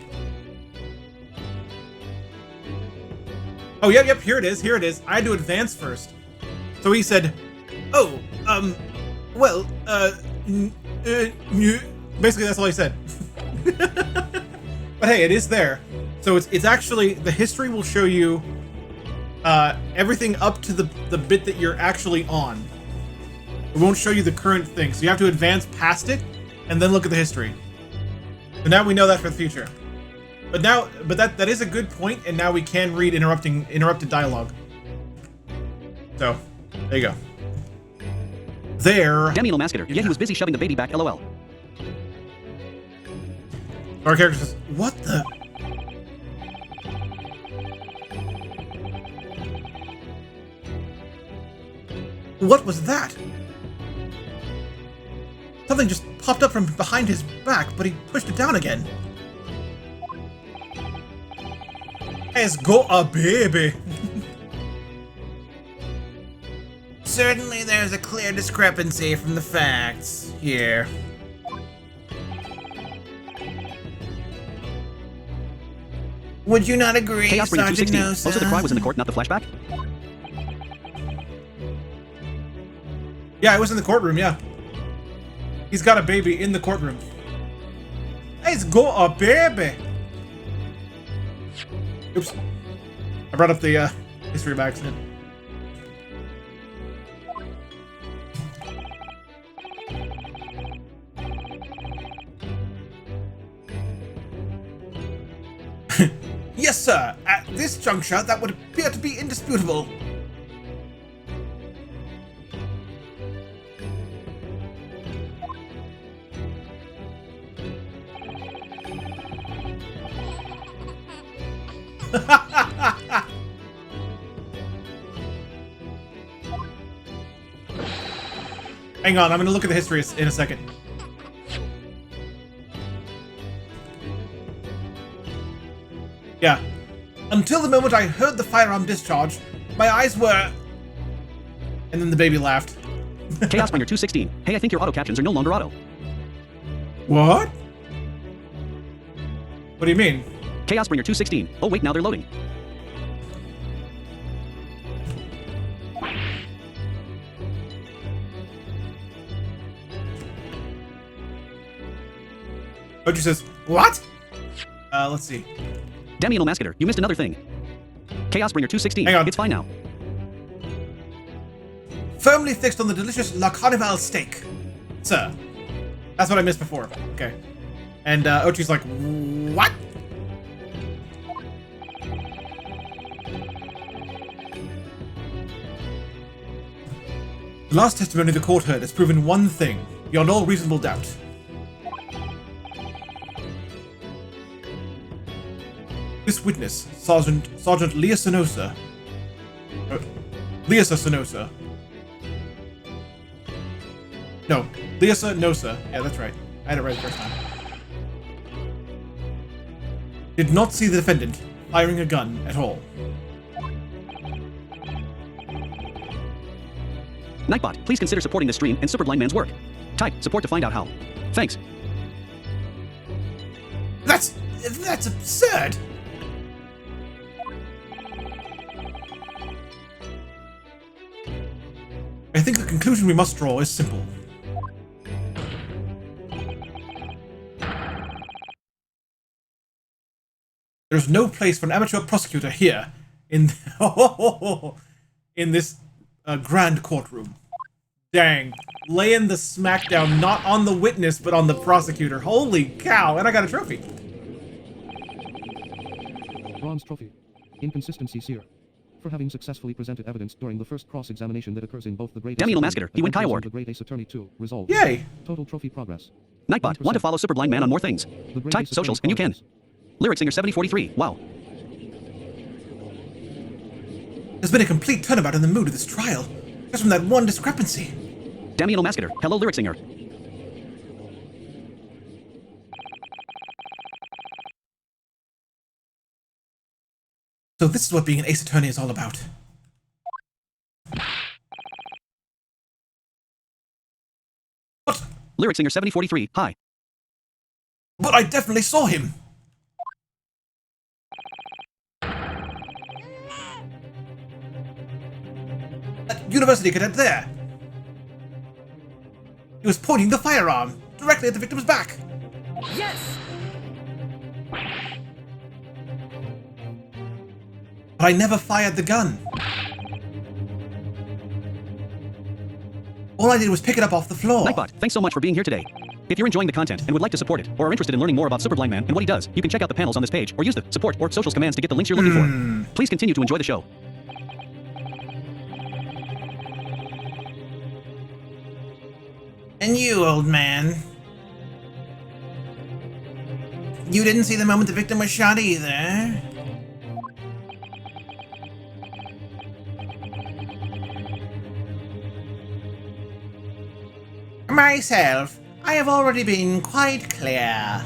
Oh, yep, here it is, I had to advance first. So he said, oh, well, basically that's all he said. But hey, it is there. So it's actually, the history will show you everything up to the bit that you're actually on. It won't show you the current thing, so you have to advance past it and then look at the history. So now we know that for the future. But that is a good point, and now we can read interrupted dialogue. So, there you go. There. Damiano Mascator. Yeah, he was busy shoving the baby back, lol. Our character says, what the? What was that? Something just popped up from behind his back, but he pushed it down again. Has got a baby. Certainly there's a clear discrepancy from the facts here. Would you not agree, Chaos Bringer Sergeant 216. Nosa? Also, the cry was in the court, not the flashback? Yeah, it was in the courtroom, yeah. He's got a baby in the courtroom. He's got a baby. Oops. I brought up the history by accident. Yes, sir. At this juncture, that would appear to be indisputable. Hang on, I'm gonna look at the history in a second. Yeah. Until the moment I heard the firearm discharge, my eyes were... And then the baby laughed. Chaos Bringer 216. Hey, I think your auto captions are no longer auto. What? What do you mean? Chaos Bringer 216. Oh wait, now they're loading. Oju says, what? Let's see. Damiano Mascator, you missed another thing. Chaos Bringer 216. Hang on. It's fine now. Firmly fixed on the delicious La Carnival steak. Sir. That's what I missed before. Okay. And Ochi's like, what? The last testimony the court heard has proven one thing, beyond all reasonable doubt. This witness, Sergeant Leah Sonosa. Leah Sonosa. No, Leah Sonosa. Yeah, that's right. I had it right the first time. Did not see the defendant firing a gun at all. Nightbot, please consider supporting this stream and Superblind Man's work. Type support to find out how. Thanks. That's absurd. I think the conclusion we must draw is simple. There's no place for an amateur prosecutor here in in this grand courtroom. Dang. Laying the smackdown not on the witness, but on the prosecutor. Holy cow, and I got a trophy. Bronze trophy. Inconsistencies here. For having successfully presented evidence during the first cross-examination that occurs in both the Great Damiano Mascator, he win Kai Award. The Great Ace Attorney 2, resolved. Yay! Total trophy progress. Nightbot, want to follow Superblind Man on more things? The Great Type Ace socials Attorney and you can. progress. Lyric Singer 7043. Wow. There's been a complete turnabout in the mood of this trial, just from that one discrepancy. Damiano Mascator. Hello, Lyric Singer. So this is what being an ace attorney is all about. What? Lyric Singer 7043. Hi. But I definitely saw him! That university cadet there! He was pointing the firearm directly at the victim's back! Yes! But I never fired the gun. All I did was pick it up off the floor. Nightbot, thanks so much for being here today. If you're enjoying the content and would like to support it, or are interested in learning more about Super Blind Man and what he does, you can check out the panels on this page, or use the support or socials commands to get the links you're looking for. Please continue to enjoy the show. And you, old man. You didn't see the moment the victim was shot either. Myself, I have already been quite clear.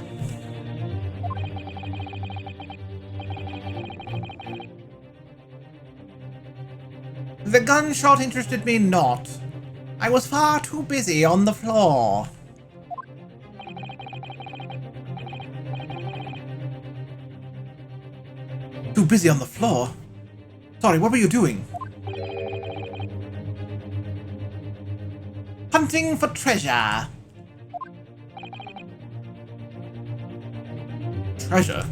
The gunshot interested me not. I was far too busy on the floor. Too busy on the floor? Sorry, what were you doing? Hunting for treasure. Treasure?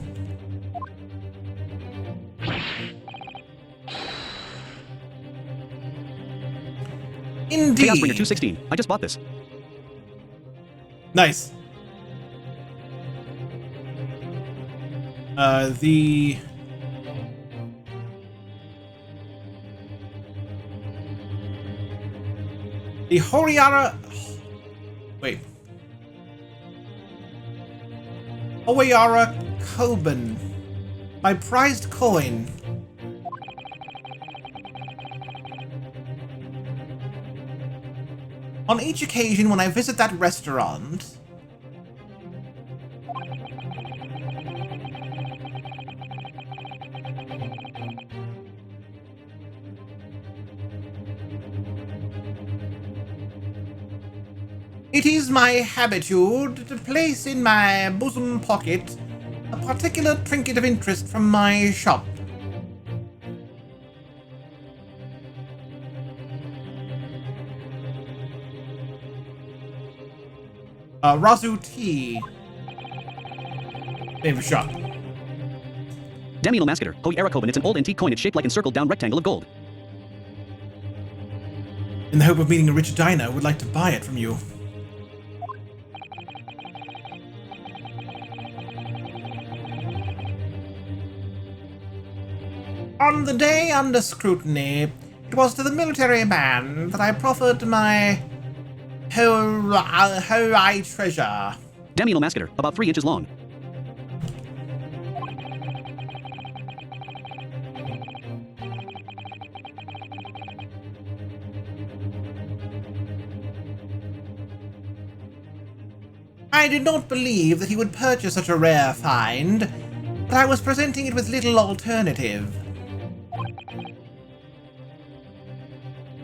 Indeed. Chaos Bringer 216. I just bought this. Nice. The Horiara... Wait. Horiara Koban. My prized coin. On each occasion when I visit that restaurant... It is my habitude to place in my bosom pocket a particular trinket of interest from my shop. Razu Tea. Name of shop. Damiano Mascator. Horiara Koban. It's an old antique coin. It's shaped like an encircled down rectangle of gold. In the hope of meeting a rich diner, I would like to buy it from you. On the day under scrutiny, it was to the military man that I proffered my Horai treasure. Damiano Mascator. About 3 inches long. I did not believe that he would purchase such a rare find, but I was presenting it with little alternative.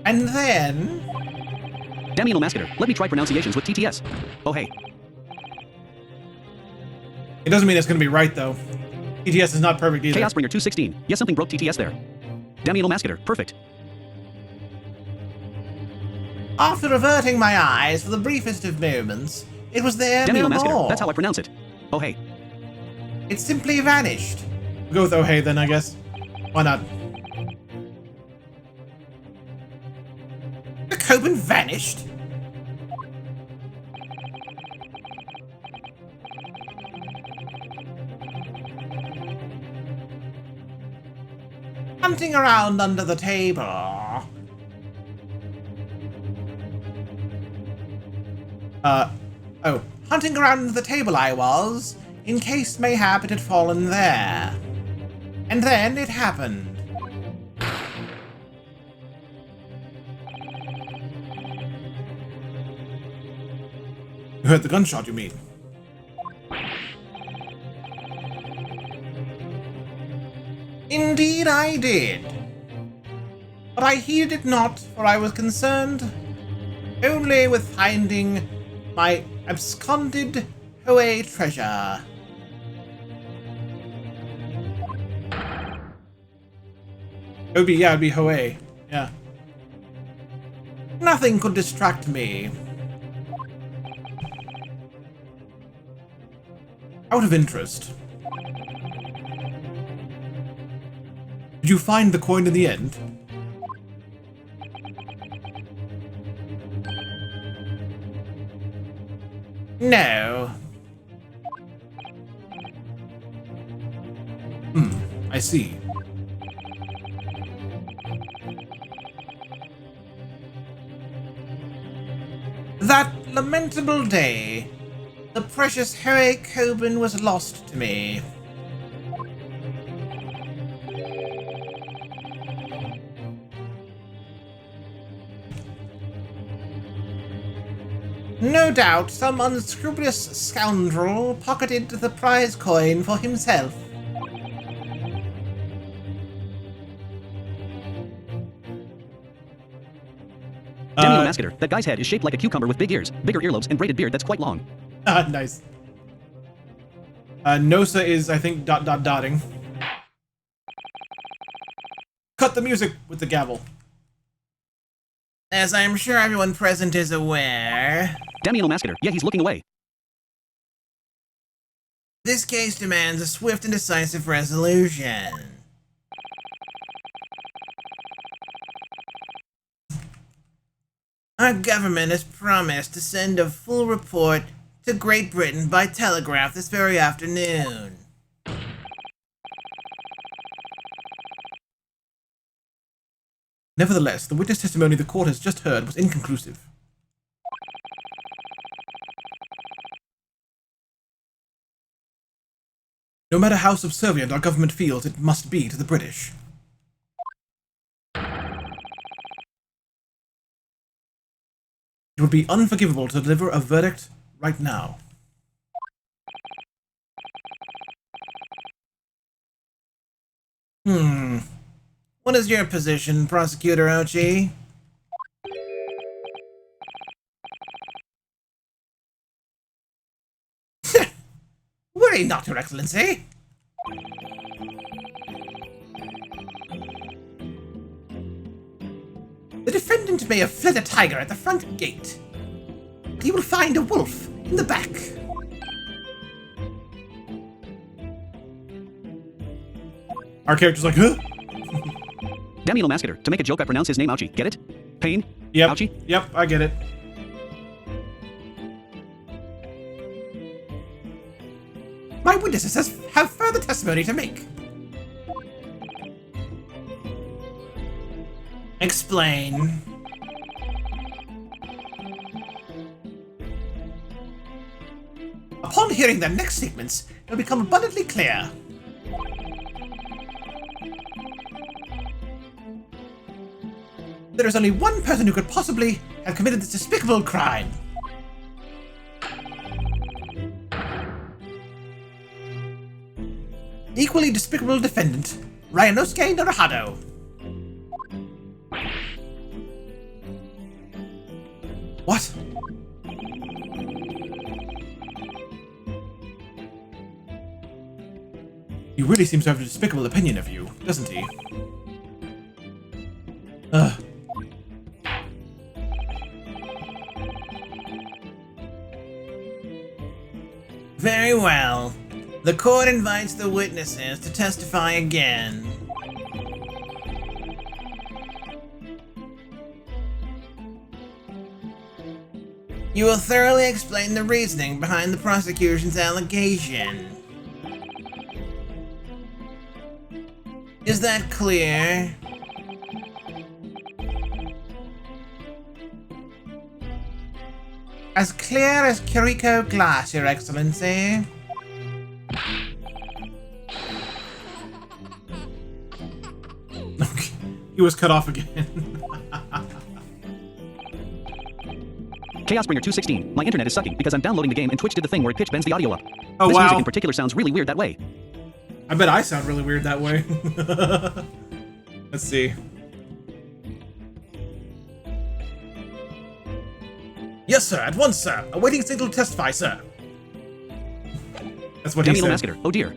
And then... Damiano Mascator. Let me try pronunciations with TTS. Oh hey. It doesn't mean it's going to be right, though. TTS is not perfect either. Chaos Bringer 216. Yes, something broke TTS there. Damiano Mascator. Perfect. After averting my eyes for the briefest of moments, it was there Damiano no Mascator. more. That's how I pronounce it. Oh hey. It simply vanished. We'll go with oh hey then, I guess. Why not? The Coben vanished? Hunting around under the table. Hunting around under the table I was, in case mayhap it had fallen there. And then it happened. You heard the gunshot, you mean? Indeed I did. But I heeded it not, for I was concerned only with finding my absconded Hoey treasure. It'd be Hoey. Yeah. Nothing could distract me. Out of interest, did you find the coin in the end? No. I see. That lamentable day, the precious Harry Coben was lost to me. No doubt some unscrupulous scoundrel pocketed the prize coin for himself. Daniel Masketer, that guy's head is shaped like a cucumber with big ears, bigger earlobes, and braided beard that's quite long. Nice. Nosa is, I think, dotting. Cut the music with the gavel. As I'm sure everyone present is aware, Daniel Masketer, yeah, he's looking away. this case demands a swift and decisive resolution. Our government has promised to send a full report to Great Britain by telegraph this very afternoon. Nevertheless, the witness testimony the court has just heard was inconclusive. No matter how subservient our government feels it must be to the British. It would be unforgivable to deliver a verdict right now. What is your position, Prosecutor Ochi? Worry not, Your Excellency. The defendant may have fled a tiger at the front gate, but he will find a wolf in the back. Our character's like, huh? Daniel Masketer, to make a joke I pronounce his name Ouchie. Get it? Pain? Yep. Ouchie? Yep, I get it. My witnesses have further testimony to make. Explain. Upon hearing their next statements, it will become abundantly clear. There is only one person who could possibly have committed this despicable crime. Equally despicable defendant, Ryanosuke Naruhado. What? He really seems to have a despicable opinion of you, doesn't he? Ugh. Very well. The court invites the witnesses to testify again. You will thoroughly explain the reasoning behind the prosecution's allegation. Is that clear? As clear as Kiriko glass, Your Excellency. He was cut off again. Chaosbringer 216. My internet is sucking because I'm downloading the game and Twitch did the thing where it pitch bends the audio up. Oh, this wow. music in particular sounds really weird that way. I bet I sound really weird that way. Let's see. Yes, sir. At once, sir. Awaiting signal to testify, sir. That's what he Daniel said. Masketer. Oh dear.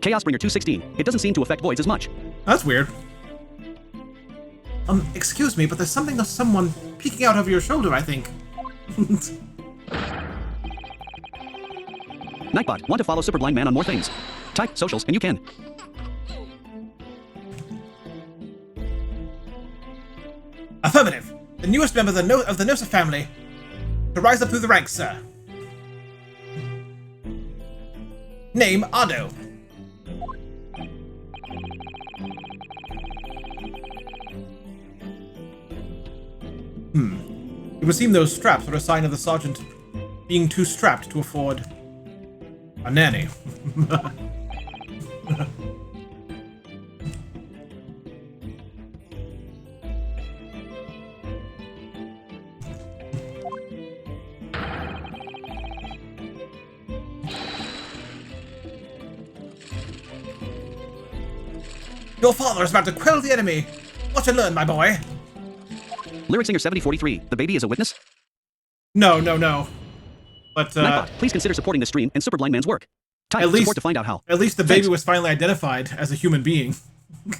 Chaosbringer 216. It doesn't seem to affect voids as much. That's weird. Excuse me, but there's someone peeking out over your shoulder, I think. Nightbot, want to follow Super Blind Man on more things? Type socials and you can. Affirmative. The newest member of the Nosa family to rise up through the ranks, sir. Name, Ado. It would seem those straps are a sign of the sergeant being too strapped to afford a nanny. Your father is about to quell the enemy. Watch and learn, my boy. Lyric Singer 7043. The baby is a witness? No. But, Nightbot, please consider supporting the stream and Super Blind Man's work. Type at least, support to find out how. At least the Thanks. baby was finally identified as a human being.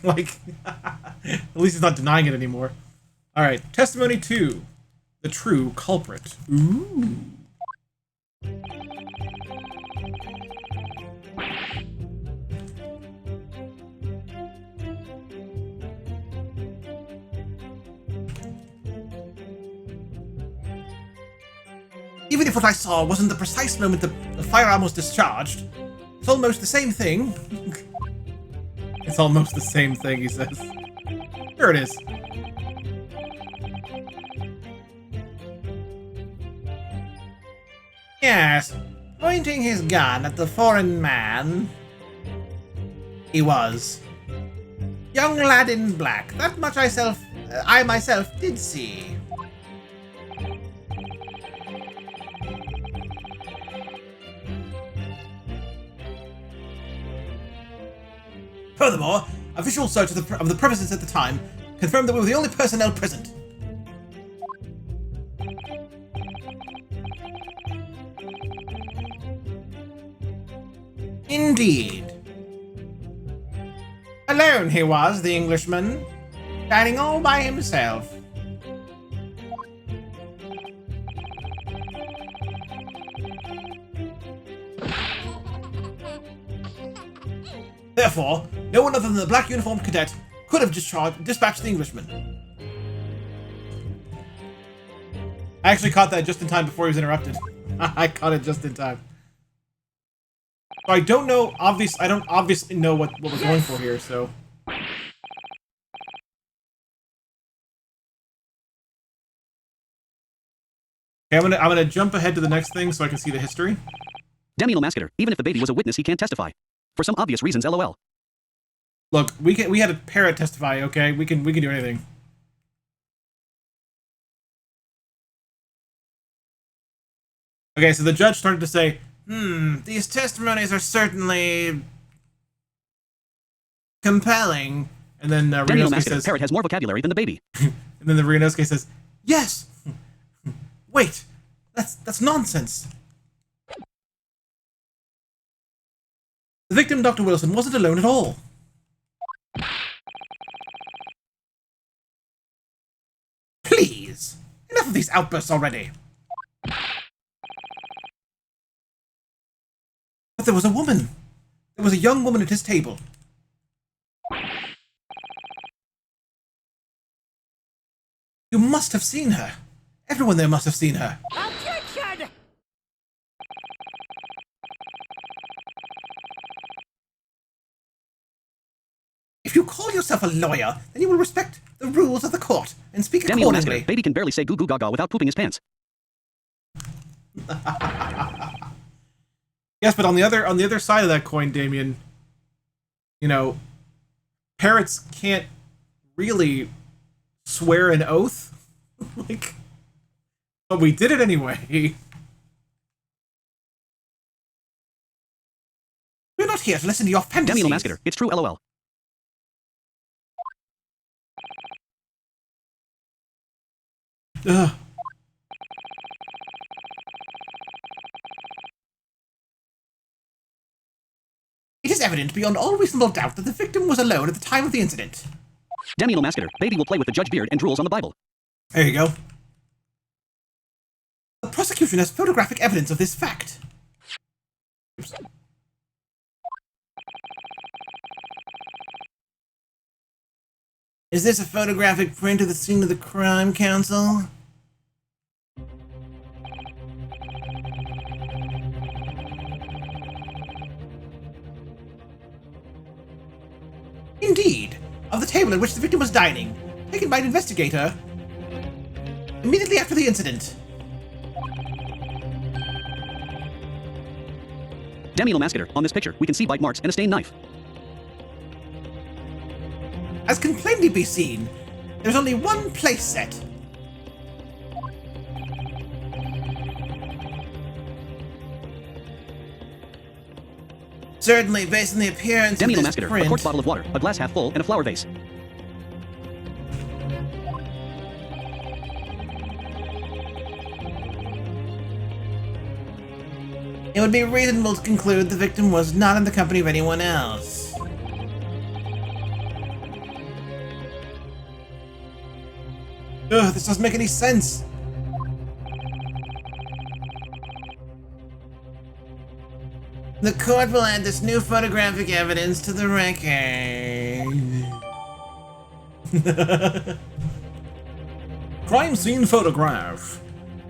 Like, at least he's not denying it anymore. Alright, testimony 2. The true culprit. Ooh. Even if what I saw wasn't the precise moment the firearm was discharged, it's almost the same thing. It's almost the same thing, he says. Here it is. Yes, pointing his gun at the foreign man. He was. Young lad in black. That much I myself did see. Furthermore, a visual search of the premises at the time confirmed that we were the only personnel present. Indeed. Alone he was, the Englishman, dining all by himself. Therefore, no one other than the black uniformed cadet could have dispatched the Englishman. I actually caught that just in time before he was interrupted. I caught it just in time. So I don't know, I don't obviously know what we're going for here, so... Okay, I'm gonna jump ahead to the next thing so I can see the history. Daniel Masketer, even if the baby was a witness, he can't testify. For some obvious reasons, lol. Look, we had a parrot testify, okay? We can do anything. Okay, so the judge started to say, these testimonies are certainly compelling. And then Daniel Renosuke Masketer, says, parrot has more vocabulary than the baby. and then the Renosuke says, yes! Wait, that's nonsense. The victim, Dr. Wilson, wasn't alone at all. Please, enough of these outbursts already. But there was a woman. There was a young woman at his table. You must have seen her. Everyone there must have seen her. Objection! If you call yourself a lawyer, then you will respect the rules of the court and speak Daniel accordingly. Masketer, baby can barely say goo goo gaga without pooping his pants. Yes, but on the other side of that coin, Damien, you know, parrots can't really swear an oath. Like, but we did it anyway. We're not here to listen to your fantasies. Damn Mascator, it's true, lol. Ugh. It is evident beyond all reasonable doubt that the victim was alone at the time of the incident. Damn Mascator, baby will play with the judge beard and drools on the Bible. There you go. The prosecution has photographic evidence of this fact. Oops. Is this a photographic print of the scene of the crime, Counsel? Indeed, of the table at which the victim was dining, taken by an investigator immediately after the incident. Damn Mascator, on this picture, we can see bite marks and a stained knife. As can plainly be seen, there's only one place set. Certainly, based on the appearance Damn of this Mascator, print... a quart bottle of water, a glass half full, and a flower vase. It would be reasonable to conclude the victim was not in the company of anyone else. Ugh, this doesn't make any sense. The court will add this new photographic evidence to the record. Crime scene photograph.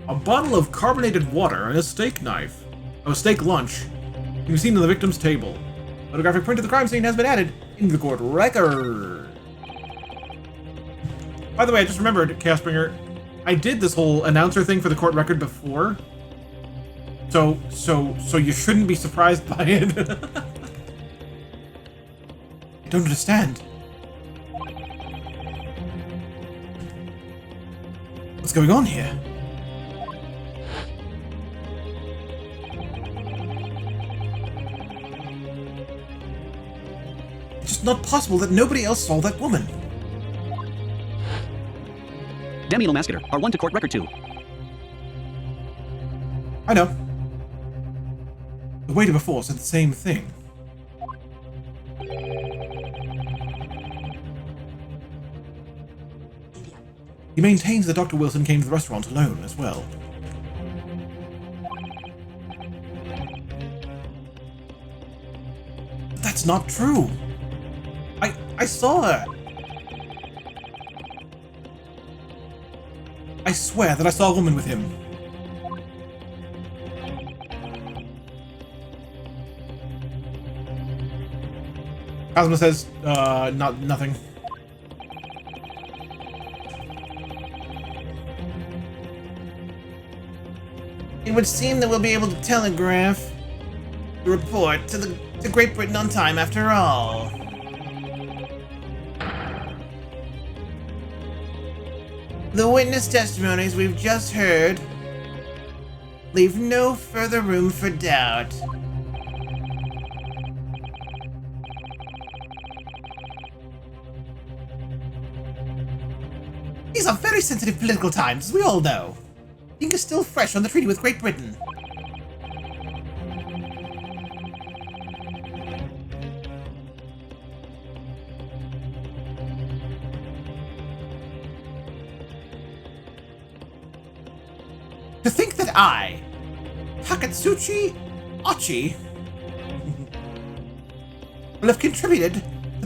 A bottle of carbonated water and a steak knife. Oh, steak lunch. Can be seen on the victim's table. Photographic print of the crime scene has been added into the court record. By the way, I just remembered, Chaosbringer, I did this whole announcer thing for the court record before. So you shouldn't be surprised by it. I don't understand. What's going on here? It's just not possible that nobody else saw that woman. Damn Mascator, R1 to court record 2. I know. The waiter before said the same thing. He maintains that Dr. Wilson came to the restaurant alone as well. But that's not true. I saw her. I swear that I saw a woman with him. Cosmo says, nothing. It would seem that we'll be able to telegraph the report to Great Britain on time after all. The witness testimonies we've just heard leave no further room for doubt. These are very sensitive political times, as we all know. Ink is still fresh on the treaty with Great Britain. To think that I, Takatsuchi Ochi, will have contributed to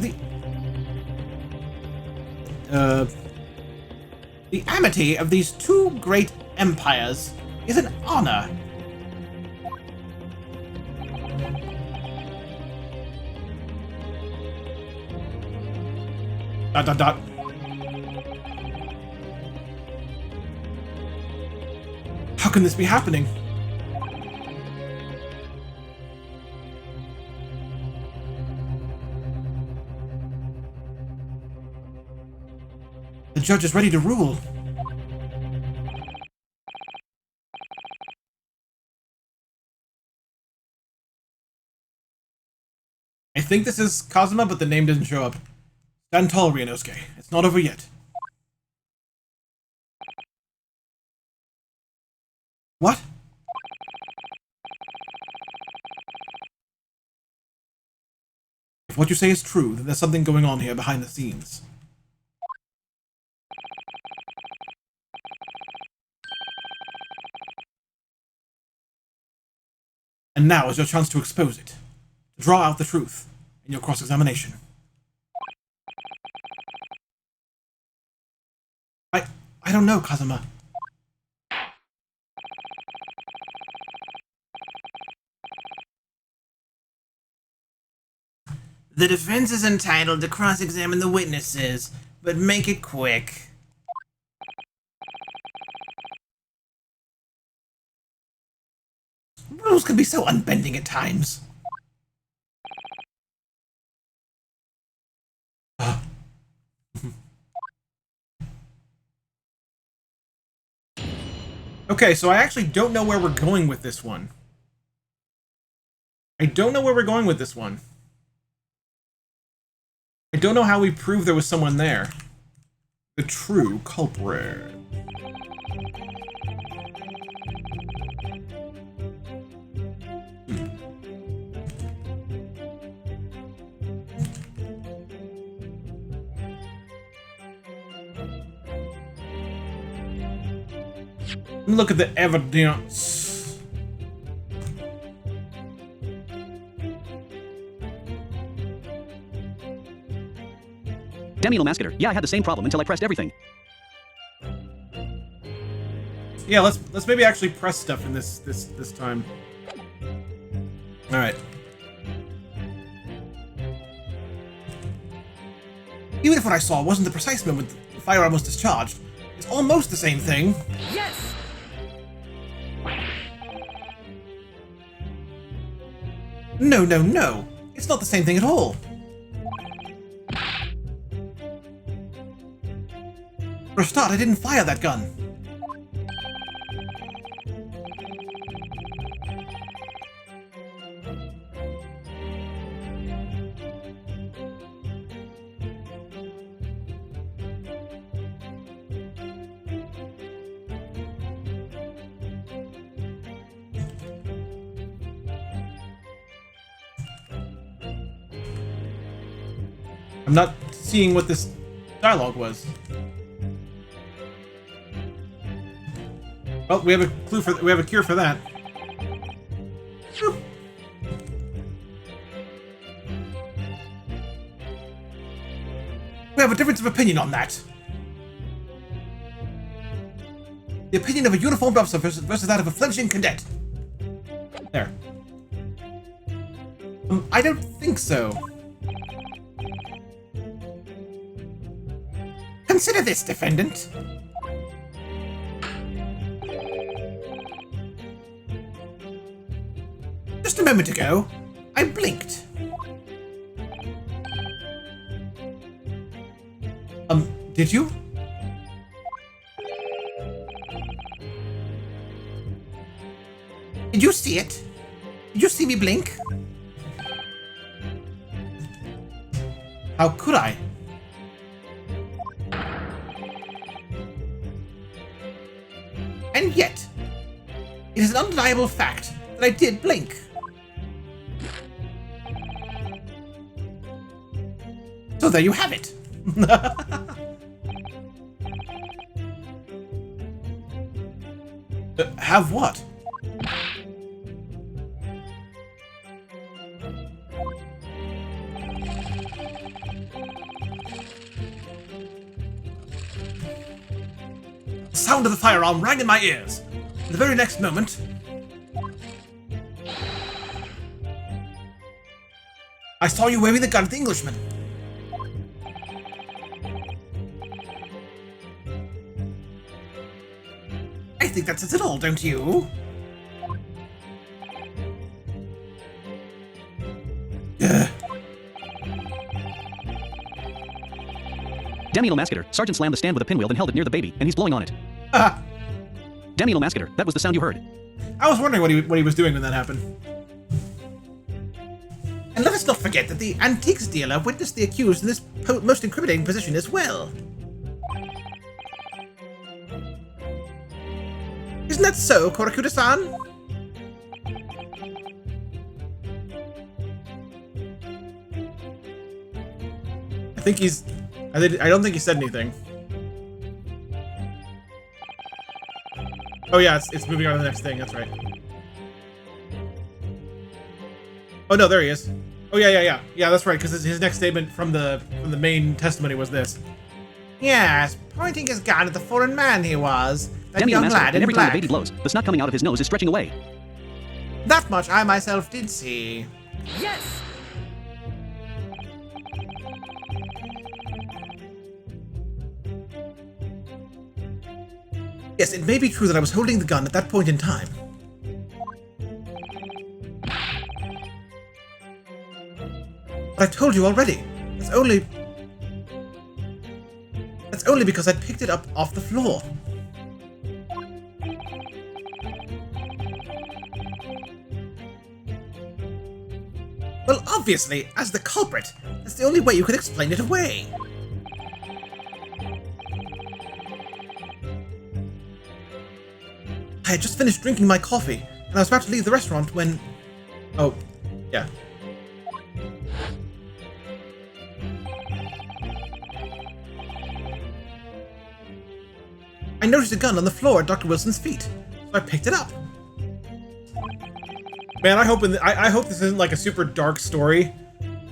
the amity of these two great empires is an honor. Dot dot dot. How can this be happening? judge is ready to rule. I think this is Kazuma, but the name doesn't show up. Stand tall, Ryunosuke. It's not over yet. What? If what you say is true, then there's something going on here behind the scenes. And now is your chance to expose it. To draw out the truth in your cross-examination. I don't know, Kazuma. The defense is entitled to cross-examine the witnesses, but make it quick. Rules can be so unbending at times. Okay, so I actually don't know where we're going with this one. I don't know how we prove there was someone there. The true culprit. Look at the evidence. Damn Masketer. Yeah, I had the same problem until I pressed everything. Yeah, let's maybe actually press stuff in this time. All right. Even if what I saw wasn't the precise moment the firearm was discharged, it's almost the same thing. Yes! No, no, no. It's not the same thing at all. For a start, I didn't fire that gun. I'm not seeing what this dialogue was. Well, we have a clue for we have a cure for that. We have a difference of opinion on that. The opinion of a uniformed officer versus that of a flinching cadet. There. I don't think so. Consider this, defendant. Just a moment ago, I blinked. Did you? Did you see it? Did you see me blink? How could I? And yet, it is an undeniable fact that I did blink. So there you have it. Have what? The sound of the firearm rang in my ears. The very next moment, I saw you waving the gun at the Englishman. I think that says it all, don't you? Damn anal mascator. Sergeant slammed the stand with a pinwheel, then held it near the baby, and he's blowing on it. Ah, Damn anal mascator. That was the sound you heard. I was wondering what he was doing when that happened. And let us not forget that the antiques dealer witnessed the accused in this most incriminating position as well. Isn't that so, Korakuda-san? I don't think he said anything. Oh yeah, it's moving on to the next thing, that's right. Oh no, there he is. Oh yeah. Yeah, that's right, because his next statement from the main testimony was this. Yes, pointing his gun at the foreign man he was. That Damn anal young mascator. lad And in every time black. the baby blows, the snot coming out of his nose is stretching away. That much I myself did see. Yes! Yes, it may be true that I was holding the gun at that point in time. But I told you already. That's only because I picked it up off the floor. Well, obviously, as the culprit, that's the only way you could explain it away. I had just finished drinking my coffee, and I was about to leave the restaurant when... Oh, yeah. I noticed a gun on the floor at Dr. Wilson's feet, so I picked it up. Man, I hope this isn't like a super dark story,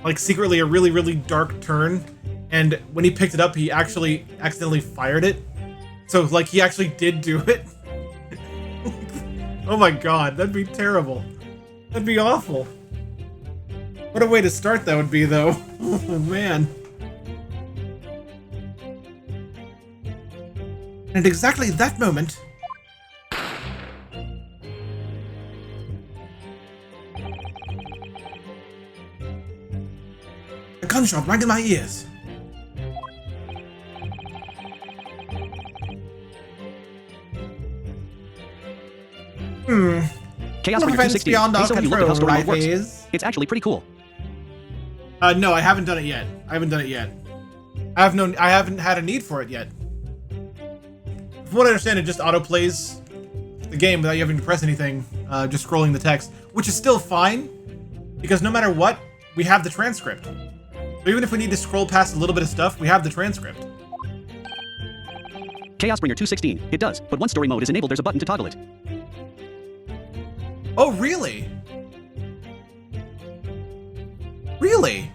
like secretly a really, really dark turn, and when he picked it up, he actually accidentally fired it. So, like, he actually did do it. Oh my god, that'd be terrible. That'd be awful. What a way to start that would be, though. Oh man. And at exactly that moment... a gunshot rang in my ears. Chaos Bringer Events 260. beyond our Aso, have you looked at how control, story mode right, works? Liz? It's actually pretty cool. No, I haven't done it yet. I haven't had a need for it yet. From what I understand, it just auto-plays the game without you having to press anything, just scrolling the text, which is still fine, because no matter what, we have the transcript. So even if we need to scroll past a little bit of stuff, we have the transcript. Chaos Bringer 216. It does, but once story mode is enabled, there's a button to toggle it. Oh, really? Really?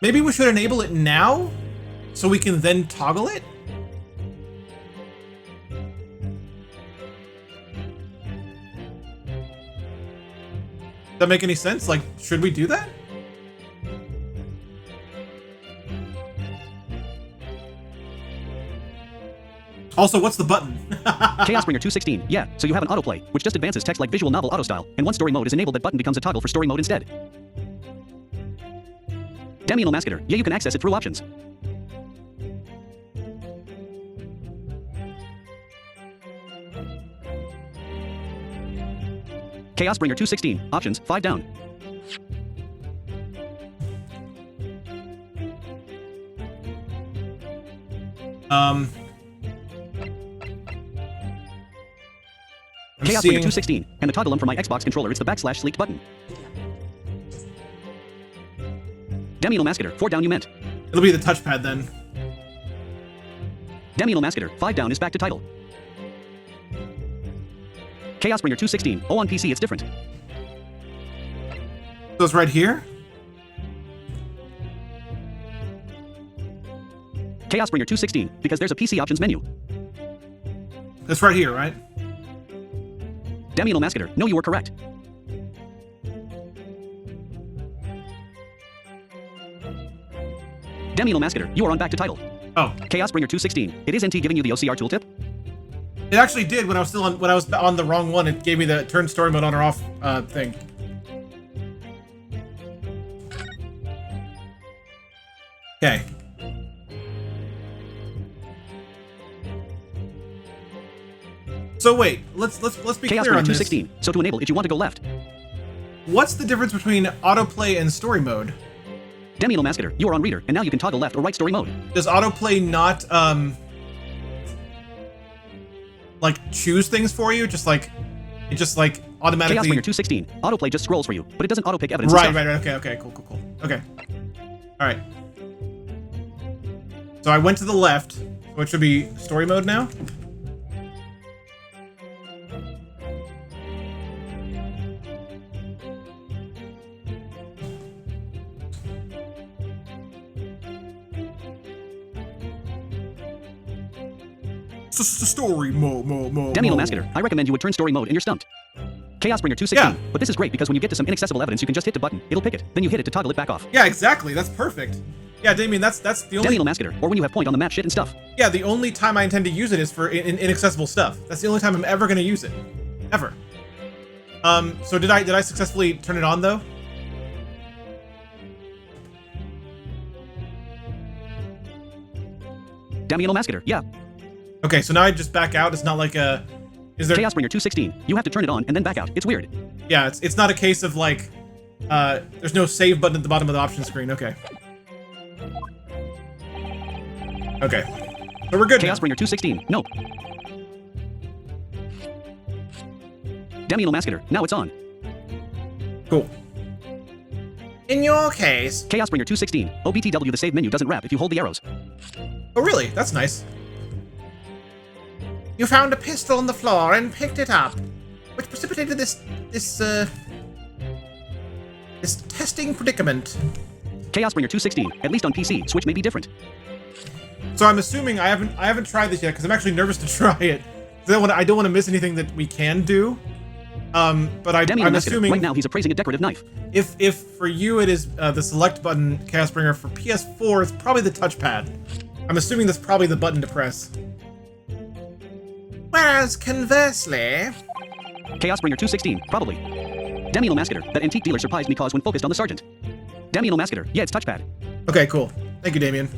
Maybe we should enable it now, so we can then toggle it? Does that make any sense? Like, should we do that? Also, what's the button? Chaos Bringer 216. Yeah, so you have an autoplay, which just advances text like visual novel auto style, and once story mode is enabled, that button becomes a toggle for story mode instead. Damn anal mascator. Yeah, you can access it through options. Chaos Bringer 216. Options, 5 down. Chaos Bringer 216. And the toggle for my Xbox controller, it's the /sleeked button. Damn anal mascator. 4 down you meant. It'll be the touchpad then. Damn anal mascator. 5 down is back to title. Chaos Bringer 216. Oh, on PC it's different. So it's right here? Chaos Bringer 216, because there's a PC options menu. That's right here, right? Damn anal mascator. No, you were correct. Damn anal mascator. You are on back to title. Oh. Chaos Bringer 216. It is NT giving you the OCR tooltip? It actually did when I was still on the wrong one. It gave me the turn story mode on or off thing. Okay. So wait, let's be Chaos clear Bringer on this. 216. So to enable it, you want to go left. What's the difference between autoplay and story mode? Demiel Masketer, you are on reader, and now you can toggle left or right story mode. Does autoplay not like choose things for you? Just like it just like automatically. Chaos Bringer 216. Autoplay just scrolls for you, but it doesn't auto-pick evidence. Right, and stuff. right, okay, cool. Okay. Alright. So I went to the left, so it should be story mode now. Story mode. Demiel Masketer, I recommend you would turn story mode and you're stumped. Chaos Bringer 216. Yeah. But this is great because when you get to some inaccessible evidence, you can just hit the button. It'll pick it. Then you hit it to toggle it back off. Yeah, exactly. That's perfect. Yeah, Damien, that's the only. Demiel Masketer, or when you have point on the map shit and stuff. Yeah, the only time I intend to use it is for inaccessible stuff. That's the only time I'm ever going to use it, ever. So did I successfully turn it on though? Demiel Masketer, yeah. Okay, so now I just back out. It's not like a. Is there? Chaos Bringer 216. You have to turn it on and then back out. It's weird. Yeah, it's not a case of like. There's no save button at the bottom of the option screen. Okay. Okay. So we're good. Chaos now. Bringer 216. Nope. Demiel Masketer, now it's on. Cool. In your case, Chaos Bringer 216. OBTW, the save menu doesn't wrap if you hold the arrows. Oh really? That's nice. you found a pistol on the floor and picked it up, which precipitated this testing predicament. Chaos Bringer 216. At least on PC, Switch may be different. So I'm assuming I haven't tried this yet because I'm actually nervous to try it. I don't want to miss anything that we can do. But I'm Masketer, assuming right now he's appraising a decorative knife. if for you it is the select button, Chaos Bringer, for PS4 it's probably the touchpad. I'm assuming that's probably the button to press. Whereas conversely, Chaos Bringer 216. Probably. Demiel Masketer. That antique dealer surprised me cause when focused on the sergeant. Demiel Masketer. Yeah, it's touchpad. Okay, cool. Thank you, Damien.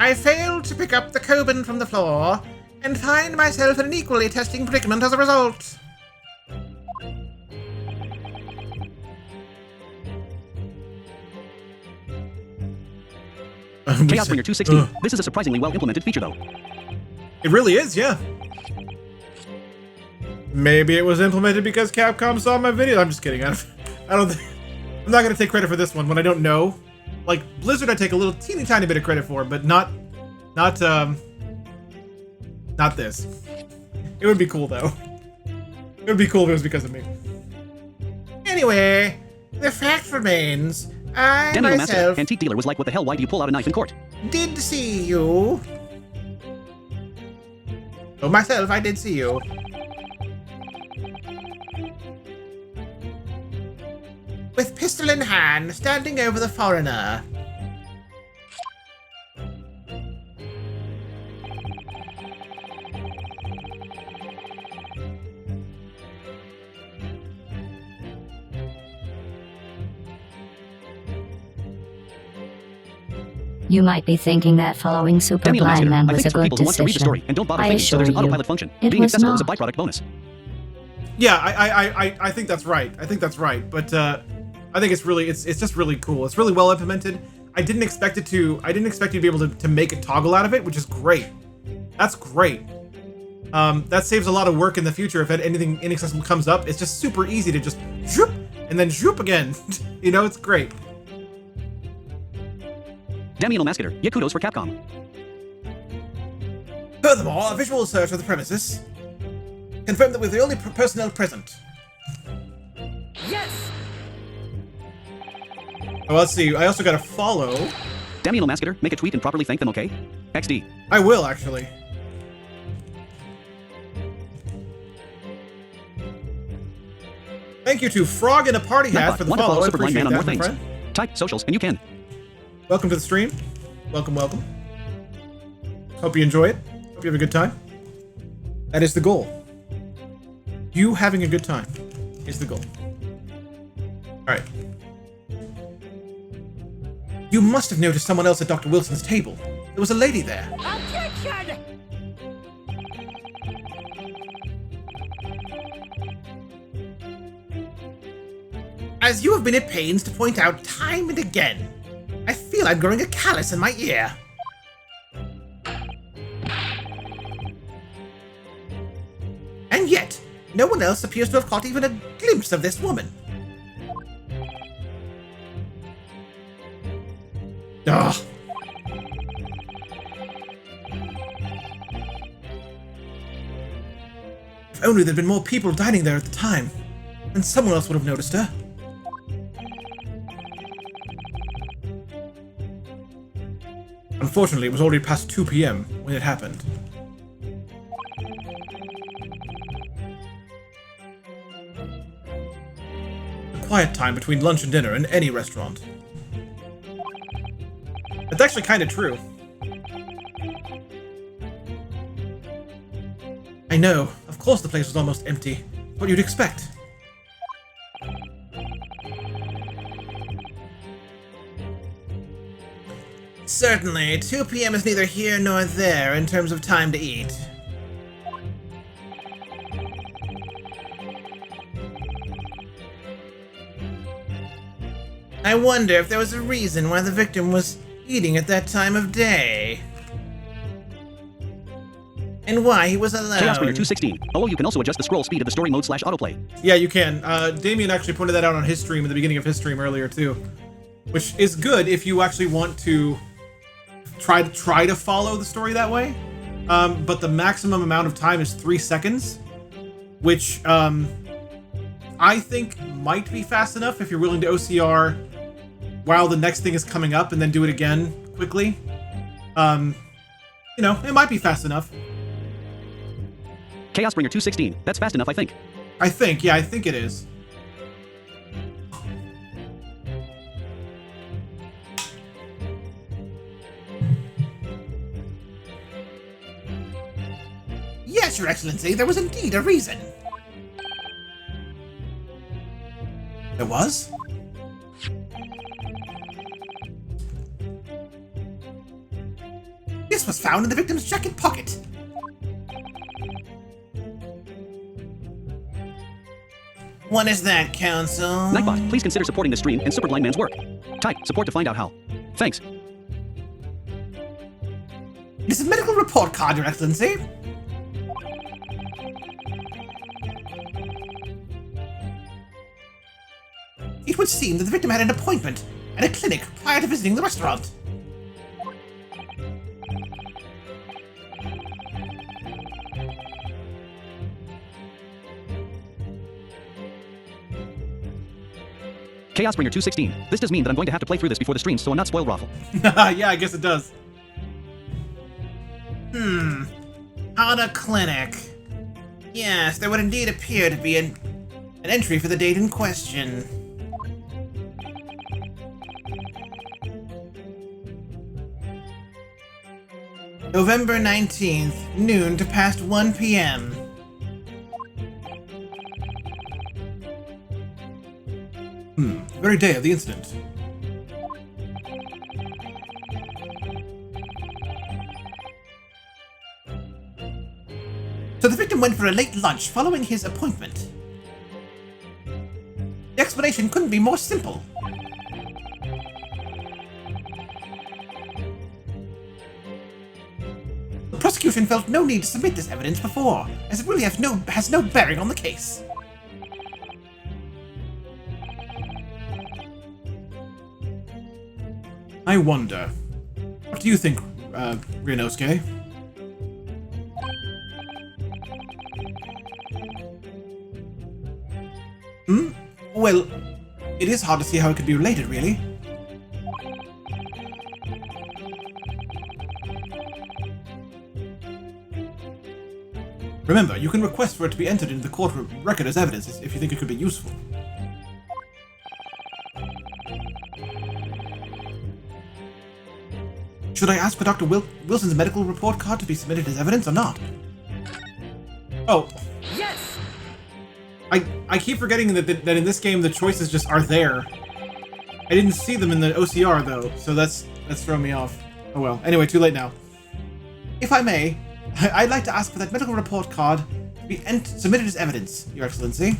I failed to pick up the Coben from the floor and find myself in an equally testing predicament as a result. Chaos Bringer 216. This is a surprisingly well implemented feature though. It really is, yeah. Maybe it was implemented because Capcom saw my video. I'm just kidding. I'm not gonna take credit for this one when I don't know. Like Blizzard, I take a little teeny tiny bit of credit for, but not this. It would be cool though. It would be cool if it was because of me. Anyway, the fact remains, I Demiel myself Masketer. Antique dealer was like, what the hell? Why do you pull out a knife in court? did see you. Oh, myself, I did see you. With pistol in hand, standing over the foreigner. You might be thinking that following Super Demiel Blind Masketer. Man I was think a it's for good people who want to read the decision. story and don't bother I thinking, so there's an assure you, autopilot function. it Being was accessible is a not. byproduct bonus. Yeah, I think that's right. I think that's right. But I think it's just really cool. It's really well implemented. I didn't expect you to be able to make a toggle out of it, which is great. That's great. That saves a lot of work in the future if anything inaccessible comes up. It's just super easy to just zoop and then zoop again. You know, it's great. Demiel Masketer. Yeah, kudos for Capcom. Furthermore, a visual search of the premises confirmed that we're the only personnel present. Oh, let's see. I also got to follow. Demiel Masketer. Make a tweet and properly thank them, okay? XD. I will actually. Thank you to Frog in a Party Hat Nightbot, for the want to follow. follow I Super Blind appreciate Man on that, more my things. friend. Type socials and you can. Welcome to the stream. Welcome. Hope you enjoy it. Hope you have a good time. That is the goal. You having a good time is the goal. Alright. You must have noticed someone else at Dr. Wilson's table. There was a lady there. as you have been at pains to point out time and again. I feel I'm growing a callus in my ear. And yet, no one else appears to have caught even a glimpse of this woman. Ugh. If only there'd been more people dining there at the time, then someone else would have noticed her. Unfortunately, it was already past 2 p.m. when it happened. The quiet time between lunch and dinner in any restaurant. That's actually kind of true. I know, of course the place was almost empty. What you'd expect. Certainly, 2 p.m. is neither here nor there in terms of time to eat. I wonder if there was a reason why the victim was eating at that time of day. And why he was alone. Chaos Bringer 216. Oh, you can also adjust the scroll speed of the story mode / autoplay. Yeah, you can. Damien actually pointed that out on his stream at the beginning of his stream earlier too, which is good if you actually want to try to follow the story that way. But the maximum amount of time is 3 seconds, which I think might be fast enough if you're willing to OCR while the next thing is coming up and then do it again quickly. You know, it might be fast enough. Chaos Bringer 216. That's fast enough, I think. I think it is. Yes, Your Excellency, there was indeed a reason. There was? This was found in the victim's jacket pocket. What is that, Council? Nightbot, please consider supporting the stream and Super Blind Man's work. Type support to find out how. Thanks. This is a medical report card, Your Excellency. It would seem that the victim had an appointment at a clinic prior to visiting the restaurant. Chaos Bringer 216. This does mean that I'm going to have to play through this before the stream, so I'm not spoiled raffle. Yeah, I guess it does. On a clinic. Yes, there would indeed appear to be an entry for the date in question. November 19th, noon to past 1 p.m. The very day of the incident. So the victim went for a late lunch following his appointment. The explanation couldn't be more simple. The prosecution felt no need to submit this evidence before, as it really has no bearing on the case. I wonder. What do you think, Ryunosuke? Well, it is hard to see how it could be related, really. Remember, you can request for it to be entered into the court record as evidence if you think it could be useful. Should I ask for Dr. Wilson's medical report card to be submitted as evidence or not? Oh. Yes! I keep forgetting that in this game the choices just are there. I didn't see them in the OCR though, so that's thrown me off. Oh well. Anyway, too late now. If I may, I'd like to ask for that medical report card to be submitted as evidence, Your Excellency.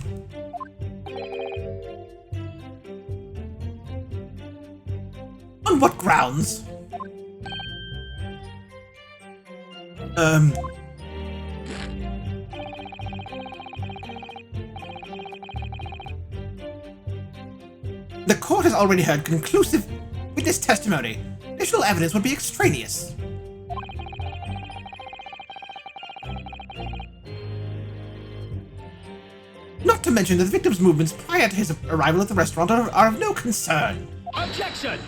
On what grounds? The court has already heard conclusive witness testimony. Additional evidence would be extraneous. Not to mention that the victim's movements prior to his arrival at the restaurant are of no concern. Objection!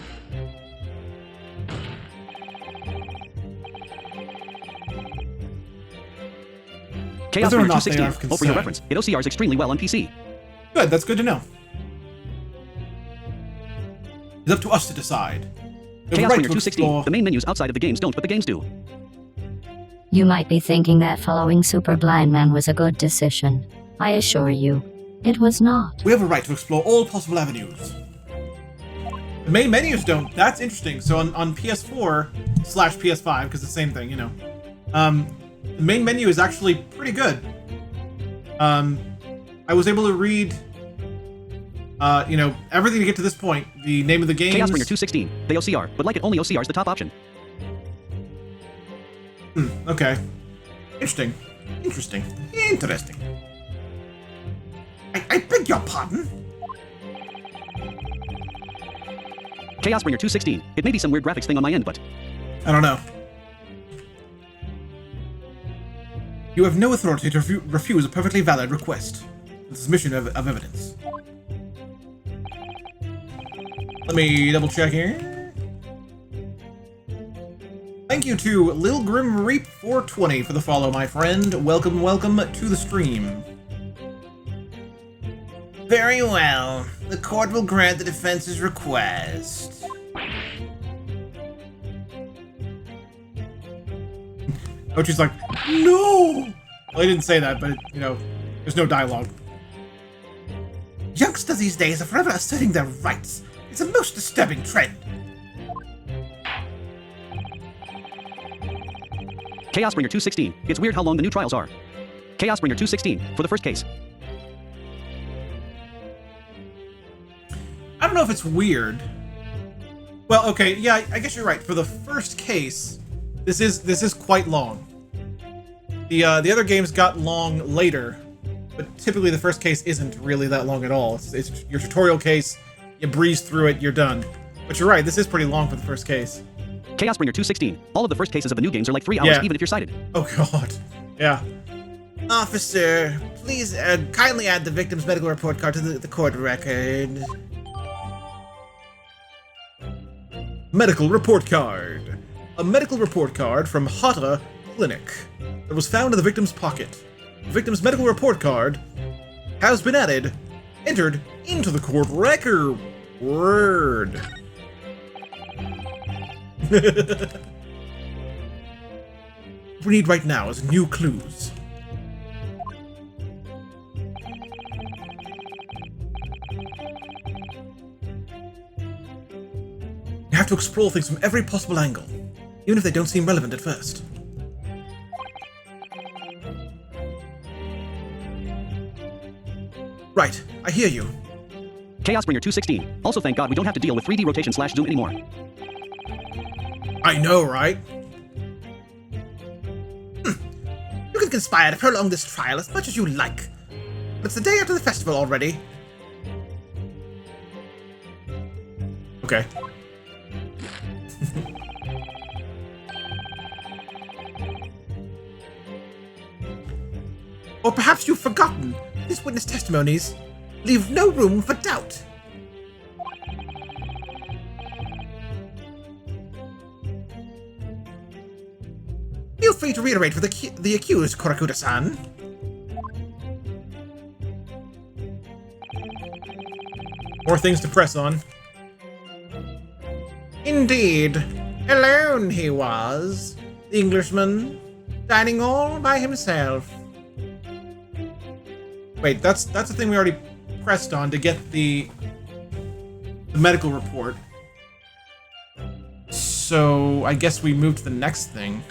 Chaos Whether or Bringer not they are 216. of Oh, for your concern. reference, it OCRs extremely well on PC. Good, that's good to know. It's up to us to decide. We have a Chaos right Bringer to 216. explore- The main menus outside of the games don't, but the games do. You might be thinking that following Super Blind Man was a good decision. I assure you, it was not. We have a right to explore all possible avenues. The main menus don't. That's interesting. So on PS4/PS5, because it's the same thing, you know. The main menu is actually pretty good. I was able to read, everything to get to this point. The name of the games. Chaos Bringer 216. They OCR, but like it only OCRs the top option. Okay. Interesting. Interesting. I beg your pardon? Chaos Bringer 216. It may be some weird graphics thing on my end, but I don't know. You have no authority to refuse a perfectly valid request. The submission of evidence. Let me double check here. Thank you to Lil Grim Reap 420 for the follow, my friend. Welcome to the stream. Very well. The court will grant the defense's request. Ochi's like, no! Well, he didn't say that, but, there's no dialogue. Youngsters these days are forever asserting their rights. It's a most disturbing trend. Chaos Bringer 216. It's weird how long the new trials are. Chaos Bringer 216. For the first case. I don't know if it's weird. Well, okay, yeah, I guess you're right. For the first case, this is quite long. The other games got long later, but typically the first case isn't really that long at all. It's your tutorial case, you breeze through it, you're done. But you're right, this is pretty long for the first case. Chaos Bringer 216. All of the first cases of the new games are like 3 hours, Yeah. even if you're sighted. Oh god. Yeah. Officer, please kindly add the victim's medical report card to the court record. Medical report card. A medical report card from Hata Clinic that was found in the victim's pocket. The victim's medical report card has been entered into the court record. Word. What we need right now is new clues. You have to explore things from every possible angle, even if they don't seem relevant at first. Right, I hear you. Chaos Bringer 216. Also, thank God we don't have to deal with 3D rotation/zoom anymore. I know, right? You can conspire to prolong this trial as much as you like. But it's the day after the festival already. Okay. Or perhaps you've forgotten. These witness testimonies leave no room for doubt. Feel free to reiterate for the accused, Korakuda-san. More things to press on. Indeed. Alone he was, the Englishman, dining all by himself. Wait, that's the thing we already pressed on to get the medical report. So I guess we move to the next thing.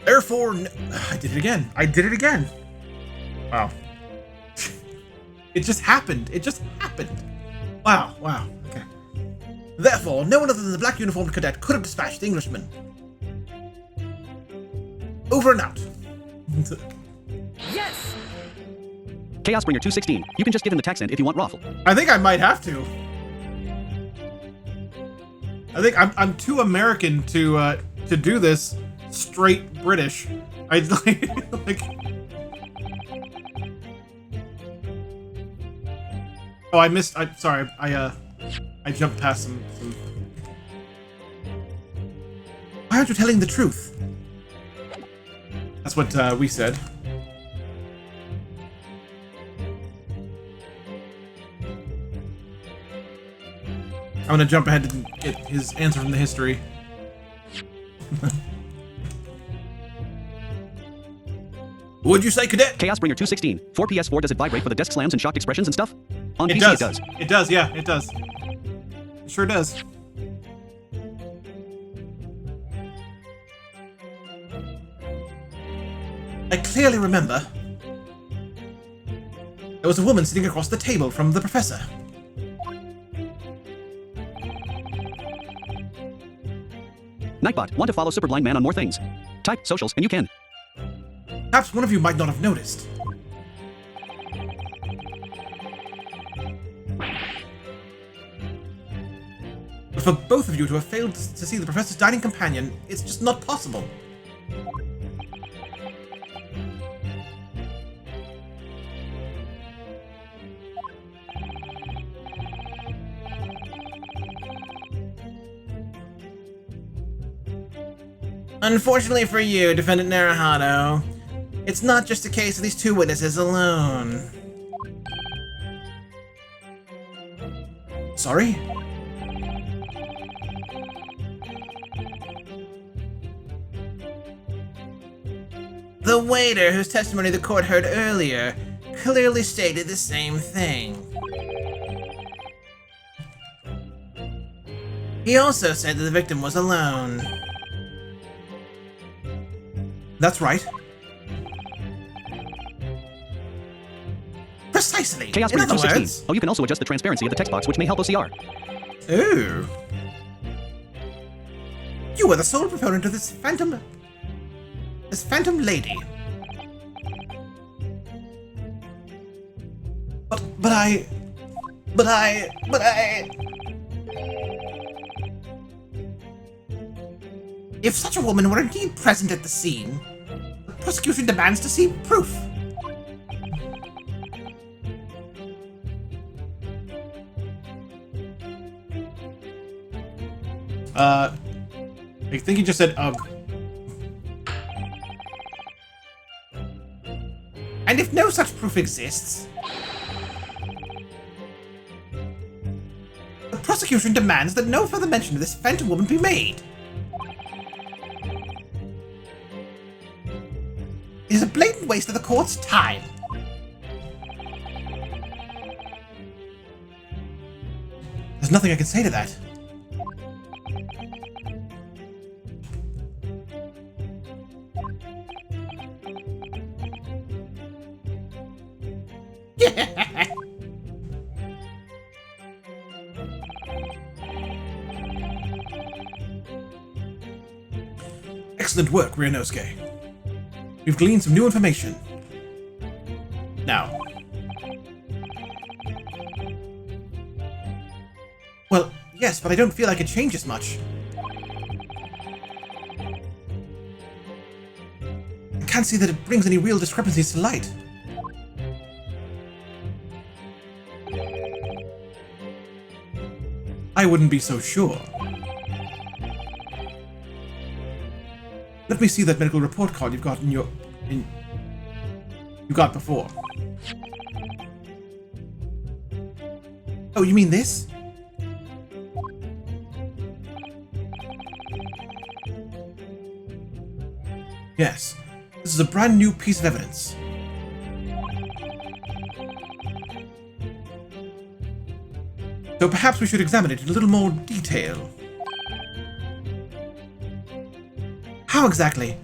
Therefore, I did it again. I did it again. Wow. It just happened. It just happened. Wow. Wow. Okay. therefore, no one other than the black uniformed cadet could have dispatched the Englishman. Over and out. Yes! Chaos Bringer 216. You can just give him the taxant if you want Raffle. I think I might have to. I think I'm too American to do this straight British. I like. Oh, I missed. I'm sorry. I jumped past some. Why aren't you telling the truth? That's what we said. I'm gonna jump ahead and get his answer from the history. What'd you say, cadet? Chaos Bringer 216. 4 PS4, does it vibrate for the desk slams and shocked expressions and stuff? On It PC does. it does. It does, yeah, it does. It sure does. I clearly remember. There was a woman sitting across the table from the professor. Nightbot, want to follow Super Blind Man on more things? Type socials and you can. Perhaps one of you might not have noticed. But for both of you to have failed to see the professor's dining companion, it's just not possible. Unfortunately for you, Defendant Naruhado, it's not just a case of these two witnesses alone. Sorry? The waiter, whose testimony the court heard earlier, clearly stated the same thing. He also said that the victim was alone. That's right. Precisely. Chaos In Bringer other 216. words... Oh, you can also adjust the transparency of the text box, which may help OCR. Ooh. You were the sole proponent of this phantom lady. But I... If such a woman were indeed present at the scene, the prosecution demands to see proof. I think he just said, And if no such proof exists, the prosecution demands that no further mention of this phantom woman be made. It is a blatant waste of the court's time. There's nothing I can say to that. Excellent work, Ryunosuke. We've gleaned some new information. Now. Well, yes, but I don't feel like it changes much. I can't see that it brings any real discrepancies to light. I wouldn't be so sure. Let me see that medical report card you've got you got before. Oh, you mean this? Yes. This is a brand new piece of evidence. So perhaps we should examine it in a little more detail. How exactly?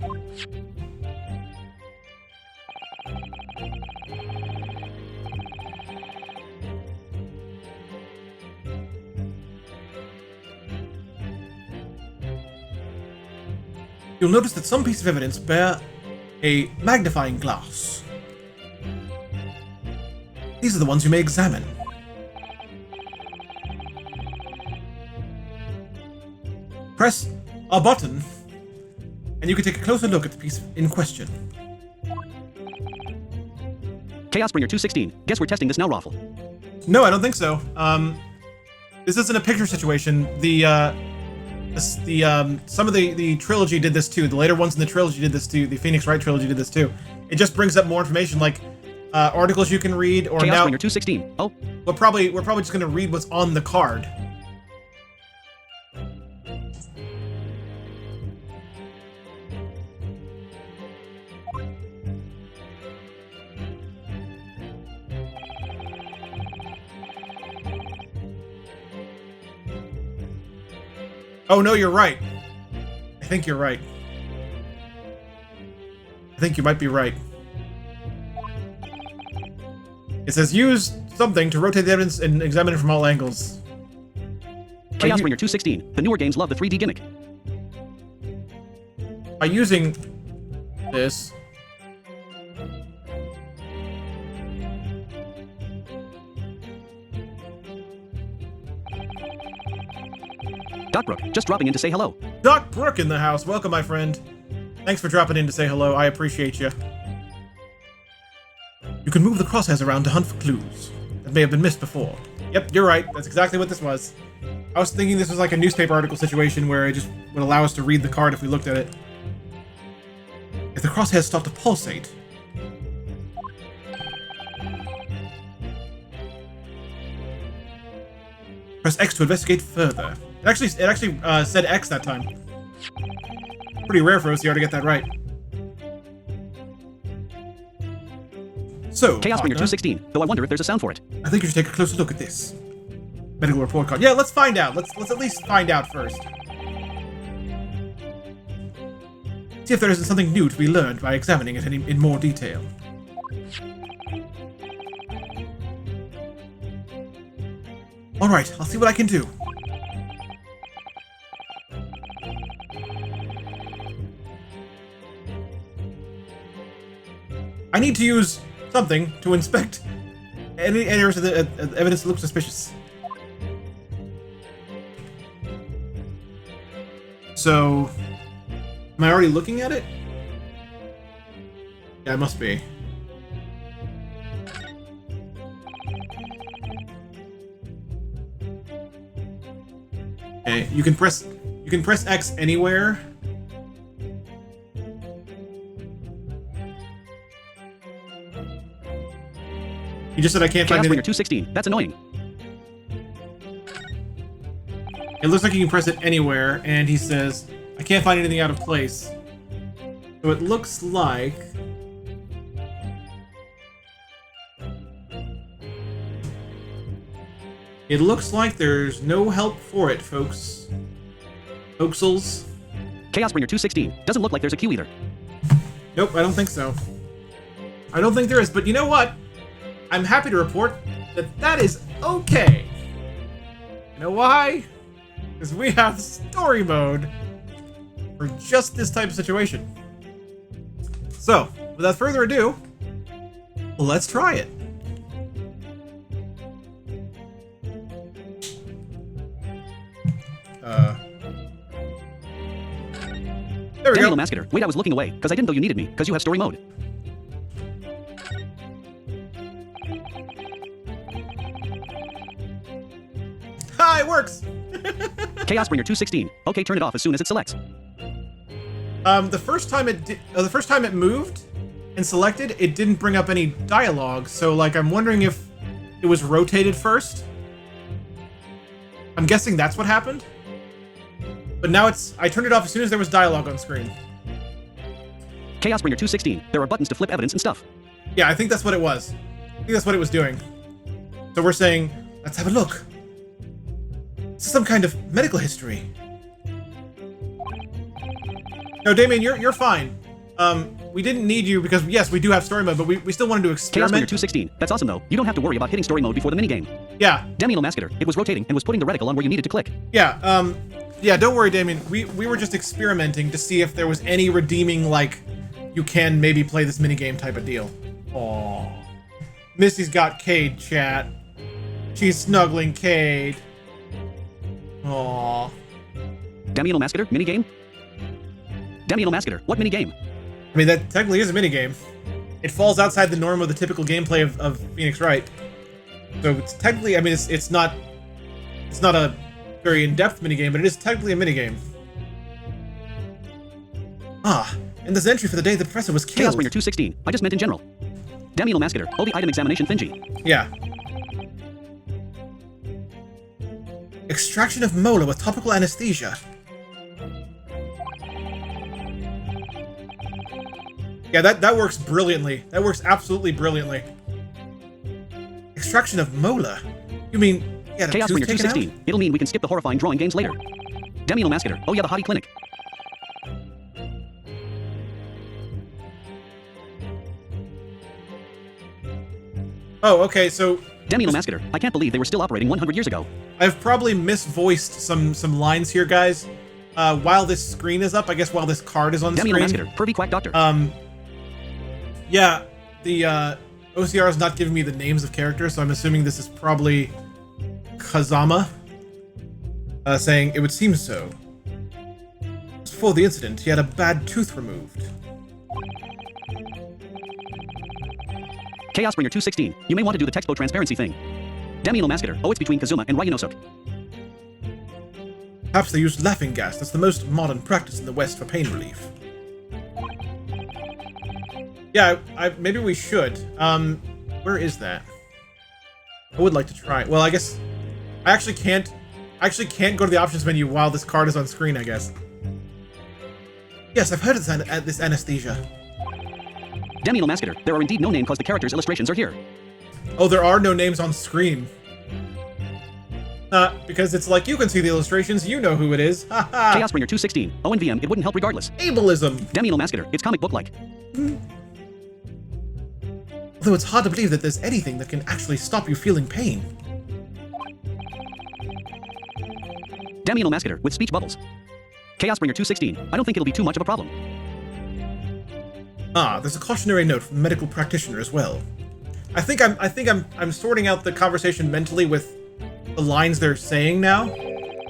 you'll notice that some pieces of evidence bear a magnifying glass. These are the ones you may examine. Press a button, and you can take a closer look at the piece in question. Chaos Bringer 216. Guess we're testing this now, Raffle. No, I don't think so. This isn't a picture situation. Some of the trilogy did this too. The later ones in the trilogy did this too. The Phoenix Wright trilogy did this too. It just brings up more information, like articles you can read, or Chaos now Bringer 216. Oh, we're probably just gonna read what's on the card. Oh no, you're right. I think you're right. I think you might be right. It says use something to rotate the evidence and examine it from all angles. Chaos Bringer 216. The newer games love the 3D gimmick. By using this, Doc Brook, just dropping in to say hello. Doc Brook in the house. Welcome, my friend. Thanks for dropping in to say hello. I appreciate you. You can move the crosshairs around to hunt for clues that may have been missed before. Yep, you're right. That's exactly what this was. I was thinking this was like a newspaper article situation where it just would allow us to read the card if we looked at it. If the crosshairs start to pulsate, press X to investigate further. It actually said X that time. Pretty rare for OCR to get that right. So, Chaos Bringer partner, 216. Though I wonder if there's a sound for it. I think you should take a closer look at this. Medical report card. Yeah, let's find out. Let's at least find out first. See if there isn't something new to be learned by examining it in more detail. Alright, I'll see what I can do. I need to use something to inspect any areas of the evidence that looks suspicious. So, am I already looking at it? Yeah, I must be. Okay, you can press X anywhere. You just said I can't Chaos find Bringer anything. 216. That's annoying. It looks like you can press it anywhere, and he says, I can't find anything out of place. So it looks like... It looks like there's no help for it, folks. Folksels. Chaos Bringer 216. Doesn't look like there's a queue either. Nope, I don't think so. I don't think there is, but you know what? I'm happy to report that that is okay. You know why? Because we have story mode for just this type of situation. So, without further ado, let's try it. There we Daniel go. Masketer. Wait, I was looking away, because I didn't know you needed me, because you have story mode. Ha, it works! Chaos Bringer 216. Okay, turn it off as soon as it selects. The first time it moved and selected, it didn't bring up any dialogue, so like I'm wondering if it was rotated first. I'm guessing that's what happened. But now I turned it off as soon as there was dialogue on screen. Chaos Bringer 216. There are buttons to flip evidence and stuff. Yeah, I think that's what it was. I think that's what it was doing. So we're saying, let's have a look. This is some kind of medical history. No, Damien, you're fine. We didn't need you because, yes, we do have story mode, but we still wanted to Chaos Bringer experiment. 216. That's awesome though. You don't have to worry about hitting story mode before the minigame. Yeah, Daniel Masketer. It was rotating and was putting the reticle on where you needed to click. yeah, Yeah, don't worry, Damien. We were just experimenting to see if there was any redeeming, like, you can maybe play this minigame type of deal. Aww. Missy's got Cade, chat. She's snuggling Cade. Aww. Damiano Mascator, minigame? Damiano Mascator, what minigame? I mean, that technically is a minigame. It falls outside the norm of the typical gameplay of Phoenix Wright. So it's technically, I mean, it's not a very in-depth minigame, but it is technically a minigame. Ah, in this entry for the day, the professor was killed. Chaos Bringer 216. I just meant in general. Damiano Mascator, OB item examination Finji. Yeah. Extraction of molar with topical anesthesia. Yeah, that works brilliantly. That works absolutely brilliantly. Extraction of molar? You mean, yeah, Chaos Bringer 216. It'll mean we can skip the horrifying drawing games later. Damiano Mascator. Oh yeah, the hottie clinic. Oh, okay, so... Damiano Mascator. I can't believe they were still operating 100 years ago. I've probably misvoiced some lines here, guys. While this screen is up, I guess while this card is on the Damiano screen. Mascator. Pervy Quack Doctor. Yeah, the OCR is not giving me the names of characters, so I'm assuming this is probably Kazama saying, "It would seem so. Just before the incident, he had a bad tooth removed." Chaos Bringer 216. You may want to do the textbook transparency thing. Damiano Mascator. Oh, it's between Kazuma and Ryunosuke. Perhaps they used laughing gas. That's the most modern practice in the West for pain relief. Yeah, maybe we should. Where is that? I would like to try. Well, I guess I actually can't go to the options menu while this card is on screen, I guess. Yes, I've heard of this anesthesia. Damiano Mascator. There are indeed no names because the characters' illustrations are here. Oh, there are no names on screen. Because it's like, you can see the illustrations, you know who it is. Haha. Chaos Bringer 216. Oh, and VM, it wouldn't help regardless. Ableism. Damiano Mascator. It's comic book-like. Although it's hard to believe that there's anything that can actually stop you feeling pain. Damiano Mascator with speech bubbles. Chaos Bringer 216. I don't think it'll be too much of a problem. Ah, there's a cautionary note from the medical practitioner as well. I think I'm sorting out the conversation mentally with the lines they're saying now.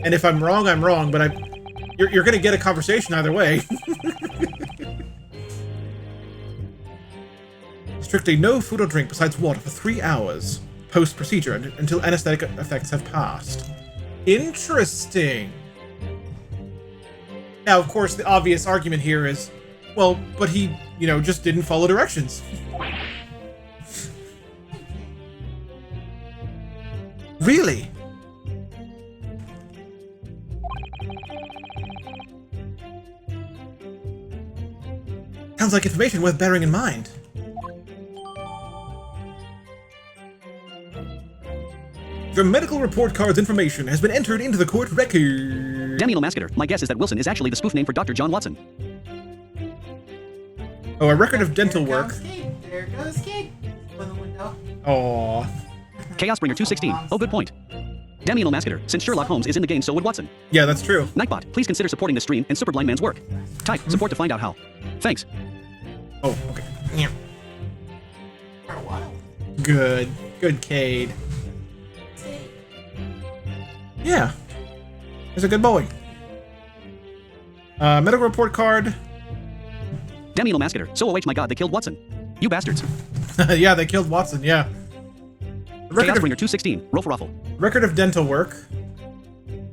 And if I'm wrong, I'm wrong, but you're gonna get a conversation either way. Strictly no food or drink besides water for 3 hours post-procedure until anesthetic effects have passed. Interesting. Now, of course, the obvious argument here is, well, but he, just didn't follow directions. Really? Sounds like information worth bearing in mind. The medical report card's information has been entered into the court record. Damiano Mascator. My guess is that Wilson is actually the spoof name for Dr. John Watson. Oh, a record of dental work. There goes Kate. Open the window. Aww. Chaos Bringer 216. Oh, good point. Damiano Mascator. Since Sherlock Holmes is in the game, so would Watson. Yeah, that's true. Nightbot, please consider supporting this stream and Superblind Man's work. Type support to find out how. Thanks. Oh, okay. Yeah. For a while. Good. Good, Cade. Yeah. He's a good boy. Medical report card. Damiano Mascator. So, oh my god, they killed Watson. You bastards. Yeah, they killed Watson, yeah. Chaos Bringer 216. Roll for raffle. Record of dental work.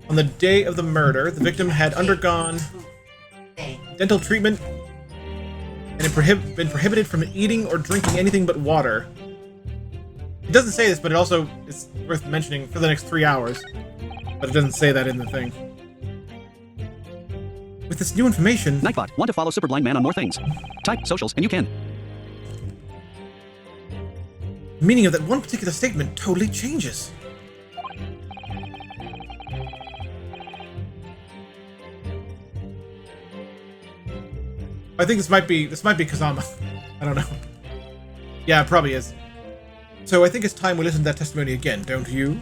On the day of the murder, the victim had undergone dental treatment and had been prohibited from eating or drinking anything but water. It doesn't say this, but it also is worth mentioning for the next 3 hours. But it doesn't say that in the thing. With this new information... Nightbot, want to follow Superblind Man on more things? Type socials and you can. Meaning of that one particular statement totally changes. I think this might be Kazama. I don't know. Yeah, it probably is. So I think it's time we listen to that testimony again, don't you?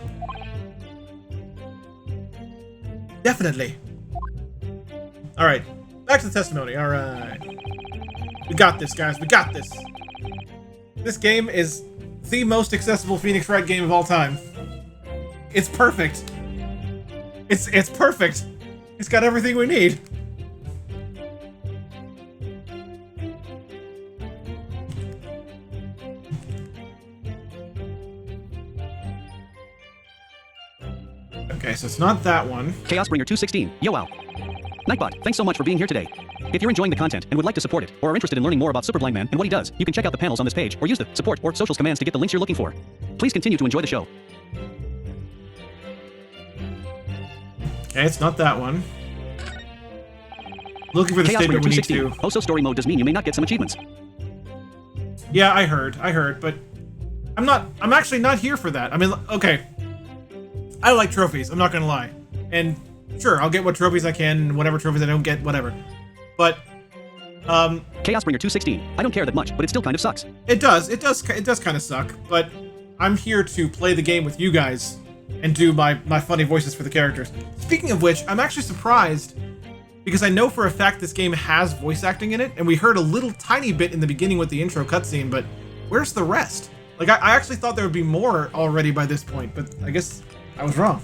Definitely. Alright. Back to the testimony. Alright. We got this, guys. We got this. This game is the most accessible Phoenix Wright game of all time. It's perfect. It's perfect. It's got everything we need. Okay, so it's not that one. Chaosbringer 216. Yo wow. Nightbot, thanks so much for being here today. If you're enjoying the content and would like to support it, or are interested in learning more about Super Blind Man and what he does, you can check out the panels on this page, or use the support or socials commands to get the links you're looking for. Please continue to enjoy the show. Okay, it's not that one. Looking for the Chaosbringer statement we need 216. to... Also story mode does mean you may not get some achievements. Yeah, I heard, but... I'm actually not here for that. I mean, okay. I like trophies, I'm not gonna lie. And sure, I'll get what trophies I can, and whatever trophies I don't get, whatever. But, Chaosbringer 216. I don't care that much, but it still kind of sucks. it does kind of suck, but I'm here to play the game with you guys and do my funny voices for the characters. Speaking of which, I'm actually surprised because I know for a fact this game has voice acting in it, and we heard a little tiny bit in the beginning with the intro cutscene, but where's the rest? Like, I actually thought there would be more already by this point, but I guess I was wrong.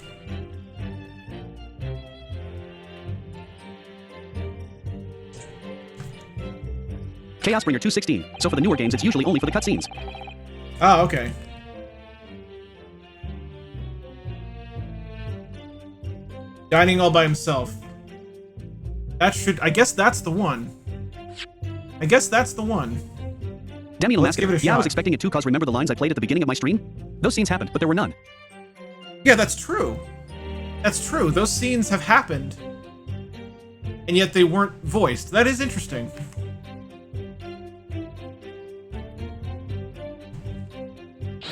Chaosbringer 216. So for the newer games, it's usually only for the cutscenes. Oh, okay. Dining all by himself. That should... I guess that's the one. Demiel Let's give it a Massacre. Yeah, I was shot. expecting it too, cause remember the lines I played at the beginning of my stream? Those scenes happened, but there were none. Yeah, that's true. That's true. Those scenes have happened. And yet they weren't voiced. That is interesting.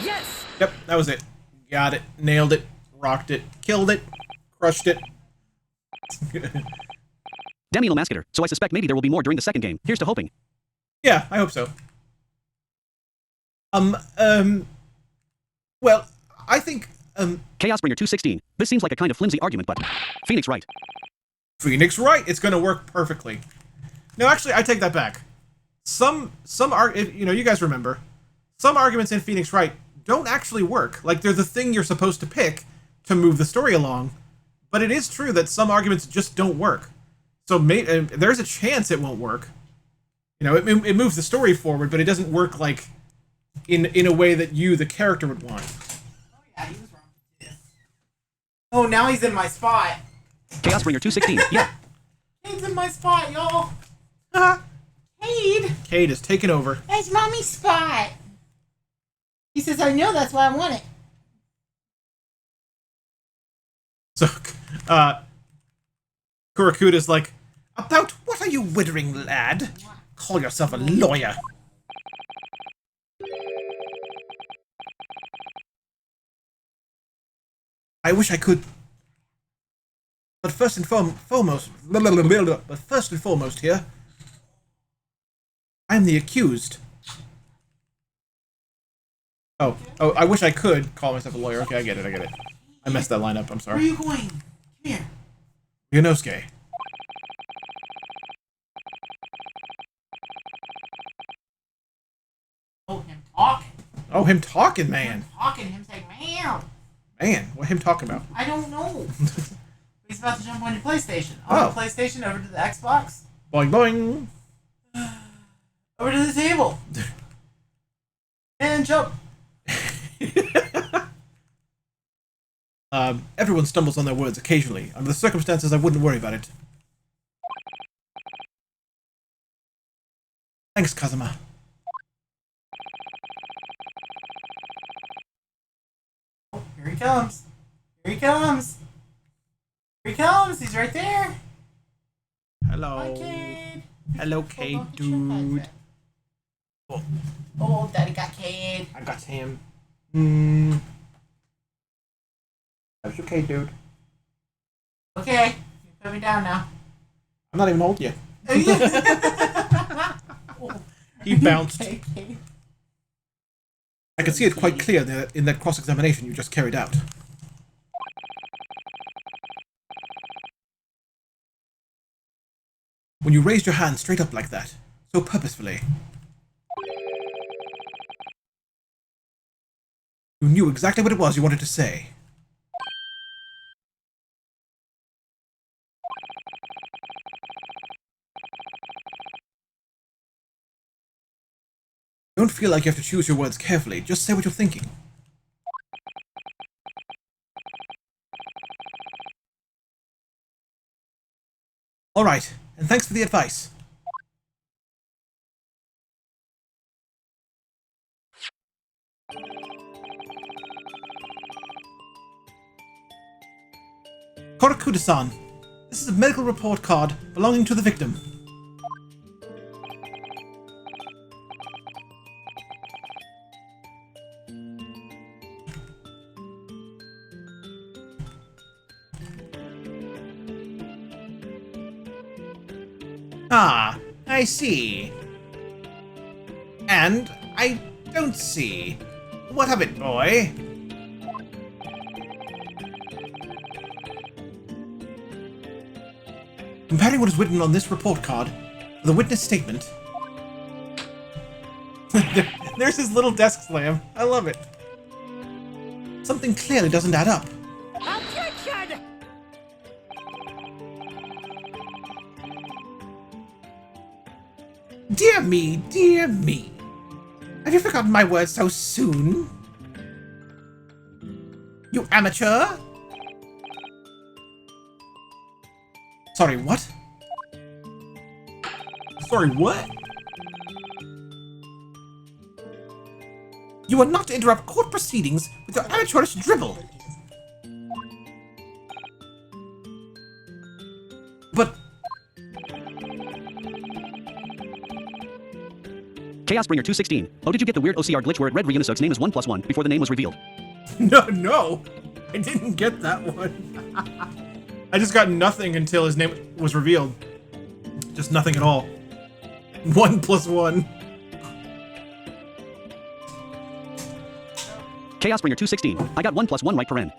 Yes! Yep, that was it. Got it. Nailed it. Rocked it. Killed it. Crushed it. Demiel Massacre. So I suspect maybe there will be more during the second game. Here's to hoping. Yeah, I hope so. Well, I think, Chaosbringer 216. This seems like a kind of flimsy argument, but Phoenix Wright. Phoenix Wright, it's gonna work perfectly. No, actually, I take that back. You guys remember, some arguments in Phoenix Wright don't actually work. Like, they're the thing you're supposed to pick to move the story along, but it is true that some arguments just don't work. So there's a chance it won't work. You know, it moves the story forward, but it doesn't work, like, in a way that you, the character, would want. Oh yeah, he was wrong with this. Oh, now he's in my spot. Chaosbringer 216. Yeah. Cade's in my spot, y'all. Cade. Cade is taking over. That's mommy's spot. He says, I know, that's why I want it. So, Kurakuda's like, about what are you wittering, lad? Call yourself a lawyer. I wish I could. But first and foremost here, I'm the accused. Oh, I wish I could call myself a lawyer. Okay, I get it. I messed that line up, I'm Where sorry. are you going? Come here. Yonosuke. Oh, him talking. Oh, him talking, man. Him saying, meow. Man, what him talking about? I don't know. He's about to jump on your PlayStation. Oh. On the PlayStation, over to the Xbox. Boing, boing. Over to the table. And jump. Everyone stumbles on their words occasionally. Under the circumstances, I wouldn't worry about it. Thanks, Kazuma. Oh, here he comes. Here he comes. Here he comes. He's right there. Hello. Hi, Cade. Hello, Hold Cade, on, get your head dude. back. Oh, Daddy got Cade. I got him. That's okay, dude. Okay, you put me down now. I'm not even holding you. He bounced. Okay, Cade. I can see it quite clear there in that cross-examination you just carried out. when you raised your hand straight up like that, so purposefully. You knew exactly what it was you wanted to say. Don't feel like you have to choose your words carefully, just say what you're thinking. Alright, and thanks for the advice. Korakuda-san, this is a medical report card belonging to the victim. Ah, I see. And I don't see. What of it, boy? Comparing what is written on this report card with the witness statement. There's his little desk slam. I love it. Something clearly doesn't add up. Objection! Dear me, dear me. Have you forgotten my words so soon? You amateur? Sorry, what? Sorry, what? You are not to interrupt court proceedings with your amateurish dribble. But Chaosbringer 216. Oh, did you get the weird OCR glitch where it read Ryunosug's name as 1+1 before the name was revealed? No, I didn't get that one. I just got nothing until his name was revealed. Just nothing at all. 1+1. Chaosbringer 216. I got 1+1 right per end.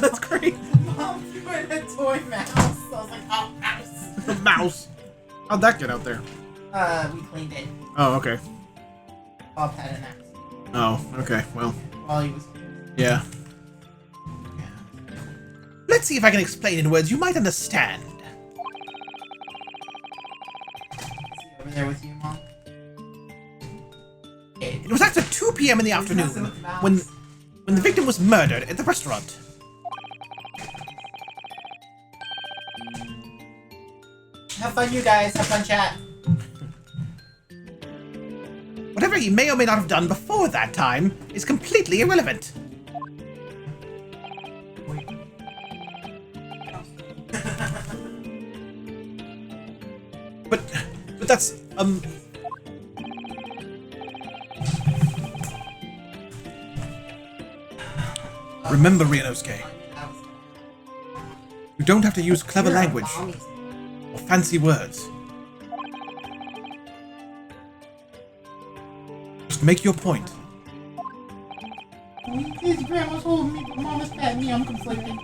That's great. Mom threw in a toy mouse. I was like, oh, mouse. The mouse. How'd that get out there? We cleaned it. Oh, okay. Bob had an accident Oh, okay. Well, while he was. yeah. Let's see if I can explain in words you might understand. Is he over there with you, Mom? It was after 2 p.m. in the afternoon when the victim was murdered at the restaurant. Have fun, you guys. Have fun, chat. Whatever he may or may not have done before that time is completely irrelevant. But that's Remember, Ryunosuke, you don't have to use clever language or fancy words. Just make your point. His grandma's holding me, but Mama's patting me. I'm conflicted.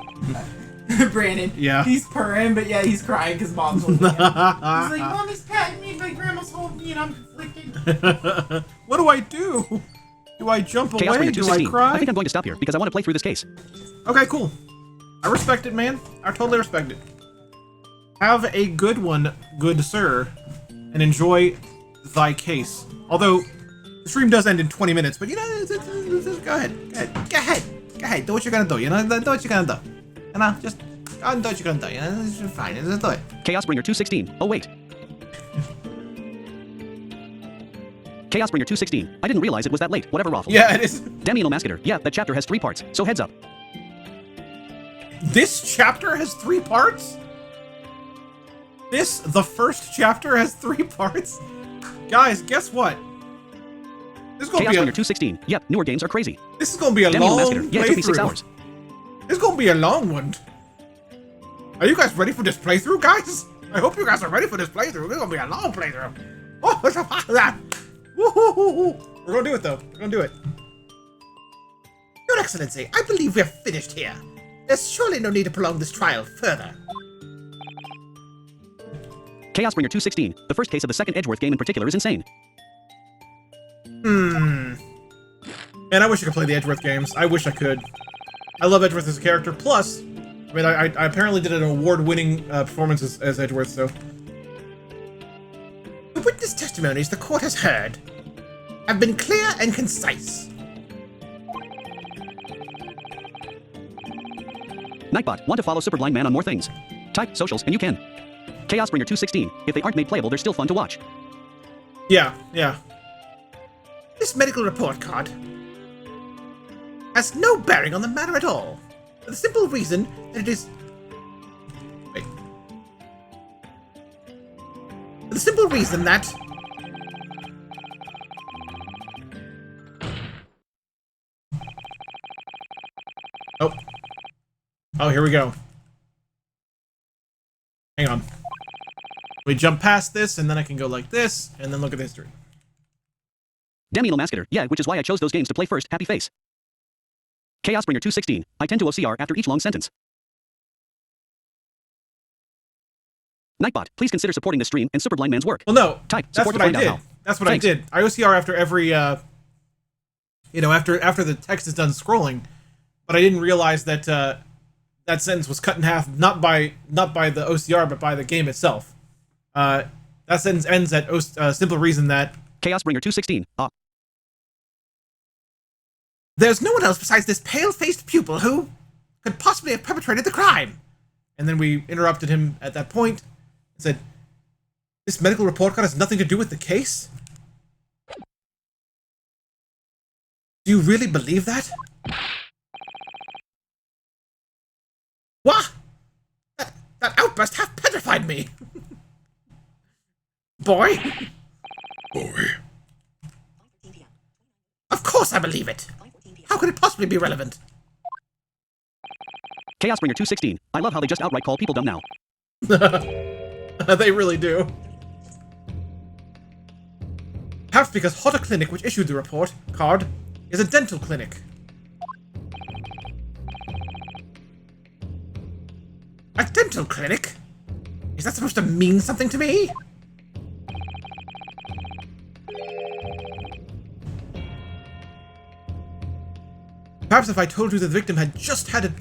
Brandon. Yeah. He's purring, but yeah, he's crying because Mom's holding him. He's like, Mommy's patting me, but Grandma's holding me, and I'm conflicted. What do I do? Do I jump away? Chaosbringer Do I 216. cry? I think I'm going to stop here because I want to play through this case. Okay, cool. I respect it, man. I totally respect it. Have a good one, good sir, and enjoy thy case. Although, the stream does end in 20 minutes, but you know, go ahead. Do what you're gonna do, you know? Do what you're gonna do. You know, just go and do what you're gonna do, you know? It's fine, just do it. Chaosbringer 216. Oh, wait. Chaosbringer 216. I didn't realize it was that late. Whatever, Raffle. Yeah, it is. Demiano Mascator. Yeah, that chapter has 3 parts, so heads up. This chapter has 3 parts? The first chapter has 3 parts? Guys, guess what? This is gonna be Chaosbringer a, 216. Yep, newer games are crazy. this is gonna be a Demiano long Mascator. Yeah, it took me 6 playthrough. hours. This is gonna be a long one. Are you guys ready for this playthrough, guys? I hope you guys are ready for this playthrough. This is gonna be a long playthrough. Oh, it's a that. We're gonna do it though. We're gonna do it. Your Excellency, I believe we're finished here. There's surely no need to prolong this trial further. Chaosbringer 216. The first case of the second Edgeworth game in particular is insane. Man, I wish I could play the Edgeworth games. I wish I could. I love Edgeworth as a character. Plus, I mean, I apparently did an award-winning performance as Edgeworth, so... The witness testimonies the court has heard have been clear and concise. Nightbot, want to follow Super Blind Man on more things? Type socials and you can. Chaosbringer 216. If they aren't made playable, they're still fun to watch. Yeah, yeah. This medical report card has no bearing on the matter at all, for the simple reason that it is... Wait. For the simple reason that... Oh. Oh, here we go. Hang on. We jump past this, and then I can go like this, and then look at the history. Demi Mascator. Yeah, which is why I chose those games to play first. Happy face. Chaosbringer 216. I tend to OCR after each long sentence. Nightbot, please consider supporting the stream and Super Blind Man's work. Well, no. Type That's support what to I find out did. how. That's what Thanks. I did. I OCR after every, you know, after the text is done scrolling, but I didn't realize that that sentence was cut in half not by the OCR but by the game itself. That sentence ends at simple reason that Chaosbringer 216. there's no one else besides this pale-faced pupil who could possibly have perpetrated the crime. And then we interrupted him at that point and said, "This medical report card has nothing to do with the case? Do you really believe that?" What? That outburst half petrified me. Boy. Of course I believe it. How could it possibly be relevant? Chaosbringer 216. I love how they just outright call people dumb now. They really do. Perhaps because Hotta Clinic, which issued the report card, is a dental clinic. A dental clinic? Is that supposed to mean something to me? Perhaps if I told you the victim had just had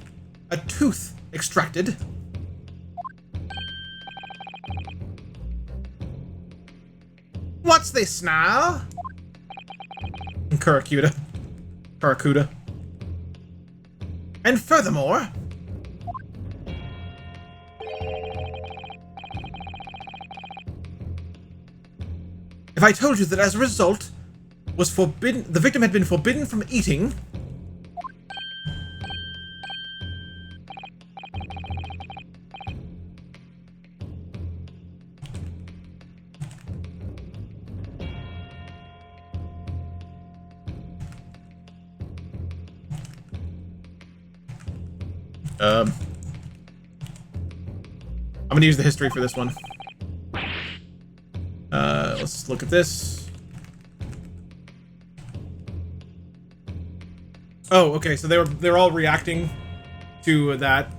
a tooth extracted. What's this now? Karakuda. And furthermore... If I told you that as a result, the victim had been forbidden from eating. I'm gonna use the history for this one. Let's look at this. Oh, okay. So they're all reacting to that.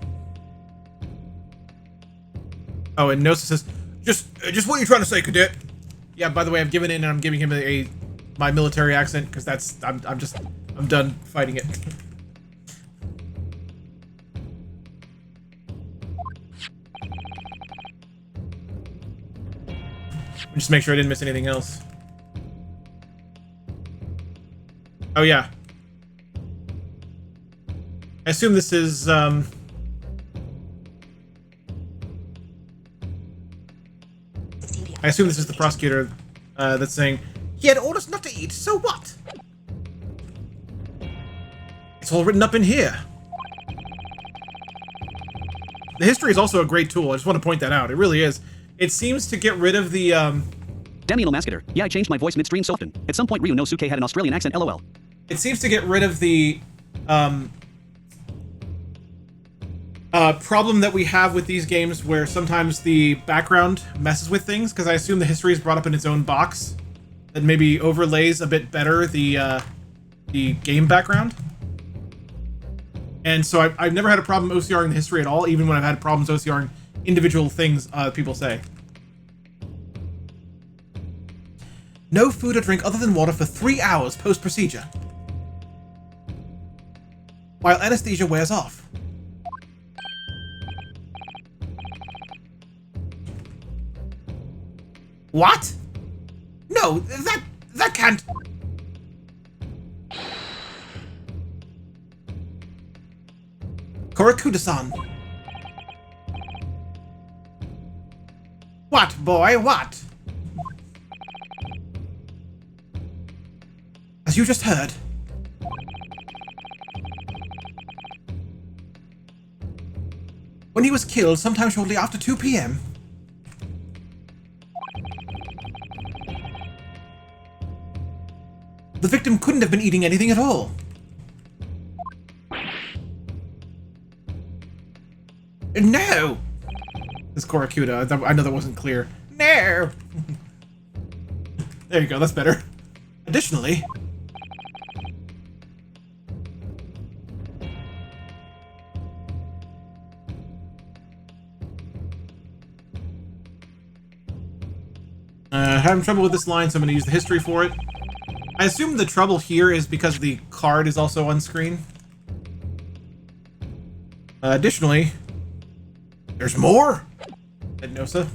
Oh, and Nosa says, "Just what you're trying to say, cadet." Yeah. By the way, I've given in and I'm giving him my military accent because I'm done fighting it. Just make sure I didn't miss anything else. Oh yeah. I assume this is I assume this is the prosecutor that's saying, He had orders not to eat, so what? it's all written up in here. The history is also a great tool. I just want to point that out. It really is. It seems to get rid of the Demi Mascator. Yeah, I changed my voice midstream so often. At some point, Ryu no Suke had an Australian accent. LOL. It seems to get rid of the problem that we have with these games where sometimes the background messes with things, because I assume the history is brought up in its own box that maybe overlays a bit better the game background. And so I've never had a problem OCRing the history at all, even when I've had problems OCRing individual things people say. No food or drink other than water for 3 hours post-procedure, while anesthesia wears off. What? No, that can't... Korakuda-san. What, boy, what? As you just heard, when he was killed sometime shortly after 2 p.m., the victim couldn't have been eating anything at all. No! This Korakuda, I know that wasn't clear. No! There you go, that's better. Additionally, having trouble with this line, so I'm going to use the history for it. I assume the trouble here is because the card is also on screen. Additionally, There's more? said Nosa,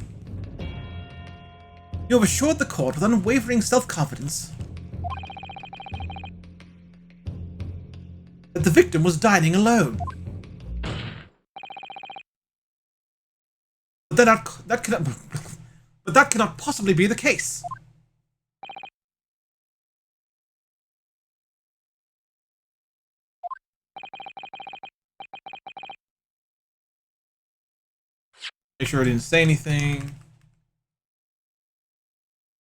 you have assured the court with unwavering self-confidence that the victim was dining alone. But that cannot possibly be the case. Make sure I didn't say anything.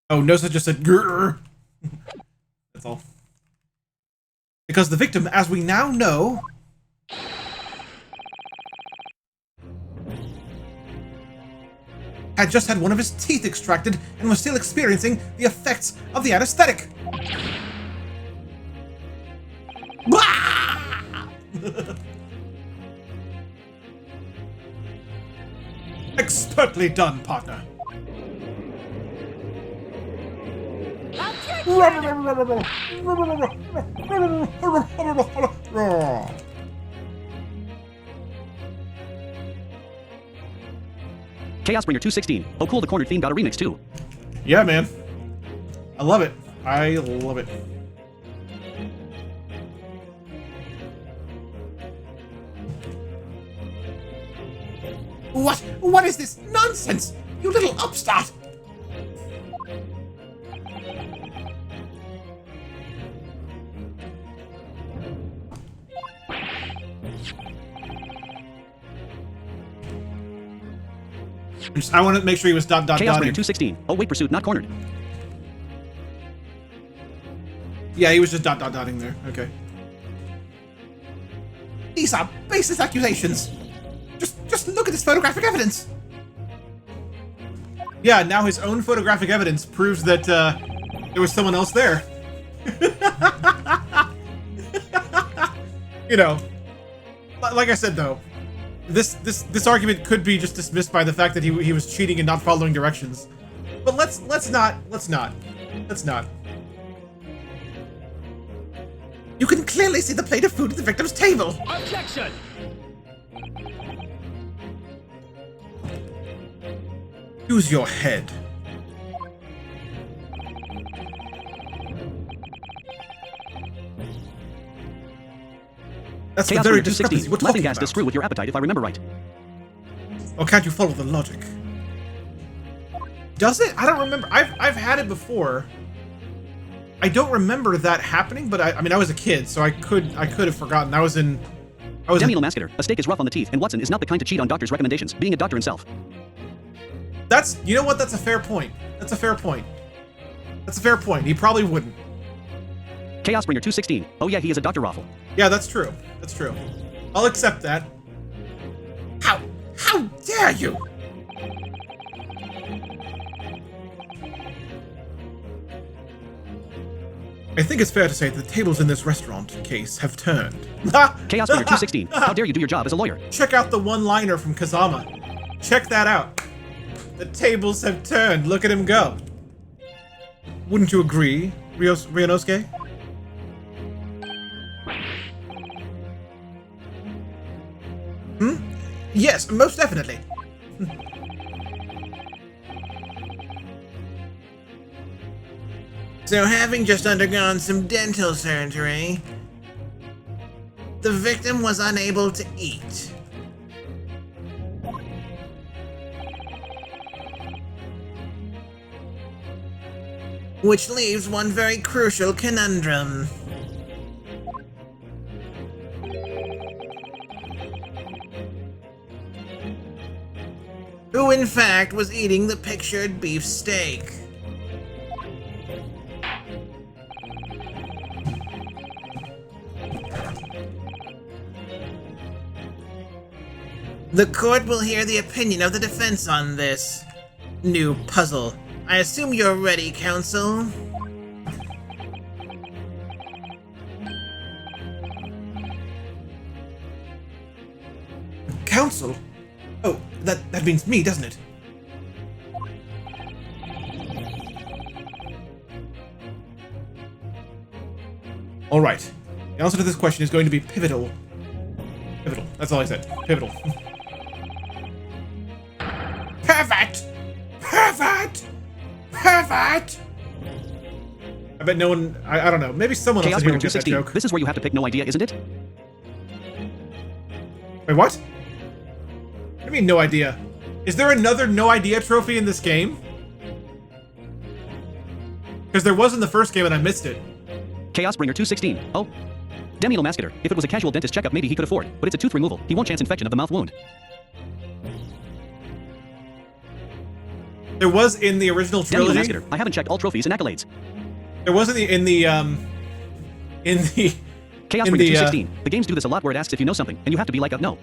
Oh, Nosa just said grrr. That's all. Because the victim, as we now know, had just had one of his teeth extracted and was still experiencing the effects of the anesthetic. Expertly done, partner. Chaos Bringer 216. Oh cool, the Cornered Theme got a remix too. Yeah, man. I love it. I love it. What is this nonsense? You little upstart! I want to make sure he was Chaos Bringer dotting. 216. Oh wait, Pursuit, not cornered. Yeah, he was just dotting there. Okay. These are baseless accusations. Just look at this photographic evidence. Yeah, now his own photographic evidence proves that there was someone else there. You know, like I said though, this argument could be just dismissed by the fact that he was cheating and not following directions. But let's not. You can clearly see the plate of food at the victim's table. Objection! Use your head. That's the Chaos very Bringer discrepancy 216. we're Laughing talking gas about. does screw with your appetite if I remember right. Or can't you follow the logic? Does it? I don't remember. I've had it before. I don't remember that happening, but I mean I was a kid, so I could have forgotten. I was Demi Mascator, a steak is rough on the teeth, and Watson is not the kind to cheat on doctors' recommendations, being a doctor himself. That's, you know what? That's a fair point. That's a fair point. He probably wouldn't. Chaos Bringer 216. Oh yeah, he is a Dr. Raffle. Yeah, that's true. That's true. I'll accept that. How dare you? I think it's fair to say that the tables in this restaurant case have turned. Chaos Bringer 216. How dare you do your job as a lawyer? Check out the one-liner from Kazama. Check that out. The tables have turned. Look at him go. Wouldn't you agree, Ryunosuke? Yes, most definitely. So, having just undergone some dental surgery, the victim was unable to eat. Which leaves one very crucial conundrum. Who in fact was eating the pictured beef steak? The court will hear the opinion of the defense on this new puzzle. I assume you're ready, counsel? Counsel? Oh, that means me, doesn't it? Alright. The answer to this question is going to be pivotal. Pivotal. That's all I said. Pivotal. Pervert! Pervert! Pervert! I bet no one... I don't know. Maybe someone else Chaos in here Bringer will get that 216. joke. This is where you have to pick no idea, isn't it? Wait, what? What do you mean, no idea? Is there another no idea trophy in this game? Because there was in the first game and I missed it. Chaos Bringer 216. Oh. Demi-Needle Mascator. If it was a casual dentist checkup, maybe he could afford. But it's a tooth removal. He won't chance infection of the mouth wound. There was in the original Demi-Needle trilogy. Mascator. I haven't checked all trophies and accolades. There was in the Chaos in Bringer the, 216. The games do this a lot where it asks if you know something, and you have to be like, no.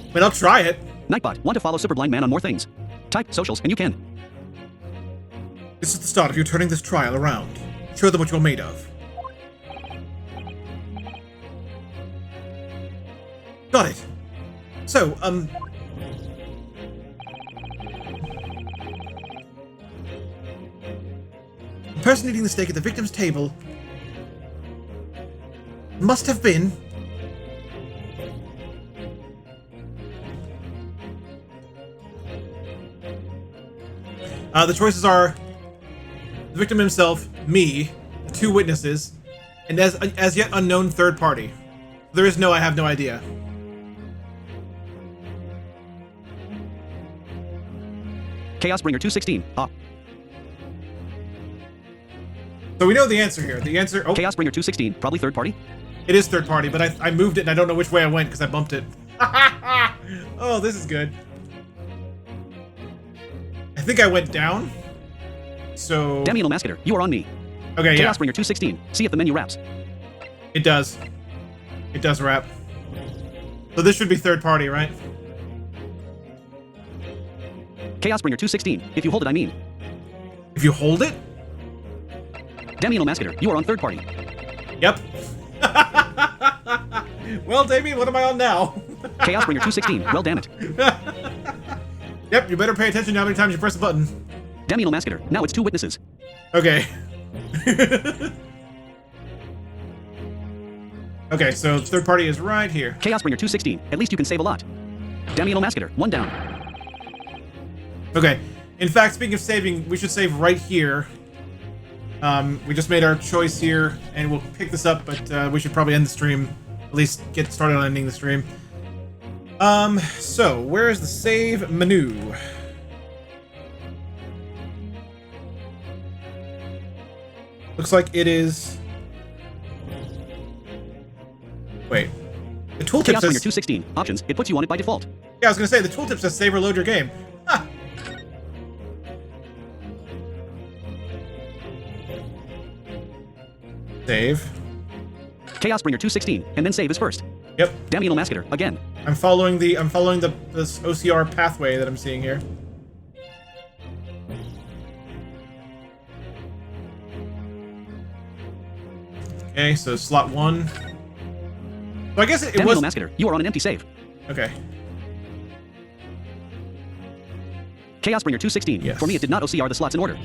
I mean, I'll try it. Nightbot. Want to follow Super Blind Man on more things? Type socials, and you can. This is the start of you turning this trial around. Show them what you're made of. Got it. So, the person eating the steak at the victim's table must have been... the choices are the victim himself, me, the two witnesses, and as yet unknown third party. There is no I have no idea. Chaos Bringer 216. Ah. So we know the answer here. The answer... Oh, Chaos Bringer 216. Probably third party? it is third party, but I moved it and I don't know which way I went because I bumped it. Oh, this is good. I think I went down. So... Demi-Needle Mascator. You are on me. Okay, Chaos yeah. Bringer 216. See if the menu wraps. It does. It does wrap. So this should be third party, right? Chaos Bringer 216. If you hold it, I mean. If you hold it? Demi-Needle Mascator. You are on third party. Yep. Well, Damien, what am I on now? Chaos Bringer 216. Well, damn it. Yep, you better pay attention to how many times you press a button. Demi-Needle Mascator. Now it's two witnesses. Okay. Okay, so third party is right here. Chaos Bringer 216. At least you can save a lot. Demi-Needle Mascator. One down. Okay. In fact, speaking of saving, we should save right here. We just made our choice here, and we'll pick this up, but we should probably end the stream. At least get started on ending the stream. So, where is the save menu? Looks like it is... Wait. The tooltip Chaos Bringer says... 216. Options. It puts you on it by default. Yeah, I was gonna say, the tooltip says save or load your game. Ha! Save. Chaos Bringer 216. And then save is first. Yep. Demi-Needle Mascator. Again. I'm following this OCR pathway that I'm seeing here. Okay, so slot 1. So I guess it was... Demi-Needle Mascator. You are on an empty save. Okay. Chaosbringer 216. Yes. For me, it did not OCR the slots in order.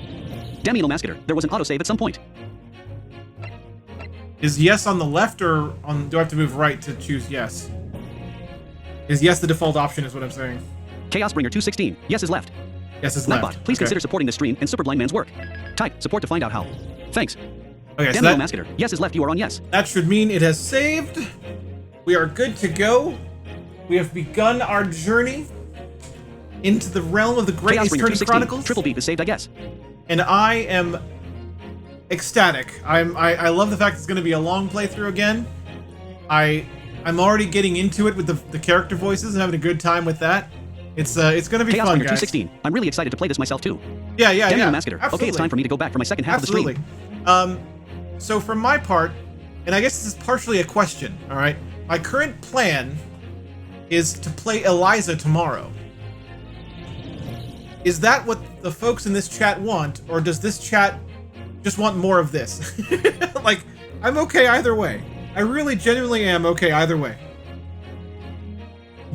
Damiano Mascator. There was an autosave at some point. Is yes on the left or on? Do I have to move right to choose yes? Is yes the default option? Is what I'm saying. Chaosbringer 216. Yes is left. Yes is left. Nightbot, please Okay. consider supporting this stream and Super Blind Man's work. Type support to find out how. Thanks. Okay, so Damiano that, Mascator. Yes is left. You are on yes. that should mean it has saved. We are good to go. We have begun our journey into the realm of the Great Chaosbringer Attorney 216. Chronicles. Triple beep is saved, I guess. And I am ecstatic. I love the fact it's going to be a long playthrough again. I'm already getting into it with the character voices and having a good time with that. It's going to be fun, Chaosbringer guys. 216. I'm really excited to play this myself too. Yeah, yeah, Damiano yeah. Mascator. Okay, Absolutely. it's time for me to go back for my second half Absolutely. of the stream. So from my part, and I guess this is partially a question, all right? My current plan is to play Eliza tomorrow. Is that what the folks in this chat want, or does this chat just want more of this? Like, I'm okay either way. I really genuinely am okay either way.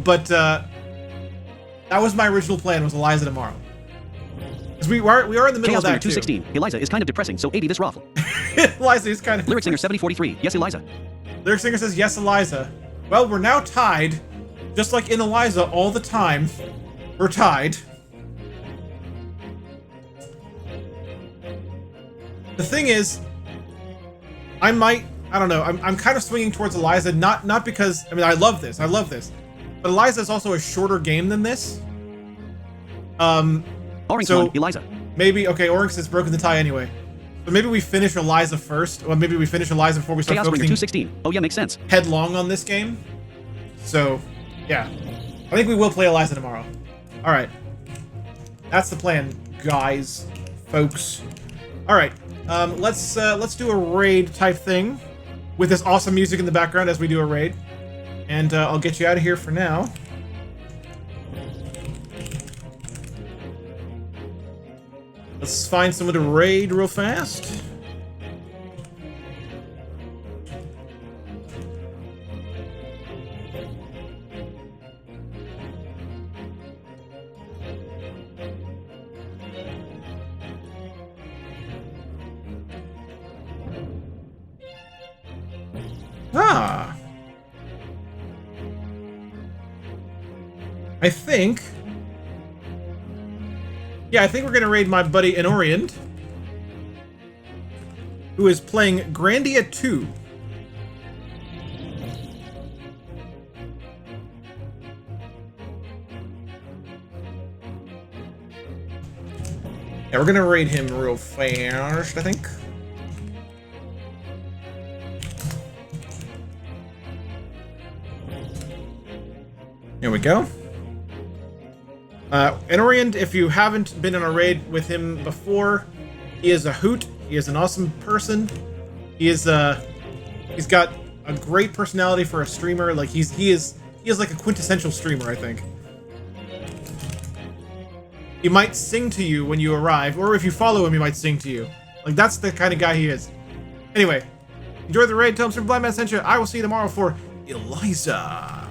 But that was my original plan, was Eliza tomorrow. Because we are in the middle of Chaosbringer that too. 216. Eliza is kind of depressing, so 80 this raffle. Eliza is kind of... Lyric Singer 7043. Yes, Eliza. Lyric Singer says, yes, Eliza. Well, we're now tied. Just like in Eliza all the time. We're tied. The thing is, I don't know, I'm kind of swinging towards Eliza, not because, I mean, I love this, but Eliza is also a shorter game than this. Orange So- 1. Eliza. Maybe, okay, Oryx has broken the tie anyway. So maybe we finish Eliza first, or maybe we finish Eliza before we start Chaosbringer focusing 216. Oh yeah, makes sense. headlong on this game. So, yeah. I think we will play Eliza tomorrow. Alright. That's the plan, guys. Folks. Alright. Let's do a raid type thing with this awesome music in the background as we do a raid. And I'll get you out of here for now. Let's find someone to raid real fast. Ah. I think... Yeah, I think we're gonna raid my buddy Enoriand, who is playing Grandia 2. Yeah, we're gonna raid him real fast, I think. Here we go. Enoriand, if you haven't been on a raid with him before, he is a hoot. He is an awesome person. He is he's got a great personality for a streamer. Like he is like a quintessential streamer, I think. He might sing to you when you arrive, or if you follow him, he might sing to you. Like that's the kind of guy he is. Anyway, enjoy the raid. Tell him Super Blind Man sent you. I will see you tomorrow for Eliza.